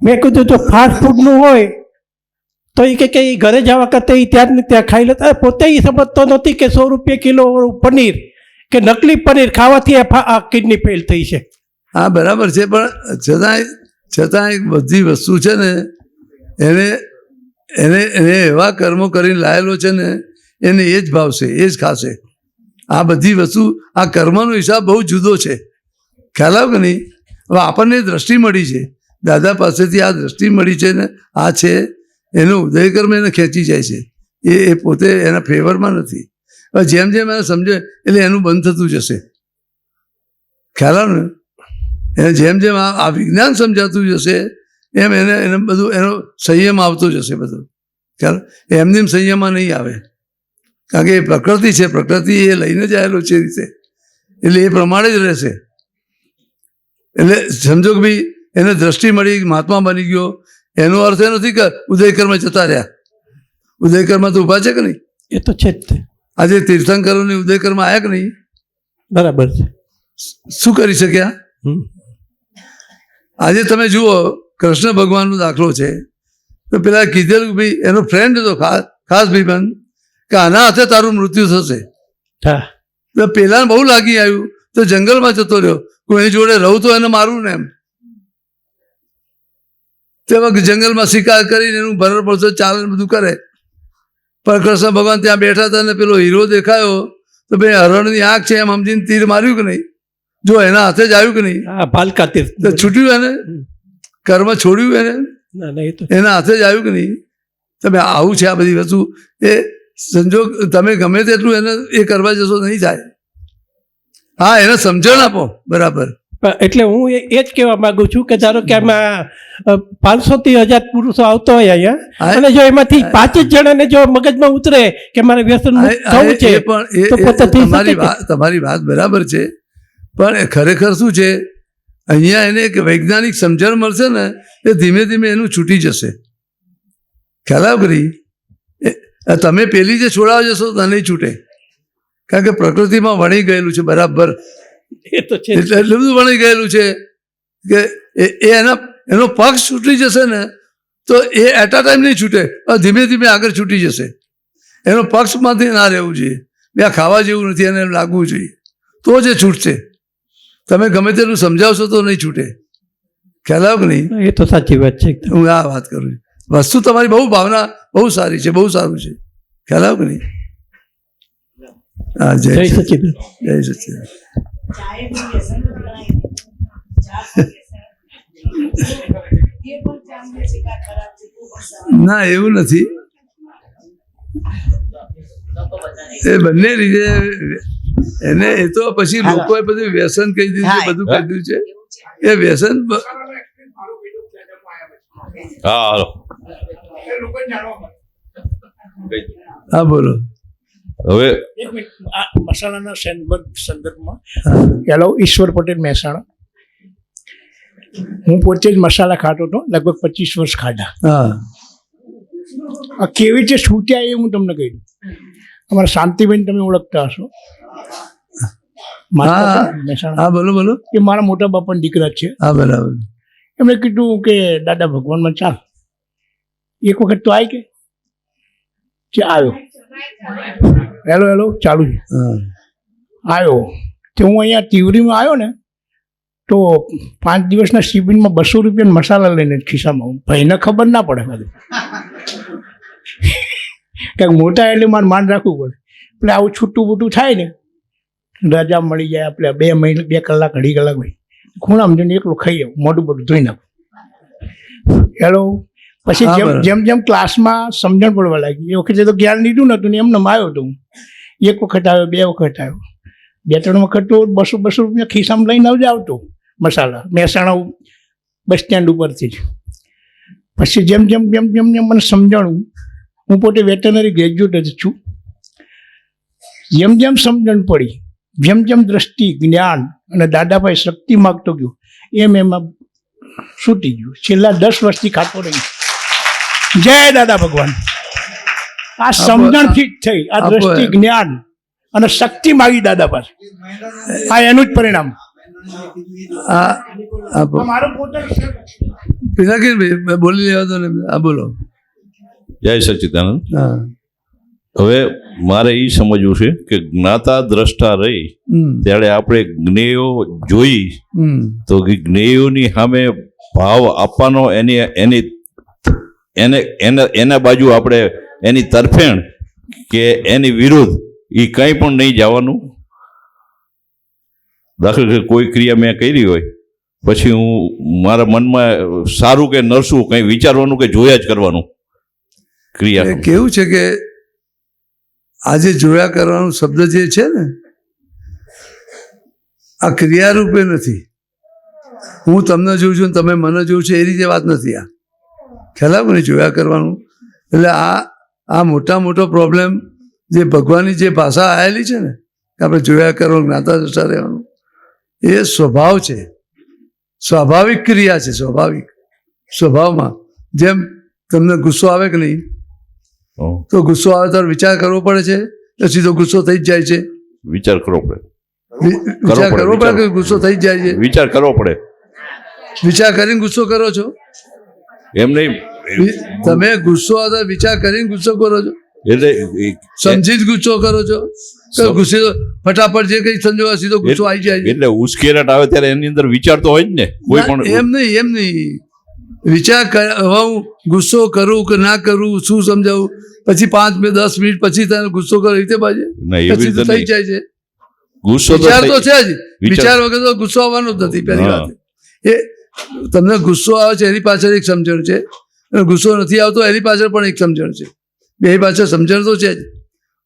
મેં કીધું જો ફાસ્ટ ફૂડનું હોય તો એ કે ઘરે જવા કરતા એ ત્યાં ને ત્યાં ખાઈ લેતા. પોતે એ સમજતો નથી કે 100 રૂપિયા કિલો પનીર કે નકલી પનીર ખાવાથી આ કિડની ફેલ થઈ છે. હા બરાબર છે, પણ છતાં બધી વસ્તુ છે ને એને એને એને એવા કર્મો કરીને લાયેલો છે ને એને એ જ ભાવશે, એ જ ખાશે. આ બધી વસ્તુ, આ કર્મનો હિસાબ બહુ જુદો છે. ખ્યાલ આવે કે નહીં? હવે આપણને દ્રષ્ટિ મળી છે, દાદા પાસેથી આ દ્રષ્ટિ મળી છે ને આ છે, એનો ઉદયકર્મ એને ખેંચી જાય છે. એ પોતે એના ફેવરમાં નથી. હવે જેમ જેમ એને સમજે એટલે એનું બંધ થતું જશે. ખ્યાલ આવે ને? એને જેમ જેમ આ વિજ્ઞાન સમજાતું જશે એમ એને બધું એનો સંયમ આવતો જશે બધો. ખ્યાલ? એમની સંયમમાં નહીં આવે, કારણ કે એ પ્રકૃતિ છે, પ્રકૃતિ એ લઈને જ આવેલો છે રીતે, એટલે એ પ્રમાણે જ રહેશે. એટલે સમજો કે ભાઈ એને દ્રષ્ટિ મળી, મહાત્મા બની ગયો, એનો અર્થ એ નથી કે ઉદયકર્મ જતા રહ્યા. ઉદયકર્મ તો ઉભા છે કે નહીં? એ તો છે જ. આજે તીર્થંકરોની ઉદયકર્મ આવ્યા કે નહીં? બરાબર છે. શું કરી શક્યા? આજે તમે જુઓ, કૃષ્ણ ભગવાનનો દાખલો છે, તો પેલા કીધેલું ભાઈ એનો ફ્રેન્ડ હતો, ખાસ ભાઈબંધ, કે આના હાથે તારું મૃત્યુ થશે. તો પેલા બહુ લાગી આવ્યું તો જંગલમાં જતો રહ્યો, કોઈ જોડે રહું તો એને મારું ને એમ. તે વખત જંગલમાં શિકાર કરીને એનું ભરર પડતો ચાલે બધું કરે. પણ કૃષ્ણ ભગવાન ત્યાં બેઠા હતા ને પેલો હીરો દેખાયો તો ભાઈ હરણની આંખ છે એમ સમજીને તીર માર્યું કે નહીં? જો એના હાથે જ આવ્યું કે નહીં? ભાલકા તીર તો છૂટ્યું એને, કર્મ છોડ્યું એને, એના હાથે જ આવ્યું કે નહીં? તમે આવું છે આ બધી વસ્તુ. એ સંજોગ તમે ગમે તેટલું એને એ કરવા જશો નહીં થાય. હા, એને સમજણ આપો બરાબર. એટલે હું એ જ કહેવા માંગુ છું કે ધારો કે આમાં 500 થી 1000 પુરુષો આવતો હોય અહીંયા, અને જો એમાંથી 5 જ જણાને જો મગજમાં ઉતરે કે મારે વ્યસન થવું છે તો તમારી વાત બરાબર છે, પણ ખરેખર શું છે અહીંયા એને એક વૈજ્ઞાનિક સમજણ મળશે ને એ ધીમે ધીમે એનું છૂટી જશે. ખ્યાલ આવ કરી? તમે પેલી જે છોડાવ જશો તો નહીં છૂટે, કારણ કે પ્રકૃતિમાં વણી ગયેલું છે બરાબર. એ તો છે એટલે એટલું બધું ભણી ગયેલું છે કે એનો પક્ષ છૂટી જશે ને તો એ એટ અ ટાઈમ નહીં છૂટે, ધીમે ધીમે આગળ છૂટી જશે. એનો પક્ષમાંથી ના રહેવું જોઈએ, બે ખાવા જેવું નથી એને લાગવું જોઈએ તો જ એ છૂટશે. તમે ગમે તેટલું સમજાવશો તો નહીં છૂટે. ખ્યાલ આવ્યો કે નહીં? એ તો સાચી વાત છે. હું આ વાત કરું છું. વસ્તુ તમારી બહુ ભાવના બહુ સારી છે, બહુ સારું છે. ખ્યાલ આવ્યો કે નહીં? હા, જય સચિદાનંદ. જય સચિદાનંદ. ના એવું નથી, એ બંને રીતે એને એ તો પછી લોકોએ બધું વ્યસન કહી દીધું છે, બધું કહી દીધું છે. એ વ્યસન હા બોલો. હવે મસાલાના સંદર્ભમાં હેલો, ઈશ્વર પટેલ, મહેસાણા. હું પોતે જ મસાલા ખાતો હતો, લગભગ 25 વર્ષ ખાધા. આ કેવી રીતે છૂટ્યા એ હું તમને કહી દઉં. અમારા શાંતિબેન તમે ઓળખતા હશો, હા બોલો બોલો. એ મારા મોટા બાપાના દીકરા છે. હા બરાબર. એમણે કીધું કે દાદા ભગવાનમાં ચાલ એક વખત તો આવી કે આવ્યો. હેલો હેલો ચાલુ છે. આવ્યો તો હું અહીંયા તિવરીમાં આવ્યો ને તો 5 દિવસના શિબિરમાં 200 રૂપિયા મસાલા લઈને ખિસ્સામાં. ભાઈને ખબર ના પડે બધું, કંઈક મોટા એટલે મારે માન રાખવું પડે. એટલે આવું છૂટું બૂટું થાય ને, રજા મળી જાય આપણે 2 મહિને 2 કલાક 2.5 કલાક ભાઈ ખૂણામાં જઈને એકલું ખાઈ આવું, મોઢું બધું ધોઈ નાખું. હેલો. પછી જેમ જેમ ક્લાસમાં સમજણ પડવા લાગી, એ વખતે તો જ્ઞાન લીધું નહોતું ને એમને આવ્યો હતો હું. 1 વખત આવ્યો, 2 વખત આવ્યો, 2-3 વખત તો 200 રૂપિયા ખિસ્સામાં લઈને આવતો મસાલા, મહેસાણા બસ સ્ટેન્ડ ઉપરથી જ. પછી જેમ જેમ જેમ જેમ જેમ મને સમજાણું, હું પોતે વેટરનરી ગ્રેજ્યુએટ જ છું, જેમ જેમ સમજણ પડી, જેમ જેમ દ્રષ્ટિ, જ્ઞાન અને દાદાભાઈ શક્તિ માગતો ગયો એમ એમાં છૂટી ગયું. છેલ્લા 10 વર્ષથી ખાતો રહી. જય દાદા ભગવાન. આ સમજણ ફિટ થઈ, આ દ્રષ્ટિ, જ્ઞાન અને શક્તિ માગી દાદા પાસે, આ એનું જ પરિણામ. પિનાકીનભાઈ બોલી લેવા દો ને. આ બોલો. જય સચિદાનંદ. હવે મારે એ સમજવું છે કે જ્ઞાતા દ્રષ્ટા રહી ત્યારે આપણે જ્ઞેયો જોઈ તો જ્ઞેયોની સામે ભાવ આપવાનો, એના બાજુ આપણે એની તરફેણ કે એની વિરુદ્ધ એ કંઈ પણ નહીં જવાનું. દાખલા કે કોઈ ક્રિયા મેં કરી હોય પછી હું મારા મનમાં સારું કે નરસું કંઈ વિચારવાનું કે જોયા જ કરવાનું ક્રિયા. કેવું છે કે આજે જોયા કરવાનું શબ્દ જે છે ને, આ ક્રિયારૂપે નથી. હું તમને જોઉં છું, તમે મને જોઉં છું, એ રીતે વાત નથી. આ ખ્યાલ આવે ને, જોયા કરવાનું. એટલે આ મોટો પ્રોબ્લેમ જે ભગવાનની જે ભાષા આવેલી છે ને, આપણે જોયા કરવાનું, જ્ઞાતા દ્રષ્ટા રહેવાનું, એ સ્વભાવ છે, સ્વાભાવિક ક્રિયા છે. સ્વભાવમાં જેમ તમને ગુસ્સો આવે કે નહીં, તો ગુસ્સો આવે ત્યારે વિચાર કરવો પડે છે, તો સીધો ગુસ્સો થઈ જ જાય છે. વિચાર કરવો પડે કે ગુસ્સો થઈ જ જાય છે. વિચાર કરવો પડે. વિચાર કરીને ગુસ્સો કરો છો એમ નહીં, તમે ગુસ્સો આવે વિચાર કરીને ગુસ્સો કરો છો, એટલે સમજી જ ગુસ્સો કરો છો. ગુસ્સે ફટાફટ જે કઈ સંજોગ સીધો ગુસ્સો આવી જાય. એટલે ઉશ્કેરાટ આવે ત્યારે એની અંદર વિચાર તો હોય જ ને. કોઈ પણ એમ નહીં વિચાર હું ગુસ્સો કરું કે ના કરું, શું સમજાવું, પછી 5-10 મિનિટ પછી તને ગુસ્સો કરો, રીતે બાજે પછી તો થઈ જાય છે. ગુસ્સો વિચાર તો છે જ, વિચાર વગર તો ગુસ્સો આવવાનો જ નથી. પહેલી વાત એ તમને ગુસ્સો આવે છે એની પાછળ એક સમજણ છે, અને ગુસ્સો નથી આવતો એની પાછળ પણ એક સમજણ છે. બે પાછળ સમજણ તો છે જ,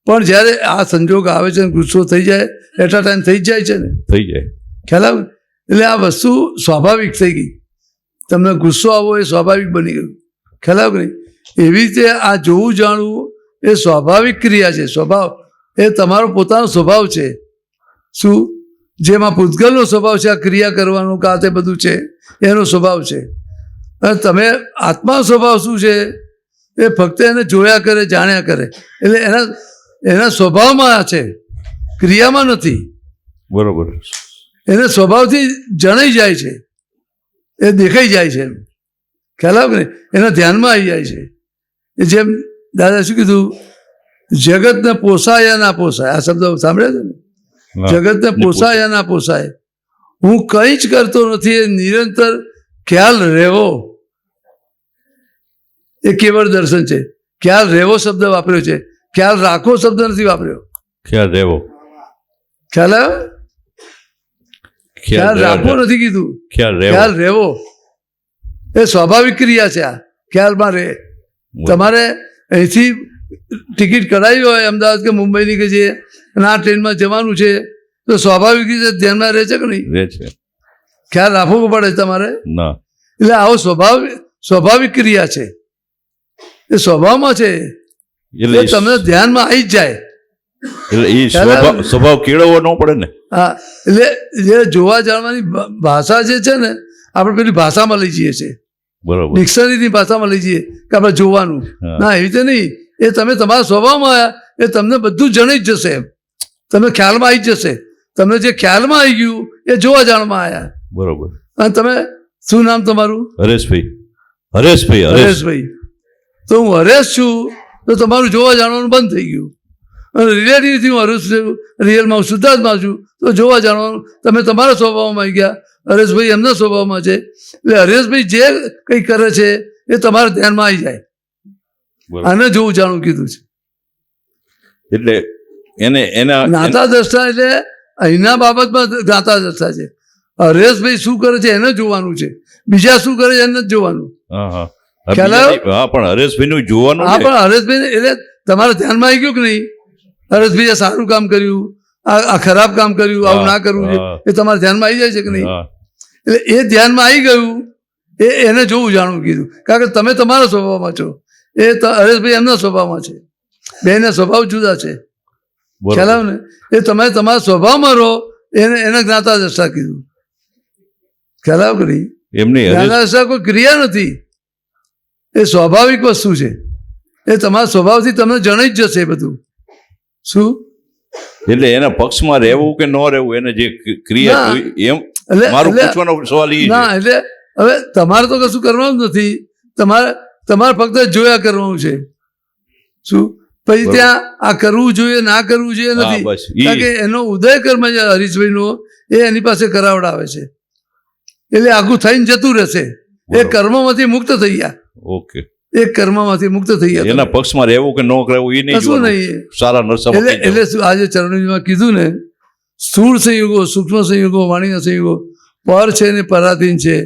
પણ જ્યારે આ સંજોગ આવે છે ગુસ્સો થઈ જાય, એટ અ ટાઈમ થઈ જ જાય છે ને, થઈ જાય. ખ્યાલ આવે. એટલે આ વસ્તુ સ્વાભાવિક થઈ ગઈ. તમને ગુસ્સો આવવો એ સ્વાભાવિક બની ગયું. ખ્યાલ આવે નહીં. એવી રીતે આ જોવું જાણવું એ સ્વાભાવિક ક્રિયા છે. સ્વભાવ એ તમારો પોતાનો સ્વભાવ છે. શું જેમાં પૂતગલનો સ્વભાવ છે, આ ક્રિયા કરવાનું કે આ તે બધું છે, એનો સ્વભાવ છે. અને તમે આત્માનો સ્વભાવ શું છે, એ ફક્ત એને જોયા કરે, જાણ્યા કરે. એટલે એના સ્વભાવમાં છે, ક્રિયામાં નથી. બરોબર. એને સ્વભાવથી જણાઈ જાય છે, એ દેખાઈ જાય છે, એમ ખ્યાલ આવે ને, એના ધ્યાનમાં આવી જાય છે. એ જેમ દાદા શું કીધું, જગતને પોસાય યા ના પોસાય, આ શબ્દ સાંભળ્યા છે ને, જગતને પોસાય યા ના પોસાય, હું કંઈ જ કરતો નથી, એ નિરંતર ખ્યાલ રહેવો, એ કેવળ દર્શન છે. ખ્યાલ રહેવો શબ્દ વાપર્યો છે, ખ્યાલ રાખવો શબ્દ નથી વાપર્યો. ખ્યાલ રહેવો, ખ્યાલ આવ્યો? ખ્યાલ રાખવો નથી કીધું, ખ્યાલ રહેવો એ સ્વાભાવિક ક્રિયા છે. આ ખ્યાલમાં રહે. તમારે અહીંથી ટિકિટ કઢાવી હોય અમદાવાદ કે મુંબઈની કે જે અને આ ટ્રેનમાં જવાનું છે તો સ્વાભાવિક રીતે ધ્યાનમાં રહે છે કે નહીં? રહે છે. ખ્યાલ રાખવો પડે તમારે ના. એટલે આવો સ્વાભાવિક ક્રિયા છે, એ સ્વભાવમાં છે, એટલે તમને ધ્યાનમાં આવી જ જાય. એટલે એ સ્વભાવ કેળવવો ન પડે ને. હા, એટલે જે જોવા જાણવાની ભાષા જે છે ને, આપણે પેલી ભાષામાં લઈ જઈએ છીએ, બરોબર, ડિક્શનરીની ભાષામાં લઈ જઈએ કે આપણે જોવાનું. ના, એવી રીતે નહીં. એ તમે તમારા સ્વભાવમાં આવ્યા, એ તમને બધું જણાઈ જ જશે, એમ તમને ખ્યાલમાં આવી જ જશે. તમને જે ખ્યાલમાં આવી ગયું એ જોવા જાણમાં આવ્યા. બરોબર. અને તમે શું નામ તમારું? હરેશભાઈ. હરેશભાઈ. તો હું હરેશ છું તો તમારું જોવા જાણવાનું બંધ થઈ ગયું. અને રિલેટિવથી હું હરેશ છું, રિયલમાં હું શુદ્ધાત્મા છું, તો જોવા જાણવાનું તમે તમારા સ્વભાવમાં આવી ગયા. હરેશભાઈ એમના સ્વભાવમાં છે, એટલે હરેશભાઈ જે કંઈ કરે છે એ તમારા ધ્યાનમાં આવી જાય. આને જોવું જાણવું કીધું છે. એટલે એને એના જ્ઞાતા દ્રષ્ટા એટલે અહીંના બાબતમાં જ્ઞાતા દ્રષ્ટા છે. હરેશભાઈ શું કરે છે એને જોવાનું છે, બીજા શું કરે છે એને જ જોવાનું. ખ્યાલ આવ્યો? હા, પણ હરેશભાઈ નું જોવાનું. હા, પણ હરેશભાઈ એટલે તમારા ધ્યાનમાં આવી ગયું કે નહીં? હરેશભાઈએ સારું કામ કર્યું, આ ખરાબ કામ કર્યું, આવું ના કરવું છે, એ તમારા ધ્યાનમાં આવી જાય છે કે નહીં? એટલે એ ધ્યાનમાં આવી ગયું, એને જોવું જાણવું કીધું. કારણ કે તમે તમારા સ્વભાવમાં છો, એ હરેશભાઈ એમના સ્વભાવમાં છે, બેના સ્વભાવ જુદા છે. ખ્યાલ આવે ને? એ તમે તમારા સ્વભાવમાં રહો, એને જ્ઞાતા દ્રષ્ટા કીધું. ખ્યાલ આવે કે નહીં? જ્ઞાતા દ્રષ્ટા કોઈ ક્રિયા નથી, એ સ્વાભાવિક વસ્તુ છે. એ તમારા સ્વભાવથી તમને જણાઈ જ જશે બધું. શું? એટલે એના પક્ષમાં રહેવું કે ન રહેવું, એને જે ક્રિયા એમ મારું પૂછવાનો સવાલ એ ના. એટલે હવે તમારે તો કશું કરવાનું નથી, તમારે ફક્ત જોયા કરવાનું છે. શું? પછી ત્યાં આ કરવું જોઈએ ના કરવું જોઈએ નથી, કારણ કે એનો ઉદય કર્મ છે હરીશભાઈનો, એ એની પાસે કરાવડાવે છે. એટલે આખું થઈને જતું રહેશે. એ કર્મમાંથી મુક્ત થઈ ગયા. ઓકે. એક કર્મમાંથી મુક્ત થઈ ગયા. એના પક્ષમાં રહેવું કે ન રહેવું એ નહીં, કશું નહીં. સારા નરસા. એટલે આજે ચરણોજીમાં કીધું ને, સ્થૂળ સંયોગો, સૂક્ષ્મ સંયોગો, વાણીના સંયોગો પર છે ને પરાધીન છે.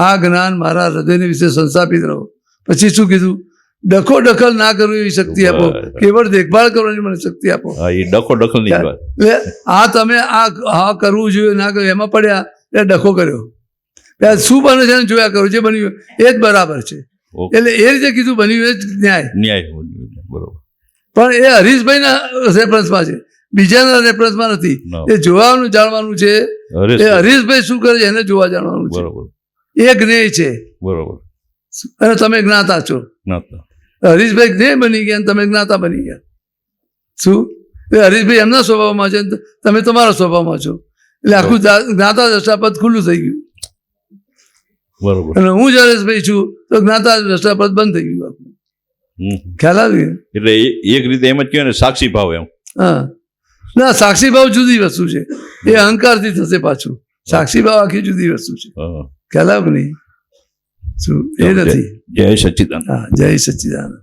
આ જ્ઞાન મારા હૃદયને વિશે સંસ્થાપિત રહો. પછી શું કીધું? ડખો દખલ ના કરવું એવી શક્તિ આપો, કેવળ દેખભાળ કરવાની મને શક્તિ આપો. ડખો દખલ નહીં. એટલે આ તમે આ કરવું જોઈએ ના કરવું એમાં પડ્યા, એટલે ડખો કર્યો. શું બને છે જોયા કરો, જે બન્યું એ જ બરાબર છે. એટલે એ રીતે કીધું, બન્યું એ જ ન્યાય. બરોબર. પણ એ હરીશભાઈના રેફરન્સમાં છે, બીજાના રેફરન્સમાં નથી. એ જોવાનું જાણવાનું છે, એ હરીશભાઈ શું કરે છે એને જોવા જાણવાનું છે. એ જ્ઞેય છે. બરોબર. અને તમે જ્ઞાતા છો. હરીશભાઈ જ્ઞેય બની ગયા, તમે જ્ઞાતા બની ગયા. શું? એ હરીશભાઈ એમના સ્વભાવમાં છે, તમે તમારા સ્વભાવમાં છો. એટલે આખું જ્ઞાતા દ્રષ્ટાપદ ખુલ્લું થઈ ગયું. બરોબર. અને હું જ હરેશભાઈ છું તો જ્ઞાતા દ્રષ્ટાપદ બંધ થઈ ગયું. ખ્યાલ આવી? એટલે એક રીતે એમ જ કહ્યું ને, સાક્ષી ભાવ એમ. હા, ના, સાક્ષી ભાવ જુદી વસ્તુ છે, એ અહંકારથી થશે પાછું. સાક્ષી ભાવ આખી જુદી વસ્તુ છે. ખ્યાલ આવે નહીં? શું? એ નથી. જય સચ્ચિદાનંદ. હા, જય સચ્ચિદાનંદ.